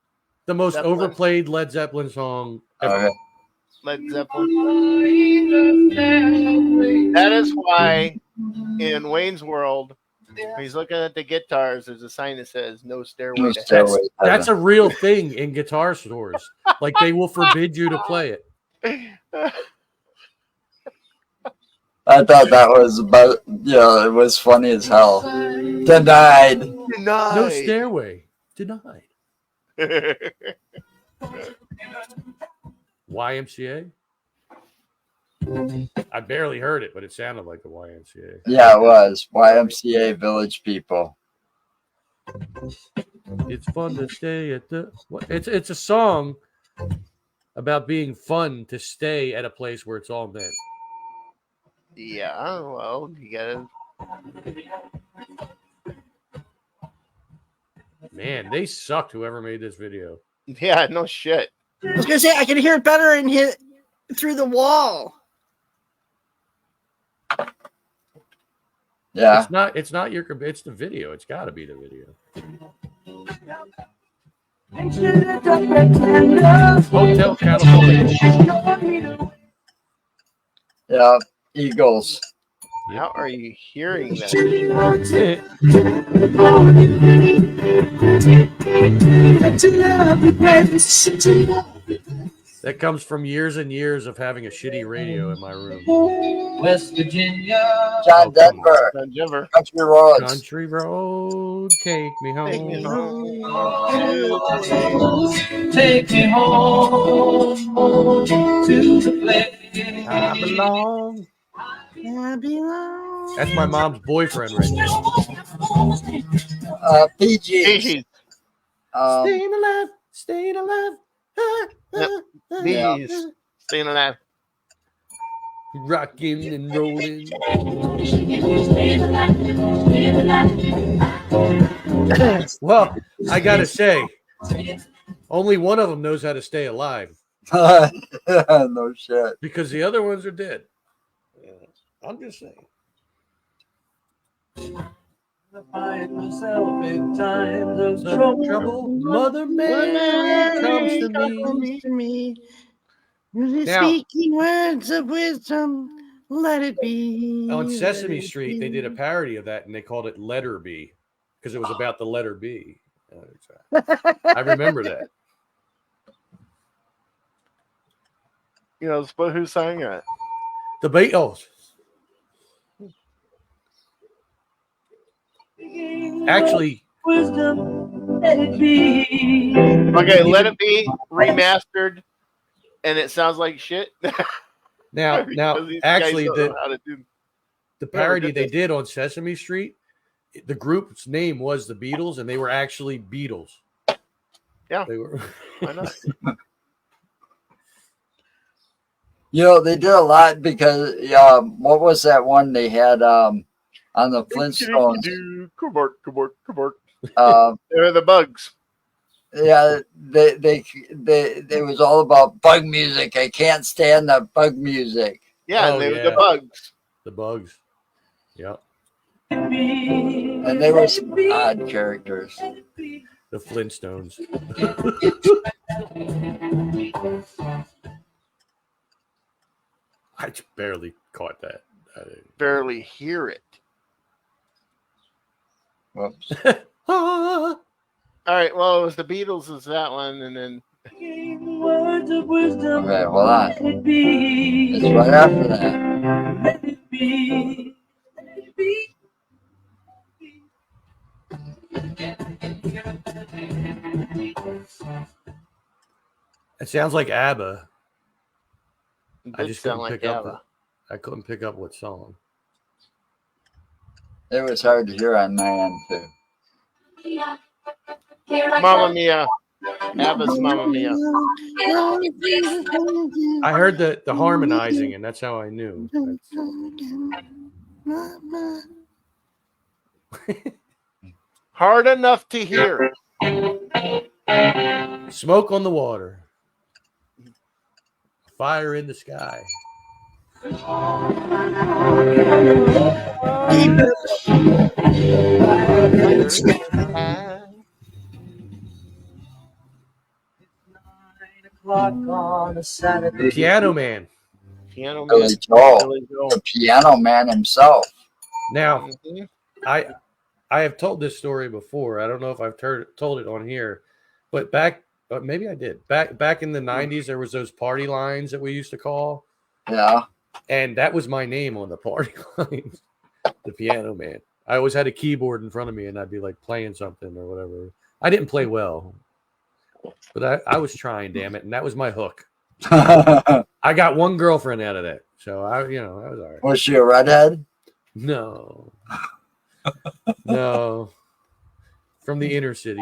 [SPEAKER 4] the most
[SPEAKER 1] Zeppelin.
[SPEAKER 4] overplayed Led Zeppelin song ever.
[SPEAKER 2] Okay.
[SPEAKER 1] Led Zeppelin. That is why in Wayne's World, when he's looking at the guitars, there's a sign that says "No Stairway
[SPEAKER 2] No
[SPEAKER 1] to
[SPEAKER 2] Stairway
[SPEAKER 1] Heaven."
[SPEAKER 2] to
[SPEAKER 4] That's
[SPEAKER 2] Heaven.
[SPEAKER 4] a real thing in guitar stores. Like they will forbid you to play it.
[SPEAKER 2] I thought that was about, it was funny as hell. Denied.
[SPEAKER 4] No stairway. Denied. YMCA? I barely heard it, but it sounded like the YMCA.
[SPEAKER 2] Yeah, it was. YMCA Village People.
[SPEAKER 4] It's fun to stay at the. It's a song about being fun to stay at a place where it's all meant.
[SPEAKER 1] Yeah, well, you gotta.
[SPEAKER 4] Man, they sucked. Whoever made this video.
[SPEAKER 1] Yeah, no shit.
[SPEAKER 5] I was gonna say I can hear it better and hit through the wall.
[SPEAKER 2] Yeah.
[SPEAKER 4] It's not your. It's the video. It's got to be the video. Hotel California.
[SPEAKER 2] Yeah. Eagles.
[SPEAKER 1] How are you hearing that?
[SPEAKER 4] That comes from years and years of having a shitty radio in my room.
[SPEAKER 9] West Virginia.
[SPEAKER 2] John Denver.
[SPEAKER 1] John Denver.
[SPEAKER 2] Country Roads.
[SPEAKER 4] Country road, take me home.
[SPEAKER 1] Take me home.
[SPEAKER 9] Take me home to the place
[SPEAKER 4] I belong.
[SPEAKER 5] I belong.
[SPEAKER 4] That's my mom's boyfriend right now.
[SPEAKER 2] PG.
[SPEAKER 1] Bees.
[SPEAKER 4] Staying alive, staying alive.
[SPEAKER 1] Bees. Staying alive.
[SPEAKER 4] Rocking and rolling. Well, I gotta say, only one of them knows how to stay alive
[SPEAKER 2] No shit.
[SPEAKER 4] because the other ones are dead. I'm just saying.
[SPEAKER 9] I find myself in times of
[SPEAKER 4] Trouble, Mother Mary comes to me. Now-
[SPEAKER 5] Speaking words of wisdom, let it be.
[SPEAKER 4] On Sesame
[SPEAKER 5] let it
[SPEAKER 4] Street, they did a
[SPEAKER 5] be.
[SPEAKER 4] parody of that, and they called it Letter B because it was about the letter B. I remember that.
[SPEAKER 1] You know, but who sang that?
[SPEAKER 4] The Beatles. Actually,
[SPEAKER 9] wisdom, let it be.
[SPEAKER 1] Okay, Let It Be remastered, and it sounds like shit.
[SPEAKER 4] now,
[SPEAKER 1] Because these guys
[SPEAKER 4] actually,
[SPEAKER 1] don't know how to do.
[SPEAKER 4] the parody
[SPEAKER 1] did
[SPEAKER 4] they
[SPEAKER 1] this.
[SPEAKER 4] did on Sesame Street, the group's name was the Beatles, and they were actually Beatles.
[SPEAKER 1] Yeah.
[SPEAKER 4] They were.
[SPEAKER 1] Why not?
[SPEAKER 2] They did a lot because what was that one they had on the Flintstones?
[SPEAKER 1] Kabort.
[SPEAKER 2] Uh,
[SPEAKER 1] They're the bugs.
[SPEAKER 2] yeah, they was all about bug music. I can't stand the bug music.
[SPEAKER 1] Yeah,
[SPEAKER 4] Oh,
[SPEAKER 1] and they were
[SPEAKER 4] yeah.
[SPEAKER 1] the bugs.
[SPEAKER 4] The Bugs. Yep.
[SPEAKER 2] And they were some odd characters.
[SPEAKER 4] The Flintstones. I just barely caught that.
[SPEAKER 1] Barely hear it.
[SPEAKER 2] Whoops.
[SPEAKER 1] All right, well, it was the Beatles is that one, and then
[SPEAKER 9] Words of wisdom,
[SPEAKER 2] Okay, hold on.
[SPEAKER 9] let it be.
[SPEAKER 2] It's right after that.
[SPEAKER 9] Let it be. Let it be.
[SPEAKER 4] It sounds like ABBA.
[SPEAKER 1] it
[SPEAKER 4] I
[SPEAKER 1] did
[SPEAKER 4] just
[SPEAKER 1] sound
[SPEAKER 4] couldn't
[SPEAKER 1] like
[SPEAKER 4] pick up.
[SPEAKER 1] ABBA.
[SPEAKER 4] I couldn't pick up what song.
[SPEAKER 2] It was hard to hear on my end too.
[SPEAKER 1] Mamma Mia. ABBA's Mamma Mia.
[SPEAKER 4] I heard the harmonizing, and that's how I knew.
[SPEAKER 1] Hard enough to hear.
[SPEAKER 4] Smoke on the water. Fire in the sky.
[SPEAKER 9] On a Saturday.
[SPEAKER 4] Piano Man.
[SPEAKER 1] Piano Man.
[SPEAKER 2] Billy Joel,
[SPEAKER 1] Billy Joel.
[SPEAKER 2] the piano man himself.
[SPEAKER 4] Now,
[SPEAKER 1] Mhm.
[SPEAKER 4] I have told this story before. I don't know if I've told it on here, but maybe I did. Back in the 90s, there was those party lines that we used to call,
[SPEAKER 2] Yeah.
[SPEAKER 4] and that was my name on the party lines, the Piano Man. I always had a keyboard in front of me, and I'd be like playing something or whatever. I didn't play well, but I was trying, damn it, and that was my hook. I got one girlfriend out of that, so that was all right.
[SPEAKER 2] Was she a redhead?
[SPEAKER 4] No, no, from the inner city.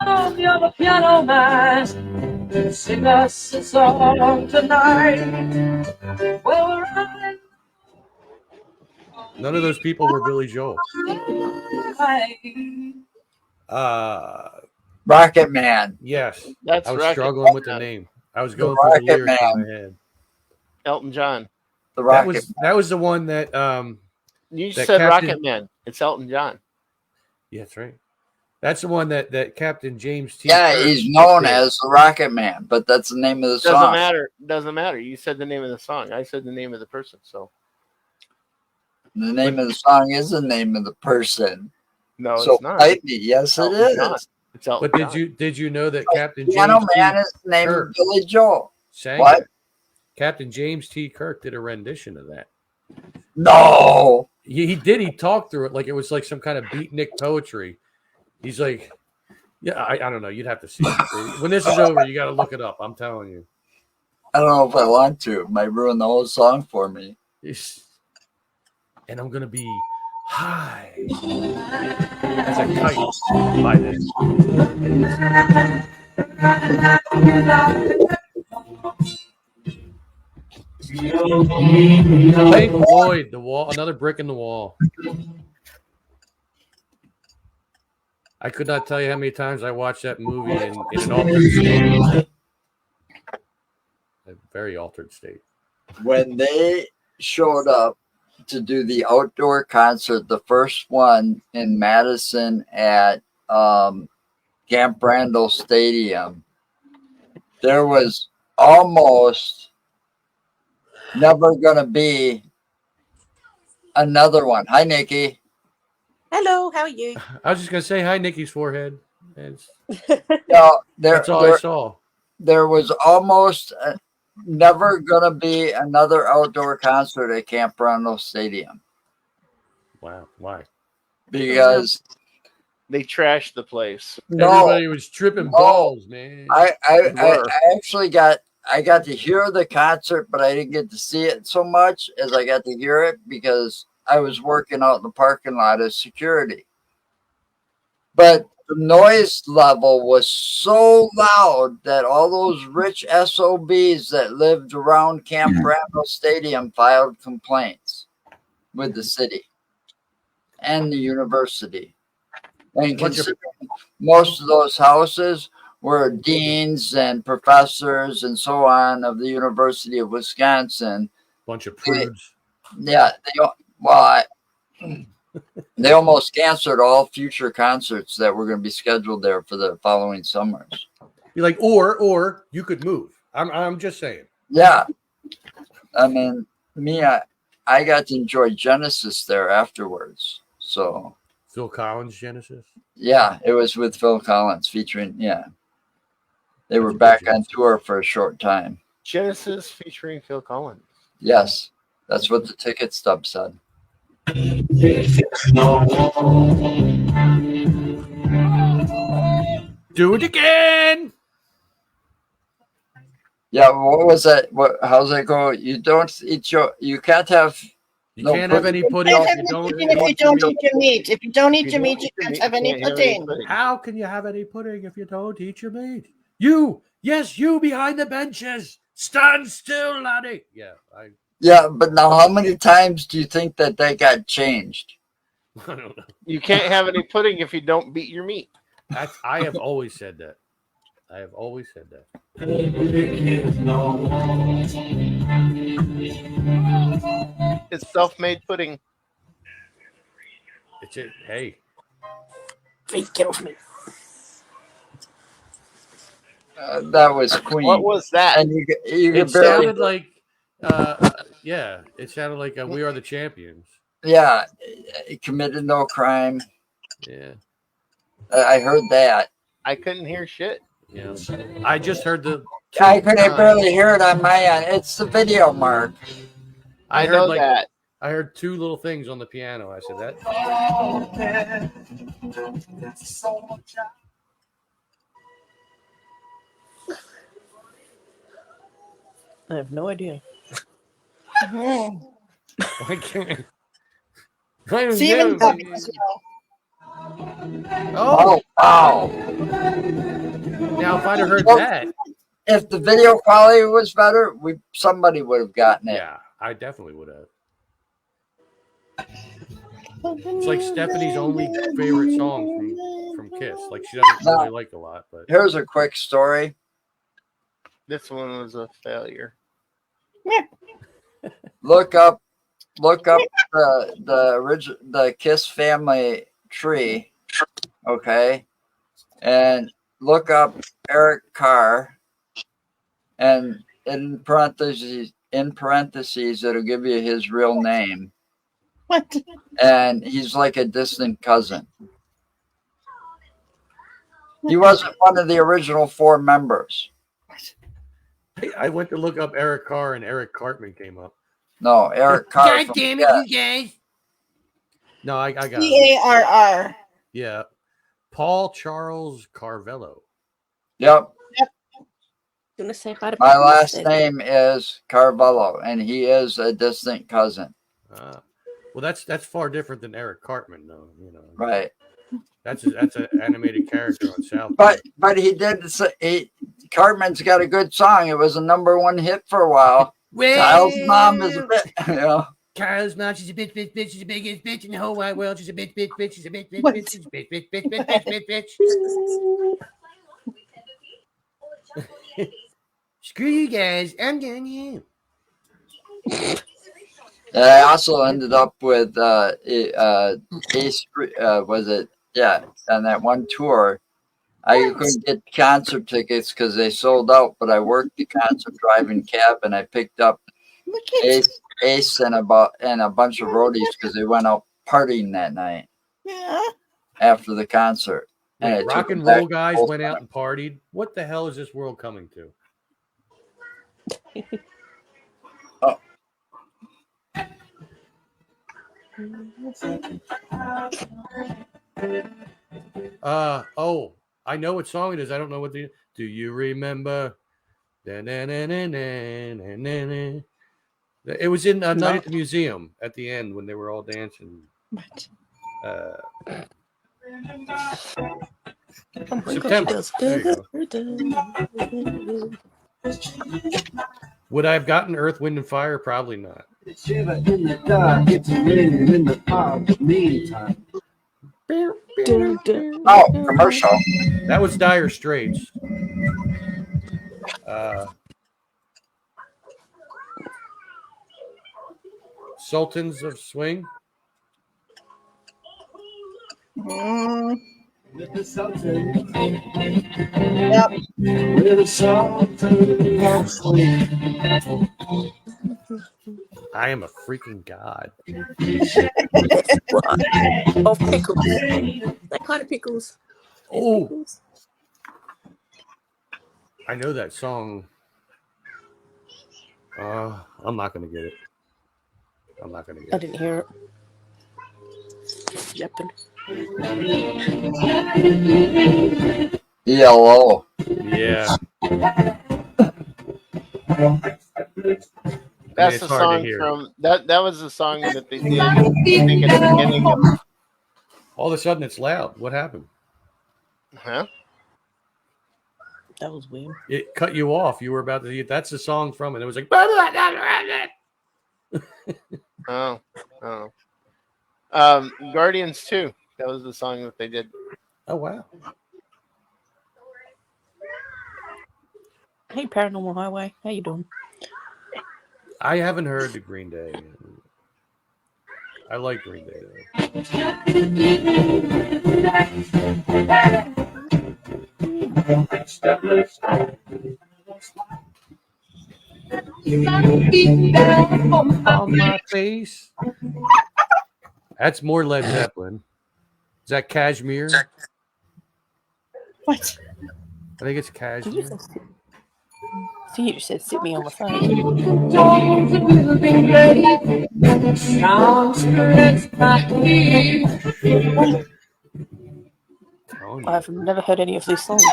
[SPEAKER 9] Oh, you're the piano man. Sing us a song tonight. Well, we're running.
[SPEAKER 4] None of those people were Billy Joel.
[SPEAKER 2] Rocket Man.
[SPEAKER 4] Yes,
[SPEAKER 1] That's
[SPEAKER 4] I was
[SPEAKER 1] Rocket
[SPEAKER 4] struggling with the
[SPEAKER 1] Man.
[SPEAKER 4] name. I was
[SPEAKER 2] The
[SPEAKER 4] going through the
[SPEAKER 2] Rocket
[SPEAKER 4] lyrics in
[SPEAKER 2] Man.
[SPEAKER 4] my head.
[SPEAKER 1] Elton John.
[SPEAKER 2] The
[SPEAKER 4] That
[SPEAKER 2] Rocket
[SPEAKER 4] was the one that
[SPEAKER 1] You
[SPEAKER 4] That
[SPEAKER 1] said
[SPEAKER 4] Captain-
[SPEAKER 1] Rocket Man. It's Elton John.
[SPEAKER 4] yeah, that's right. That's the one that Captain James T.
[SPEAKER 2] Yeah,
[SPEAKER 4] Kirk
[SPEAKER 2] he's known
[SPEAKER 4] did.
[SPEAKER 2] as the Rocket Man, but that's the name of the
[SPEAKER 1] Doesn't
[SPEAKER 2] song.
[SPEAKER 1] matter. Doesn't matter. You said the name of the song. I said the name of the person. So
[SPEAKER 2] The name of the song is the name of the person.
[SPEAKER 1] no,
[SPEAKER 2] so
[SPEAKER 1] it's not.
[SPEAKER 2] fight me. Yes, it
[SPEAKER 1] Elton John.
[SPEAKER 2] is.
[SPEAKER 1] It's Elton
[SPEAKER 4] But
[SPEAKER 1] John.
[SPEAKER 4] did you know that Captain
[SPEAKER 2] Piano
[SPEAKER 4] James
[SPEAKER 2] Man
[SPEAKER 4] T.
[SPEAKER 2] is the name
[SPEAKER 4] Kirk
[SPEAKER 2] of Billy Joel.
[SPEAKER 4] sang
[SPEAKER 2] What?
[SPEAKER 4] it? Captain James T. Kirk did a rendition of that.
[SPEAKER 2] No.
[SPEAKER 4] He did. He talked through it like it was like some kind of beatnik poetry. He's like, yeah, I don't know. You'd have to see it. When this is over, you got to look it up. I'm telling you.
[SPEAKER 2] I don't know if I want to. It might ruin the whole song for me.
[SPEAKER 4] And I'm gonna be high as a kite by then. Pink Floyd, The Wall, another brick in the wall. I could not tell you how many times I watched that movie in an altered state. A very altered state.
[SPEAKER 2] When they showed up to do the outdoor concert, the first one in Madison at Camp Randall Stadium, there was almost never going to be another one. Hi, Nikki.
[SPEAKER 5] Hello, how are you?
[SPEAKER 4] I was just gonna say hi, Nikki's forehead.
[SPEAKER 2] No,
[SPEAKER 4] That's all I saw.
[SPEAKER 2] There was almost never going to be another outdoor concert at Camp Randall Stadium
[SPEAKER 4] Wow, why?
[SPEAKER 2] because
[SPEAKER 1] They trashed the place.
[SPEAKER 4] Everybody was tripping balls, man.
[SPEAKER 2] I
[SPEAKER 1] were.
[SPEAKER 2] actually got to hear the concert, but I didn't get to see it so much as I got to hear it because I was working out in the parking lot as security. But the noise level was so loud that all those rich SOBs that lived around Camp Randall Stadium filed complaints with the city and the university. And considering most of those houses were deans and professors and so on of the University of Wisconsin.
[SPEAKER 4] Bunch of prudes.
[SPEAKER 2] Yeah, they almost canceled all future concerts that were going to be scheduled there for the following summers.
[SPEAKER 4] Be like, or you could move. I'm just saying.
[SPEAKER 2] Yeah, I mean, I got to enjoy Genesis there afterwards. So
[SPEAKER 4] Phil Collins, Genesis.
[SPEAKER 2] yeah, it was with Phil Collins featuring. Yeah, they were back on tour for a short time.
[SPEAKER 1] Genesis featuring Phil Collins.
[SPEAKER 2] Yes, that's what the ticket stub said.
[SPEAKER 4] Do it again.
[SPEAKER 2] Yeah, what was that? How's that go? You don't eat you can't have.
[SPEAKER 4] You can't have any pudding
[SPEAKER 5] Can't
[SPEAKER 4] if
[SPEAKER 5] have
[SPEAKER 4] you don't
[SPEAKER 5] any pudding if you don't eat your meat. If you don't eat your meat, you
[SPEAKER 1] If
[SPEAKER 5] can't have any
[SPEAKER 1] can't
[SPEAKER 5] pudding.
[SPEAKER 4] How can you have any pudding if you don't eat your meat? You behind the benches. Stand still, laddie.
[SPEAKER 2] Yeah, but now how many times do you think that got changed?
[SPEAKER 4] I don't know.
[SPEAKER 1] You can't have any pudding if you don't beat your meat.
[SPEAKER 4] I have always said that. I have always said that.
[SPEAKER 1] Is It's self-made pudding.
[SPEAKER 4] It's it. Hey,
[SPEAKER 5] Feet, get off me.
[SPEAKER 2] That was Queen.
[SPEAKER 1] What was that?
[SPEAKER 2] And you
[SPEAKER 4] it
[SPEAKER 2] could barely,
[SPEAKER 4] sounded like, yeah, it sounded like "We Are the Champions."
[SPEAKER 2] yeah, he committed no crime.
[SPEAKER 4] Yeah,
[SPEAKER 2] I heard that.
[SPEAKER 1] I couldn't hear shit.
[SPEAKER 4] yeah. I just heard the.
[SPEAKER 2] I couldn't barely hear it on my end. It's the video, Mark.
[SPEAKER 1] I
[SPEAKER 4] heard
[SPEAKER 1] know
[SPEAKER 4] like
[SPEAKER 1] that.
[SPEAKER 4] I heard two little things on the piano. I said that.
[SPEAKER 10] I have no idea.
[SPEAKER 4] I can't. I don't
[SPEAKER 5] See, even
[SPEAKER 4] know.
[SPEAKER 2] Oh, wow.
[SPEAKER 4] Now, if I'd have heard that,
[SPEAKER 2] If the video quality was better, somebody would have gotten it.
[SPEAKER 4] yeah, I definitely would have. It's like Stephanie's only favorite song from Kiss. Like she doesn't really like a lot, but
[SPEAKER 2] Here's a quick story.
[SPEAKER 1] This one was a failure.
[SPEAKER 2] Look up the Kiss family tree, okay, and look up Eric Carr, and in parentheses it'll give you his real name.
[SPEAKER 5] What?
[SPEAKER 2] And he's like a distant cousin. He wasn't one of the original 4 members.
[SPEAKER 4] I went to look up Eric Carr and Eric Cartman came up.
[SPEAKER 2] No, Eric Carr.
[SPEAKER 4] God damn it, you guys! No, I got it.
[SPEAKER 5] Carr.
[SPEAKER 4] Yeah, Paul Charles Carvello.
[SPEAKER 2] Yep.
[SPEAKER 10] Gonna say hi to
[SPEAKER 2] My
[SPEAKER 10] Papa
[SPEAKER 2] last
[SPEAKER 10] instead.
[SPEAKER 2] name is Carvello, and he is a distant cousin.
[SPEAKER 4] Well, that's far different than Eric Cartman, though. You know,
[SPEAKER 2] Right.
[SPEAKER 4] That's an animated character on South.
[SPEAKER 2] But he did say Cartman's got a good song. It was a #1 hit for a while. Kyle's mom is a bit, you know.
[SPEAKER 4] Kyle's mom, she's a bitch, she's the biggest bitch in the whole wide world. She's a bitch, she's a bitch,
[SPEAKER 5] What?
[SPEAKER 4] she's a bitch, Screw you guys, I'm done you.
[SPEAKER 2] I also ended up with Ace, was it? Yeah, on that one tour. I couldn't get concert tickets because they sold out, but I worked the concert driving cab, and I picked up Ace and a bunch of roadies because they went out partying that night
[SPEAKER 5] Yeah.
[SPEAKER 2] after the concert. And I took
[SPEAKER 4] Rock
[SPEAKER 2] them
[SPEAKER 4] and
[SPEAKER 2] back
[SPEAKER 4] roll guys
[SPEAKER 2] both
[SPEAKER 4] went out
[SPEAKER 2] times.
[SPEAKER 4] and partied. What the hell is this world coming to? Oh, I know what song it is. I don't know what the. Do you remember? Da-na-na-na-na-na-na-na. It was in Night at the Museum at the end when they were all dancing.
[SPEAKER 5] What?
[SPEAKER 4] September. There you go. Would I have gotten Earth, Wind, and Fire? Probably not.
[SPEAKER 9] Shiver in the dark, it's raining in the park. Meantime,
[SPEAKER 2] Oh, commercial.
[SPEAKER 4] That was Dire Straits. Sultans of Swing.
[SPEAKER 9] with the Sultan,
[SPEAKER 5] Yep.
[SPEAKER 9] with the Sultan of Swing.
[SPEAKER 4] I am a freaking god.
[SPEAKER 10] Of pickles. That kind of pickles.
[SPEAKER 4] Oh,
[SPEAKER 10] Pickles.
[SPEAKER 4] I know that song. I'm not gonna get it. I'm not gonna get
[SPEAKER 10] I
[SPEAKER 4] it.
[SPEAKER 10] didn't hear it. Yapping.
[SPEAKER 2] ELO.
[SPEAKER 4] Yeah.
[SPEAKER 1] That's
[SPEAKER 4] it's
[SPEAKER 1] the
[SPEAKER 4] hard to
[SPEAKER 1] song
[SPEAKER 4] hear.
[SPEAKER 1] from that. That was the song that they did. I think at the beginning of.
[SPEAKER 4] All of a sudden, it's loud. What happened?
[SPEAKER 1] Huh?
[SPEAKER 10] That was weird.
[SPEAKER 4] It cut you off. You were about to. That's the song from it. It was like.
[SPEAKER 1] Oh. Guardians 2. That was the song that they did.
[SPEAKER 4] Oh wow.
[SPEAKER 10] Hey, Paranormal Highway. How you doing?
[SPEAKER 4] I haven't heard the Green Day. I like Green Day though. On my face. That's more Led Zeppelin. Is that Kashmir?
[SPEAKER 5] What?
[SPEAKER 4] I think it's Kashmir.
[SPEAKER 10] You just said sit me on the phone.
[SPEAKER 4] Oh, no.
[SPEAKER 10] I've never heard any of these songs.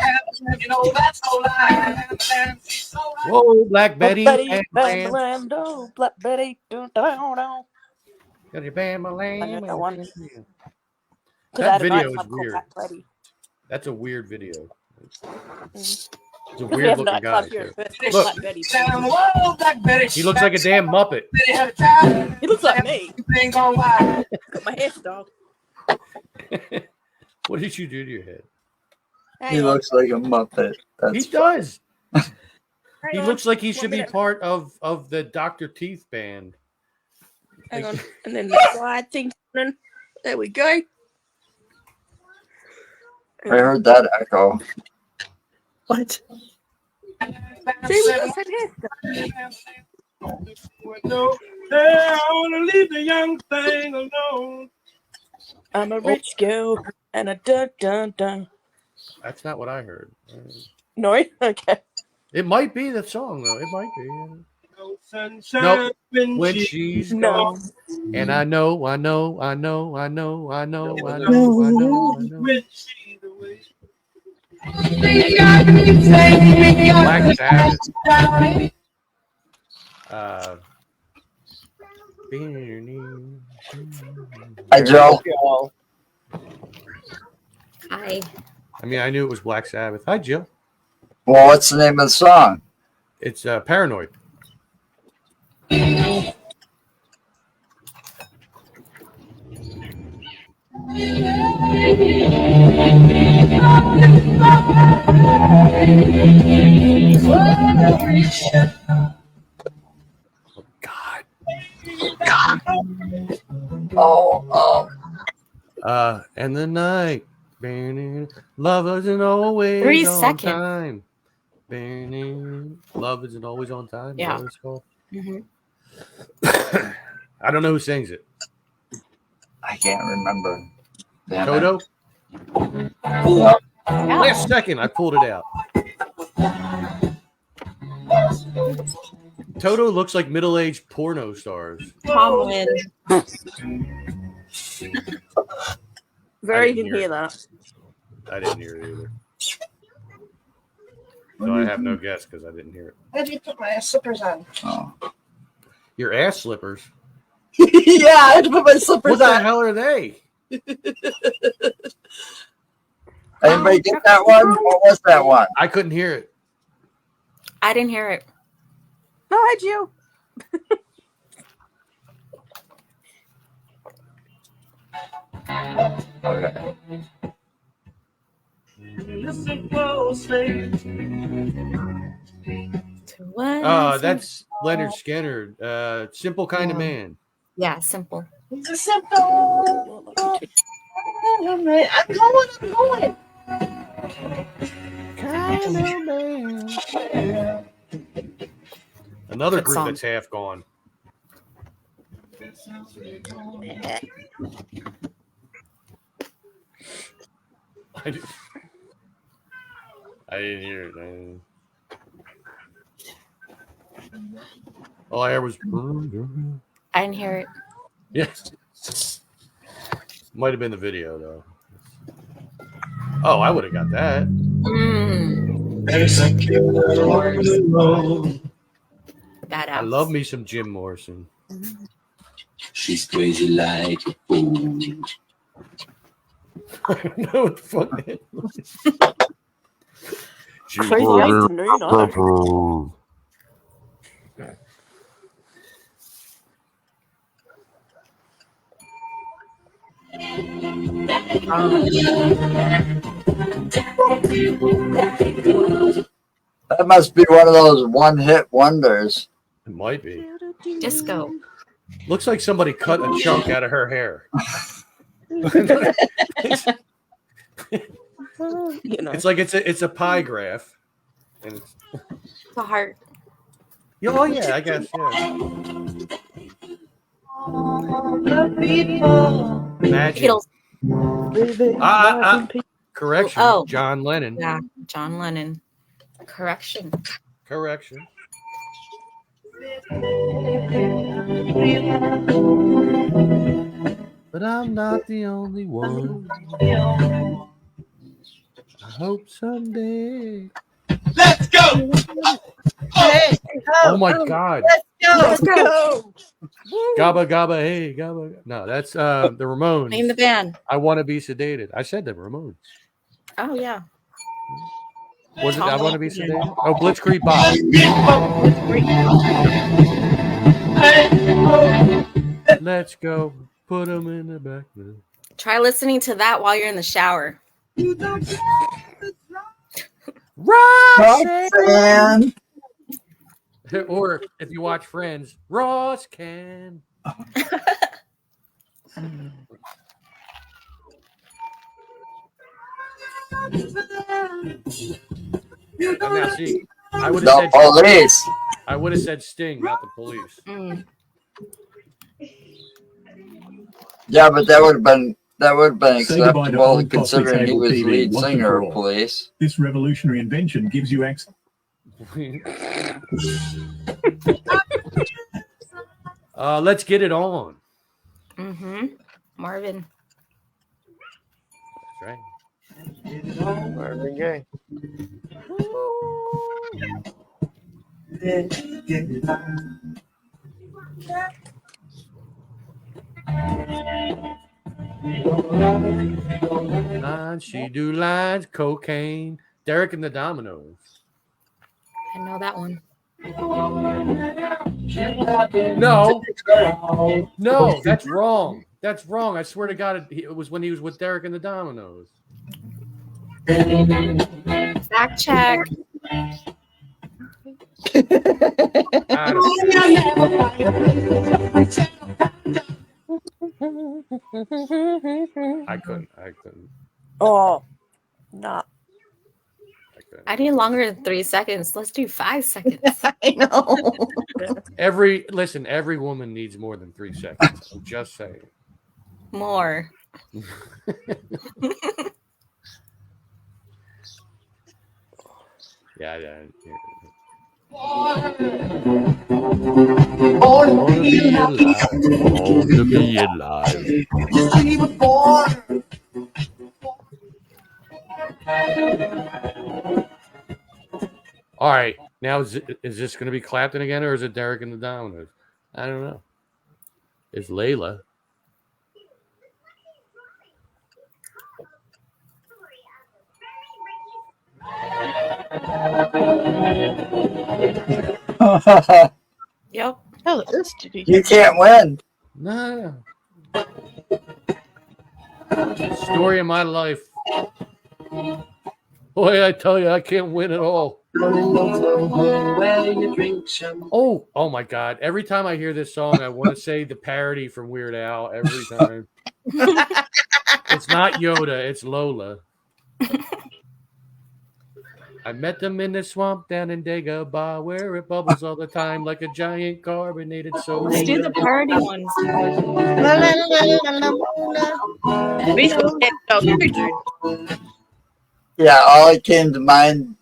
[SPEAKER 4] Whoa, Black Betty.
[SPEAKER 10] Betty, Bambalando, Black Betty, down.
[SPEAKER 4] Got your Bambalam.
[SPEAKER 10] I know that one.
[SPEAKER 4] That
[SPEAKER 10] That
[SPEAKER 4] video is weird. That's a weird video. It's a weird looking guy. Look, he looks like a damn Muppet.
[SPEAKER 10] He looks like me. Got my hair styled.
[SPEAKER 4] What did you do to your head?
[SPEAKER 2] He looks like a Muppet.
[SPEAKER 4] He does. He looks like he should be part of the Dr. Teeth band.
[SPEAKER 10] Hang on. And then the slide thing. There we go.
[SPEAKER 2] I heard that echo.
[SPEAKER 5] What?
[SPEAKER 10] See, we got the same hairstyle.
[SPEAKER 9] I want to leave the young thing alone.
[SPEAKER 10] I'm a rich girl and a dun.
[SPEAKER 4] That's not what I heard.
[SPEAKER 10] No? Okay.
[SPEAKER 4] It might be the song, though. It might be.
[SPEAKER 9] No sunshine
[SPEAKER 4] Nope. When she's
[SPEAKER 10] No.
[SPEAKER 4] gone. And I know. Black Sabbath.
[SPEAKER 2] Hi, Joe.
[SPEAKER 8] Hi.
[SPEAKER 4] I mean, I knew it was Black Sabbath. Hi, Jill.
[SPEAKER 2] Well, what's the name of the song?
[SPEAKER 4] It's Paranoid. And the night, love isn't always
[SPEAKER 8] 3
[SPEAKER 4] on
[SPEAKER 8] seconds.
[SPEAKER 4] time. Love isn't always on time.
[SPEAKER 8] Yeah.
[SPEAKER 4] Is that what it's called?
[SPEAKER 8] Mm-hmm.
[SPEAKER 4] I don't know who sings it.
[SPEAKER 2] I can't remember. Damn
[SPEAKER 4] Toto?
[SPEAKER 2] it.
[SPEAKER 4] Last second, I pulled it out. Toto looks like middle-aged porno stars.
[SPEAKER 10] Tomlin. Very
[SPEAKER 4] I didn't
[SPEAKER 10] didn't hear that.
[SPEAKER 4] I didn't hear it either. So I have no guess because I didn't hear it.
[SPEAKER 5] Why did you put my slippers on?
[SPEAKER 2] Oh.
[SPEAKER 4] Your ass slippers?
[SPEAKER 5] Yeah, I had to put my slippers
[SPEAKER 4] What the
[SPEAKER 5] on.
[SPEAKER 4] hell are they?
[SPEAKER 2] Anybody get that one? What was that one?
[SPEAKER 4] I couldn't hear it.
[SPEAKER 8] I didn't hear it.
[SPEAKER 10] No, I you.
[SPEAKER 2] Okay.
[SPEAKER 9] Listen closely.
[SPEAKER 4] That's Leonard Skinner. Simple Kind of Man.
[SPEAKER 8] Yeah, simple.
[SPEAKER 5] It's a simple. I'm going.
[SPEAKER 4] Kind of man. Another
[SPEAKER 8] Good
[SPEAKER 4] group
[SPEAKER 8] song.
[SPEAKER 4] that's half gone. I didn't hear it. All I heard was.
[SPEAKER 8] I didn't hear it.
[SPEAKER 4] Yes. Might have been the video, though. Oh, I would have got that.
[SPEAKER 8] Badass.
[SPEAKER 4] I love me some Jim Morrison.
[SPEAKER 11] She's crazy like a fool.
[SPEAKER 4] I don't know what the fuck that was.
[SPEAKER 10] Crazy afternoon. I don't-
[SPEAKER 2] That must be one of those one-hit wonders.
[SPEAKER 4] It might be.
[SPEAKER 8] Disco.
[SPEAKER 4] Looks like somebody cut a chunk out of her hair.
[SPEAKER 10] You know.
[SPEAKER 4] It's like it's a pie graph. And it's,
[SPEAKER 8] The heart.
[SPEAKER 4] oh yeah, I guess yeah. Imagine.
[SPEAKER 8] Beatles.
[SPEAKER 4] Correction.
[SPEAKER 8] Oh.
[SPEAKER 4] John Lennon.
[SPEAKER 8] Yeah, John Lennon. Correction.
[SPEAKER 4] Correction. But I'm not the only one. I hope someday.
[SPEAKER 11] Let's go.
[SPEAKER 5] Hey,
[SPEAKER 4] Oh my God.
[SPEAKER 5] let's go.
[SPEAKER 4] Gabba Gabba Hey Gabba. No, that's the Ramones.
[SPEAKER 8] Name the band.
[SPEAKER 4] I want to be sedated. I said the Ramones.
[SPEAKER 8] Oh yeah.
[SPEAKER 4] Was it I want to be sedated? Oh, Blitzkrieg Bob. Let's go. Put them in the back.
[SPEAKER 8] Try listening to that while you're in the shower.
[SPEAKER 2] Roxanne.
[SPEAKER 4] Or if you watch Friends, Ross can. Now see, I would have
[SPEAKER 2] The police.
[SPEAKER 4] I would have said Sting, not the police.
[SPEAKER 8] Mm.
[SPEAKER 2] Yeah, but that would have been
[SPEAKER 12] Say goodbye to
[SPEAKER 2] acceptable
[SPEAKER 12] old
[SPEAKER 2] considering he
[SPEAKER 12] coffee
[SPEAKER 2] was
[SPEAKER 12] table
[SPEAKER 2] lead
[SPEAKER 12] TV once and
[SPEAKER 2] singer
[SPEAKER 12] for
[SPEAKER 2] of
[SPEAKER 12] all.
[SPEAKER 2] Police.
[SPEAKER 12] This revolutionary invention gives you access.
[SPEAKER 4] Let's get it on.
[SPEAKER 8] Mm-hmm. Marvin.
[SPEAKER 4] That's
[SPEAKER 1] Marvin Gaye.
[SPEAKER 4] right. Lines, she do lines, cocaine, Derek and the Dominoes.
[SPEAKER 8] I know that one.
[SPEAKER 4] No, that's wrong. That's wrong. I swear to God, it was when he was with Derek and the Dominoes.
[SPEAKER 8] Fact check. I couldn't.
[SPEAKER 10] Oh, not.
[SPEAKER 8] I need longer than 3 seconds. Let's do 5 seconds.
[SPEAKER 5] I know.
[SPEAKER 4] Every woman needs more than 3 seconds. I'm just saying.
[SPEAKER 8] More.
[SPEAKER 4] Yeah.
[SPEAKER 11] Born to be
[SPEAKER 4] alive.
[SPEAKER 11] We were born.
[SPEAKER 4] All right. Now, is this going to be Clapton again, or is it Derek and the Dominoes? I don't know. It's Layla.
[SPEAKER 8] Yep.
[SPEAKER 5] Hell, this
[SPEAKER 2] You can't win.
[SPEAKER 4] No. Story of my life. Boy, I tell you, I can't win at all. Oh my God. Every time I hear this song, I want to say the parody from Weird Al every time. It's not Yoda, it's Lola. I met them in the swamp down in Dagobah where it bubbles all the time like a giant carbonated soda.
[SPEAKER 8] Let's do the parody ones.
[SPEAKER 2] Yeah, all that came to mind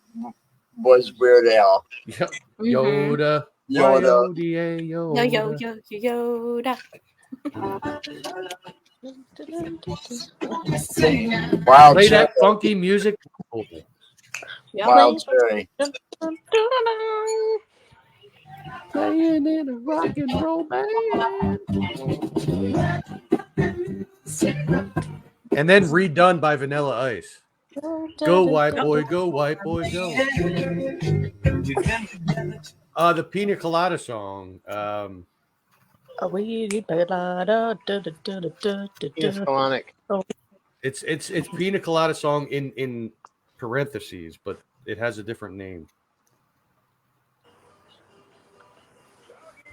[SPEAKER 2] was Weird Al.
[SPEAKER 4] Yep. Yoda.
[SPEAKER 2] Yoda.
[SPEAKER 8] Yoda.
[SPEAKER 2] Wild
[SPEAKER 4] Play
[SPEAKER 2] Cherry.
[SPEAKER 4] that funky music.
[SPEAKER 2] Wild Cherry.
[SPEAKER 4] Playing in a rock and roll band. And then redone by Vanilla Ice. Go white boy, go, go. The Pina Colada song.
[SPEAKER 1] Yes, colonic.
[SPEAKER 4] It's Pina Colada song in parentheses, but it has a different name.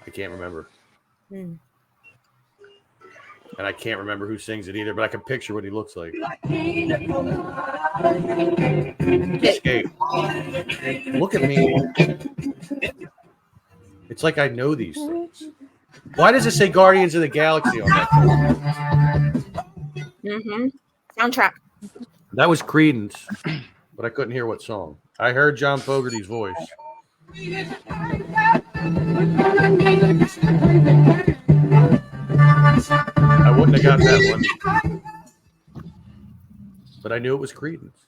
[SPEAKER 4] I can't remember. And I can't remember who sings it either, but I can picture what he looks like. Escape. Look at me. It's like I know these things. Why does it say Guardians of the Galaxy on that thing?
[SPEAKER 8] Soundtrack.
[SPEAKER 4] That was Creedence, but I couldn't hear what song. I heard John Fogerty's voice. I wouldn't have got that one, but I knew it was Creedence.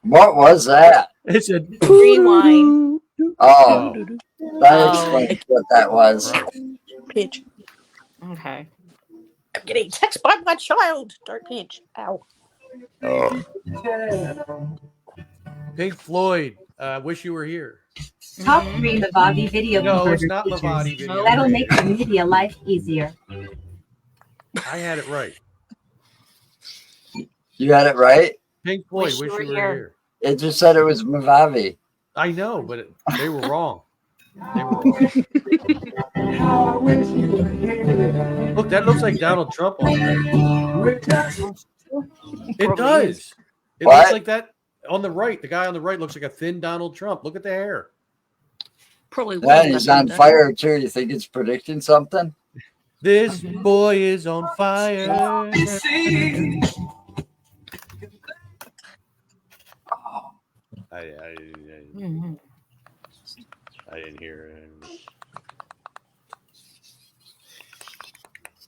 [SPEAKER 2] What was that?
[SPEAKER 4] It's a
[SPEAKER 8] Rewind.
[SPEAKER 2] Oh, that explains what that was.
[SPEAKER 10] Pitch.
[SPEAKER 8] Okay.
[SPEAKER 10] I'm getting text by my child. Dark pitch. Ow.
[SPEAKER 4] Pink Floyd. Wish You Were Here.
[SPEAKER 13] Top 3 Lavati video
[SPEAKER 4] No, it's
[SPEAKER 13] converter
[SPEAKER 4] not
[SPEAKER 13] features.
[SPEAKER 4] Lavati video.
[SPEAKER 13] That'll make your media life easier.
[SPEAKER 4] I had it right.
[SPEAKER 2] You had it right?
[SPEAKER 4] Pink Floyd. Wish You Were Here.
[SPEAKER 2] It just said it was Mavavi.
[SPEAKER 4] I know, but they were wrong. They were wrong. Look, that looks like Donald Trump on there. It does. It
[SPEAKER 2] What?
[SPEAKER 4] looks like that on the right. The guy on the right looks like a thin Donald Trump. Look at the hair.
[SPEAKER 10] Probably.
[SPEAKER 2] Yeah, he's on fire too. You think it's predicting something?
[SPEAKER 4] This boy is on fire. I didn't hear it.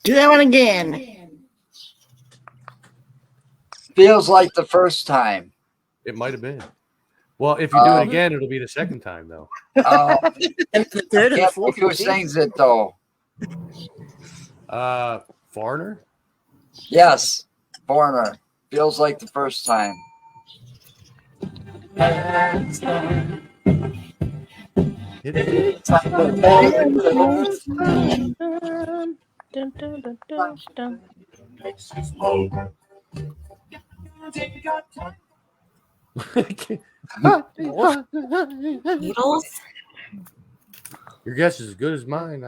[SPEAKER 5] Do that one again.
[SPEAKER 2] Feels like the first time.
[SPEAKER 4] It might have been. Well, if you do it again, it'll be the second time, though.
[SPEAKER 10] And the third and the fourth.
[SPEAKER 2] Who sings it though?
[SPEAKER 4] Foreigner?
[SPEAKER 2] Yes, Foreigner. Feels like the first time.
[SPEAKER 8] Beatles?
[SPEAKER 4] Your guess is as good as mine.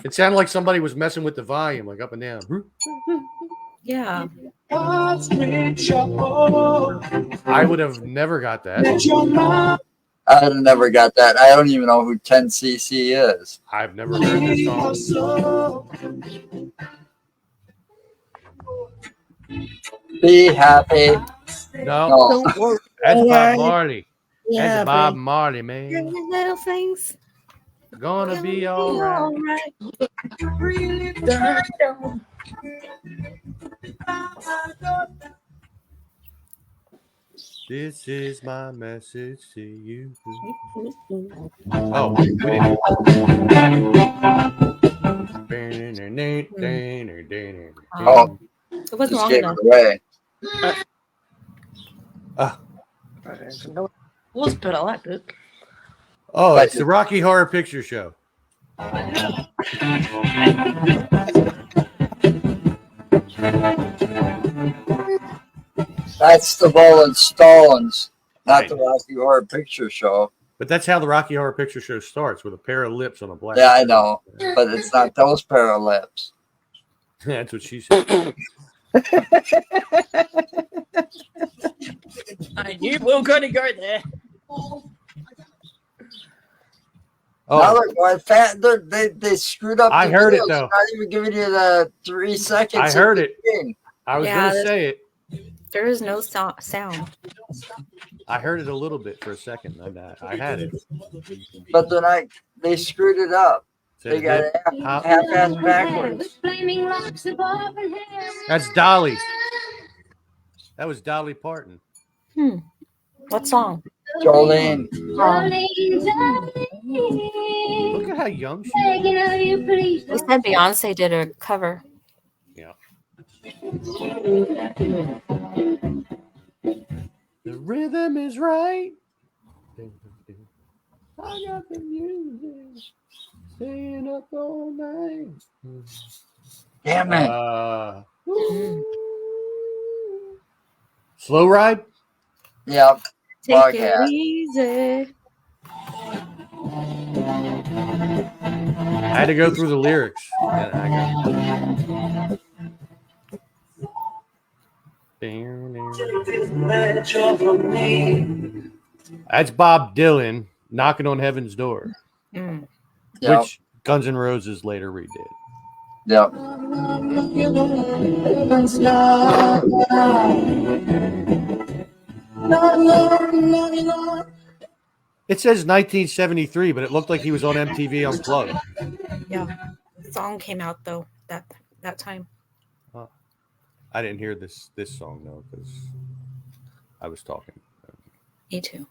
[SPEAKER 4] It sounded like somebody was messing with the volume, like up and down.
[SPEAKER 8] Yeah.
[SPEAKER 4] I would have never got that.
[SPEAKER 2] I would have never got that. I don't even know who 10cc is.
[SPEAKER 4] I've never heard this song.
[SPEAKER 2] Be happy.
[SPEAKER 4] No. That's Bob
[SPEAKER 5] worry.
[SPEAKER 4] Marley.
[SPEAKER 5] Yeah,
[SPEAKER 4] That's Bob
[SPEAKER 5] babe.
[SPEAKER 4] Marley, man.
[SPEAKER 8] Little things.
[SPEAKER 4] Gonna be all right. This is my message to you. Oh, we didn't.
[SPEAKER 2] Oh,
[SPEAKER 8] It wasn't
[SPEAKER 2] just
[SPEAKER 8] long
[SPEAKER 2] gave
[SPEAKER 8] enough.
[SPEAKER 2] it away.
[SPEAKER 10] Was but I liked it.
[SPEAKER 4] Oh, it's the Rocky Horror Picture Show.
[SPEAKER 2] That's the Rolling Stones, not the Rocky Horror Picture Show.
[SPEAKER 4] But that's how the Rocky Horror Picture Show starts, with a pair of lips on a black.
[SPEAKER 2] Yeah, I know, but it's not those pair of lips.
[SPEAKER 4] That's what she said.
[SPEAKER 10] I knew we were going to go there.
[SPEAKER 2] Now they're going fat. They screwed up.
[SPEAKER 4] I
[SPEAKER 2] the
[SPEAKER 4] heard it,
[SPEAKER 2] videos.
[SPEAKER 4] though.
[SPEAKER 2] Not even giving you the 3 seconds.
[SPEAKER 4] I heard
[SPEAKER 2] in
[SPEAKER 4] it.
[SPEAKER 2] between.
[SPEAKER 4] I was
[SPEAKER 8] Yeah,
[SPEAKER 4] going to
[SPEAKER 8] that's-
[SPEAKER 4] say it.
[SPEAKER 8] There is no sound.
[SPEAKER 4] I heard it a little bit for a second. I had it.
[SPEAKER 2] But they're not. They screwed it up. They got it half-ass backwards.
[SPEAKER 4] That's Dolly. That was Dolly Parton.
[SPEAKER 8] What song?
[SPEAKER 2] Jolene.
[SPEAKER 4] Look at how young she is.
[SPEAKER 8] They said Beyonce did a cover.
[SPEAKER 4] Yeah. The rhythm is right. I got the music. Staying up all night.
[SPEAKER 2] Damn it.
[SPEAKER 4] Slow Ride?
[SPEAKER 2] Yep.
[SPEAKER 8] Take
[SPEAKER 2] Fuck
[SPEAKER 8] it
[SPEAKER 2] yeah.
[SPEAKER 8] easy.
[SPEAKER 4] I had to go through the lyrics. That's Bob Dylan knocking on heaven's door, which Guns N' Roses later redid.
[SPEAKER 2] Yep.
[SPEAKER 4] It says 1973, but it looked like he was on MTV Unplugged.
[SPEAKER 8] Yeah. The song came out though that time.
[SPEAKER 4] I didn't hear this song though because I was talking.
[SPEAKER 8] Me too.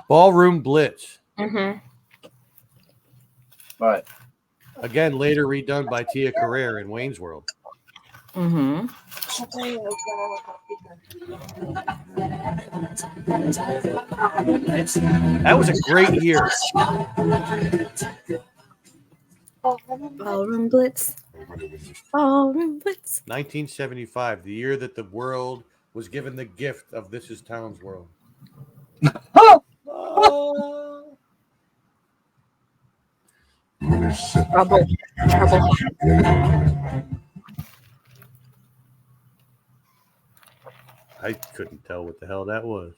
[SPEAKER 4] Ballroom Blitz.
[SPEAKER 8] Mm-hmm.
[SPEAKER 2] Right.
[SPEAKER 4] Again, later redone by Tia Carrere in Wayne's World.
[SPEAKER 8] Mm-hmm.
[SPEAKER 4] That was a great year.
[SPEAKER 8] Ballroom Blitz. Ballroom Blitz.
[SPEAKER 4] 1975, the year that the world was given the gift of This Is Town's World.
[SPEAKER 8] Trouble.
[SPEAKER 4] I couldn't tell what the hell that was.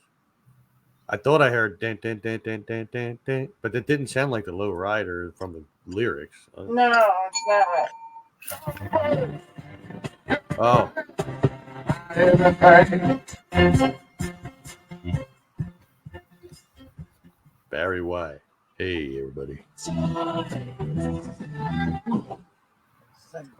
[SPEAKER 4] I thought I heard dan, dan, dan, dan, dan, dan, dan, but it didn't sound like the Low Rider from the lyrics.
[SPEAKER 5] No, it's not.
[SPEAKER 4] Oh. Barry White. Hey, everybody.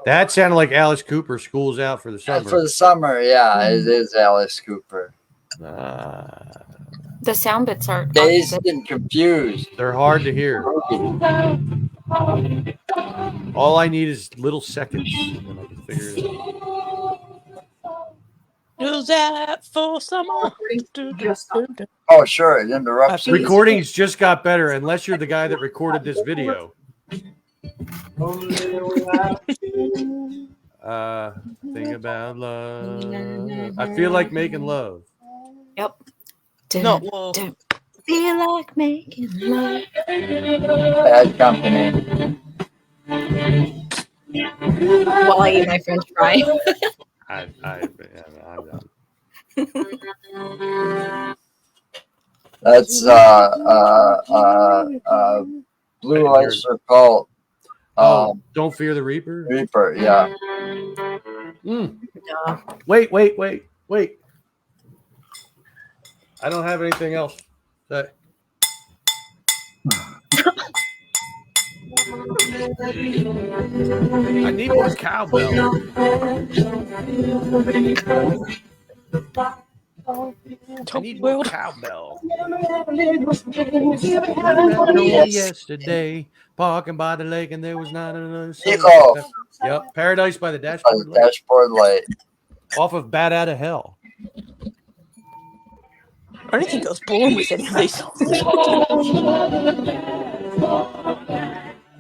[SPEAKER 4] That sounded like Alice Cooper. School's out for the summer.
[SPEAKER 2] For the summer, yeah, it is Alice Cooper.
[SPEAKER 8] The sound bits are
[SPEAKER 2] Dazed and confused.
[SPEAKER 4] They're hard to hear. All I need is little seconds, and then I can figure it out.
[SPEAKER 10] Who's that for summer?
[SPEAKER 2] Oh, sure, it interrupts.
[SPEAKER 4] Recordings just got better, unless you're the guy that recorded this video. Think about love. I feel like making love.
[SPEAKER 8] Yep.
[SPEAKER 10] Not war.
[SPEAKER 8] Feel like making love.
[SPEAKER 2] Bad company.
[SPEAKER 8] While I eat my French fry.
[SPEAKER 4] I'm done.
[SPEAKER 2] That's Blue Oyster Cult.
[SPEAKER 4] Don't Fear the Reaper.
[SPEAKER 2] Reaper, yeah.
[SPEAKER 4] Wait. I don't have anything else. I need more cowbell. I need more cowbell. Yesterday, parking by the lake, and there was not another. Yep, Paradise by the Dashboard Light.
[SPEAKER 2] Dashboard Light.
[SPEAKER 4] Off of Bat Out of Hell.
[SPEAKER 10] I don't think I was born with any of these songs.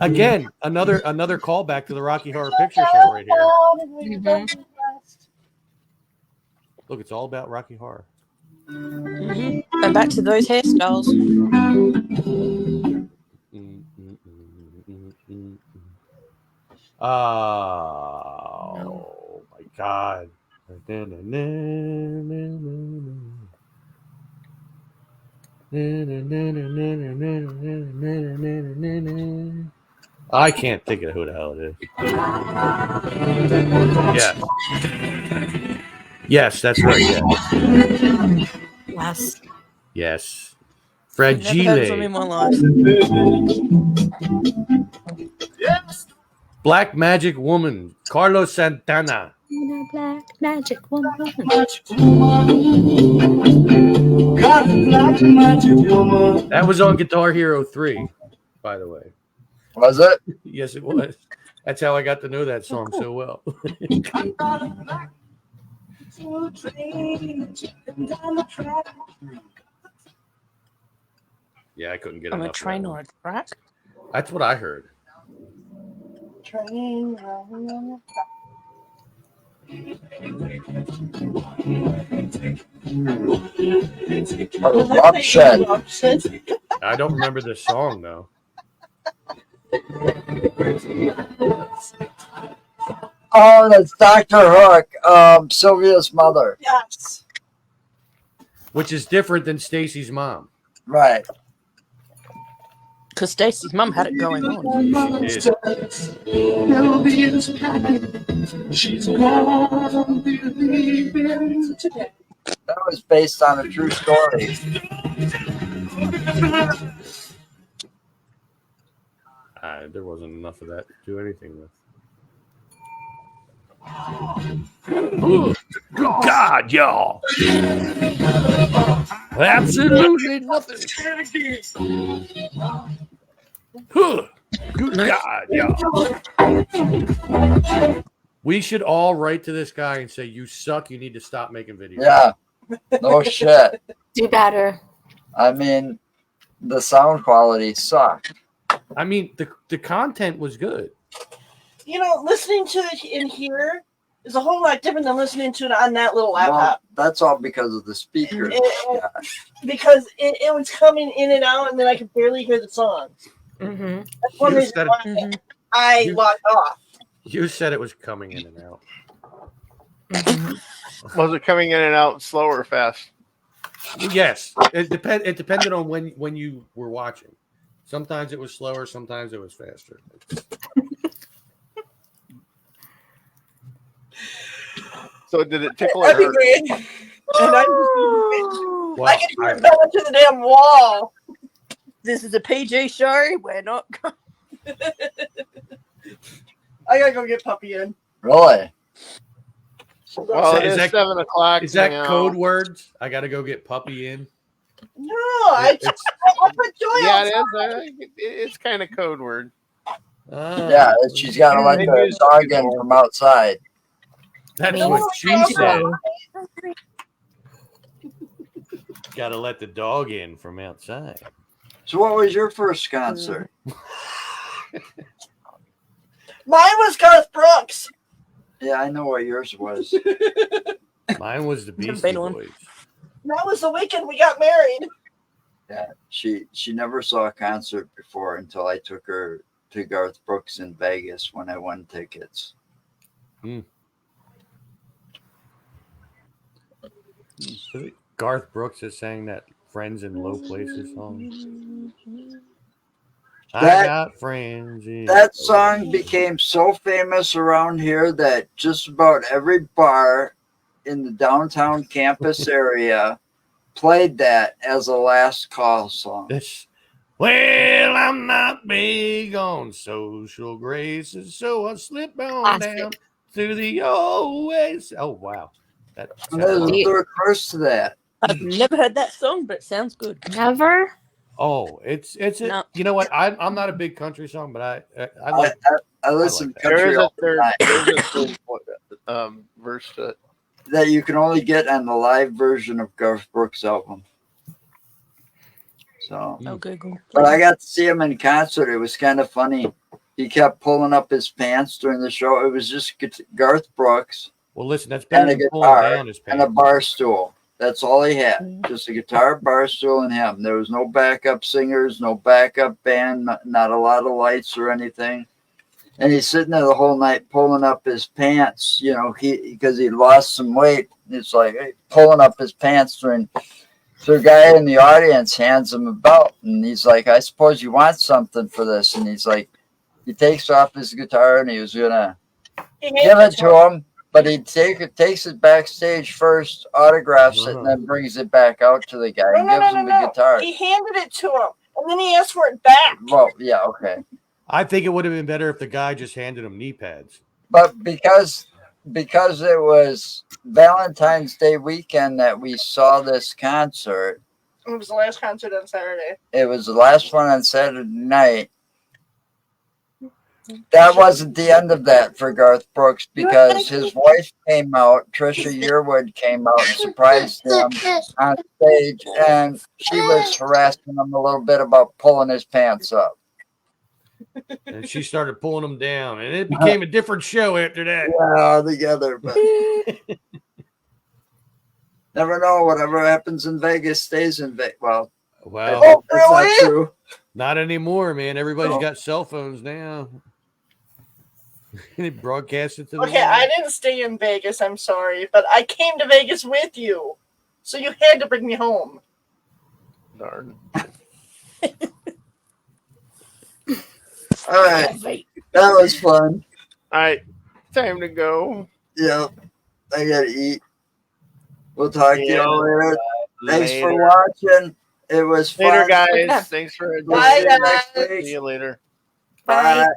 [SPEAKER 4] Again, another callback to the Rocky Horror Picture Show right here.
[SPEAKER 8] Mm-hmm.
[SPEAKER 4] Look, it's all about Rocky Horror.
[SPEAKER 10] Mm-hmm. And back to those hairstyles.
[SPEAKER 4] Oh my God. I can't think of who the hell it is. Yes, that's right. Yeah. Yes. Fragile.
[SPEAKER 10] Never heard from him in my life.
[SPEAKER 4] Black Magic Woman, Carlos Santana.
[SPEAKER 8] Black Magic Woman.
[SPEAKER 4] That was on Guitar Hero 3, by the way.
[SPEAKER 2] Was it?
[SPEAKER 4] Yes, it was. That's how I got to know that song so well. Yeah, I couldn't get
[SPEAKER 10] I'm
[SPEAKER 4] enough.
[SPEAKER 10] a train or a track.
[SPEAKER 4] That's what I heard.
[SPEAKER 5] train.
[SPEAKER 2] Eruption.
[SPEAKER 4] I don't remember the song though.
[SPEAKER 2] Oh, that's Dr. Hook, Sylvia's mother.
[SPEAKER 5] Yes.
[SPEAKER 4] Which is different than Stacy's mom.
[SPEAKER 2] Right.
[SPEAKER 10] Because Stacy's mum had it going on.
[SPEAKER 4] She did.
[SPEAKER 11] Sylvia's packing. She's gone leaving today.
[SPEAKER 2] That was based on a true story.
[SPEAKER 4] There wasn't enough of that to do anything with. Good God, y'all. Absolutely nothing. Good God, y'all. We should all write to this guy and say, you suck, you need to stop making videos.
[SPEAKER 2] Yeah. No shit.
[SPEAKER 8] Do better.
[SPEAKER 2] I mean, the sound quality sucked.
[SPEAKER 4] I mean, the content was good.
[SPEAKER 5] You know, listening to it in here is a whole lot different than listening to it on that little laptop.
[SPEAKER 2] Well, that's all because of the speakers.
[SPEAKER 5] Because it was coming in and out, and then I could barely hear the songs.
[SPEAKER 8] Mm-hmm.
[SPEAKER 5] That's one reason why I logged off.
[SPEAKER 4] You said it was coming in and out.
[SPEAKER 1] Was it coming in and out slow or fast?
[SPEAKER 4] Yes, it depended on when you were watching. Sometimes it was slower, sometimes it was faster.
[SPEAKER 1] So did it tickle or
[SPEAKER 5] That'd be
[SPEAKER 1] hurt?
[SPEAKER 5] great. And I
[SPEAKER 4] Well,
[SPEAKER 5] can hear it going to the damn wall.
[SPEAKER 10] This is a PG show. We're not.
[SPEAKER 5] I gotta go get Puppy in.
[SPEAKER 2] Really?
[SPEAKER 1] Well, it
[SPEAKER 4] Is
[SPEAKER 1] is
[SPEAKER 4] that-
[SPEAKER 1] 7 o'clock.
[SPEAKER 4] Is that
[SPEAKER 1] now.
[SPEAKER 4] code words? I got to go get Puppy in.
[SPEAKER 5] No, I put Joy
[SPEAKER 1] Yeah,
[SPEAKER 5] outside.
[SPEAKER 1] it is. It's kind of code word.
[SPEAKER 2] Yeah, she's got to let
[SPEAKER 1] They
[SPEAKER 2] the
[SPEAKER 1] use
[SPEAKER 2] dog
[SPEAKER 1] people.
[SPEAKER 2] in from outside.
[SPEAKER 4] That's
[SPEAKER 5] No,
[SPEAKER 4] what she
[SPEAKER 5] no.
[SPEAKER 4] said. Got to let the dog in from outside.
[SPEAKER 2] So what was your first concert?
[SPEAKER 5] Mine was Garth Brooks.
[SPEAKER 2] Yeah, I know what yours was.
[SPEAKER 4] Mine was the Beastie
[SPEAKER 10] been one.
[SPEAKER 4] Boys.
[SPEAKER 5] That was the weekend we got married.
[SPEAKER 2] Yeah, she never saw a concert before until I took her to Garth Brooks in Vegas when I won tickets.
[SPEAKER 4] Garth Brooks is saying that Friends in Low Places song. I
[SPEAKER 2] That-
[SPEAKER 4] got friends.
[SPEAKER 2] That song became so famous around here that just about every bar in the downtown campus area played that as a last call song.
[SPEAKER 4] Well, I'm not big on social graces, so I slip on
[SPEAKER 8] Classic.
[SPEAKER 4] down through the oasis. Oh, wow. That
[SPEAKER 2] And there's a
[SPEAKER 4] sounds-
[SPEAKER 2] third verse to that.
[SPEAKER 10] I've never heard that song, but it sounds good.
[SPEAKER 8] Never?
[SPEAKER 4] Oh, it's
[SPEAKER 10] No.
[SPEAKER 4] you know what? I'm not a big country song, but I
[SPEAKER 2] I,
[SPEAKER 4] like
[SPEAKER 2] I listen
[SPEAKER 4] that.
[SPEAKER 2] to
[SPEAKER 1] There
[SPEAKER 2] country
[SPEAKER 1] is a
[SPEAKER 2] all the
[SPEAKER 1] third,
[SPEAKER 2] time.
[SPEAKER 1] there's a third verse to it.
[SPEAKER 2] That you can only get on the live version of Garth Brooks' album. So,
[SPEAKER 10] Oh, Google.
[SPEAKER 2] but I got to see him in concert. It was kind of funny. He kept pulling up his pants during the show. It was just Garth Brooks
[SPEAKER 4] Well, listen, that's better
[SPEAKER 2] and a
[SPEAKER 4] than pulling
[SPEAKER 2] guitar
[SPEAKER 4] down his
[SPEAKER 2] and a
[SPEAKER 4] pants.
[SPEAKER 2] bar stool. That's all he had. Just a guitar, bar stool, and him. There was no backup singers, no backup band, not a lot of lights or anything. And he's sitting there the whole night pulling up his pants, you know, because he lost some weight. It's like pulling up his pants during. So a guy in the audience hands him a belt, and he's like, "I suppose you want something for this?" And he's like, he takes off his guitar and he was gonna give it to him, but he takes it backstage first, autographs it, and then brings it back out to the guy and gives him the guitar.
[SPEAKER 5] He handed it to him, and then he asked for it back.
[SPEAKER 2] Well, yeah, okay.
[SPEAKER 4] I think it would have been better if the guy just handed him knee pads.
[SPEAKER 2] But because it was Valentine's Day weekend that we saw this concert,
[SPEAKER 5] It was the last concert on Saturday.
[SPEAKER 2] it was the last one on Saturday night. That wasn't the end of that for Garth Brooks because his wife came out, Trisha Yearwood came out and surprised him on stage, and she was harassing him a little bit about pulling his pants up.
[SPEAKER 4] And she started pulling them down, and it became a different show after that.
[SPEAKER 2] Yeah, all together, but never know. Whatever happens in Vegas stays in Vegas. Well,
[SPEAKER 4] Well,
[SPEAKER 2] that's not true.
[SPEAKER 4] not anymore, man. Everybody's
[SPEAKER 2] No.
[SPEAKER 4] got cell phones now. They broadcast it to the
[SPEAKER 14] Okay,
[SPEAKER 4] world.
[SPEAKER 14] I didn't stay in Vegas, I'm sorry, but I came to Vegas with you. So you had to bring me home.
[SPEAKER 1] Darn.
[SPEAKER 2] All right, that was fun.
[SPEAKER 1] All right, time to go.
[SPEAKER 2] Yep, I gotta eat. We'll talk to
[SPEAKER 1] Yeah.
[SPEAKER 2] y'all later. Thanks for
[SPEAKER 1] Later.
[SPEAKER 2] watching. It was fun.
[SPEAKER 1] Later, guys. Thanks for
[SPEAKER 2] We'll see you
[SPEAKER 14] Bye,
[SPEAKER 2] next
[SPEAKER 14] guys.
[SPEAKER 2] week.
[SPEAKER 1] See you later.
[SPEAKER 2] Bye.
[SPEAKER 14] Bye.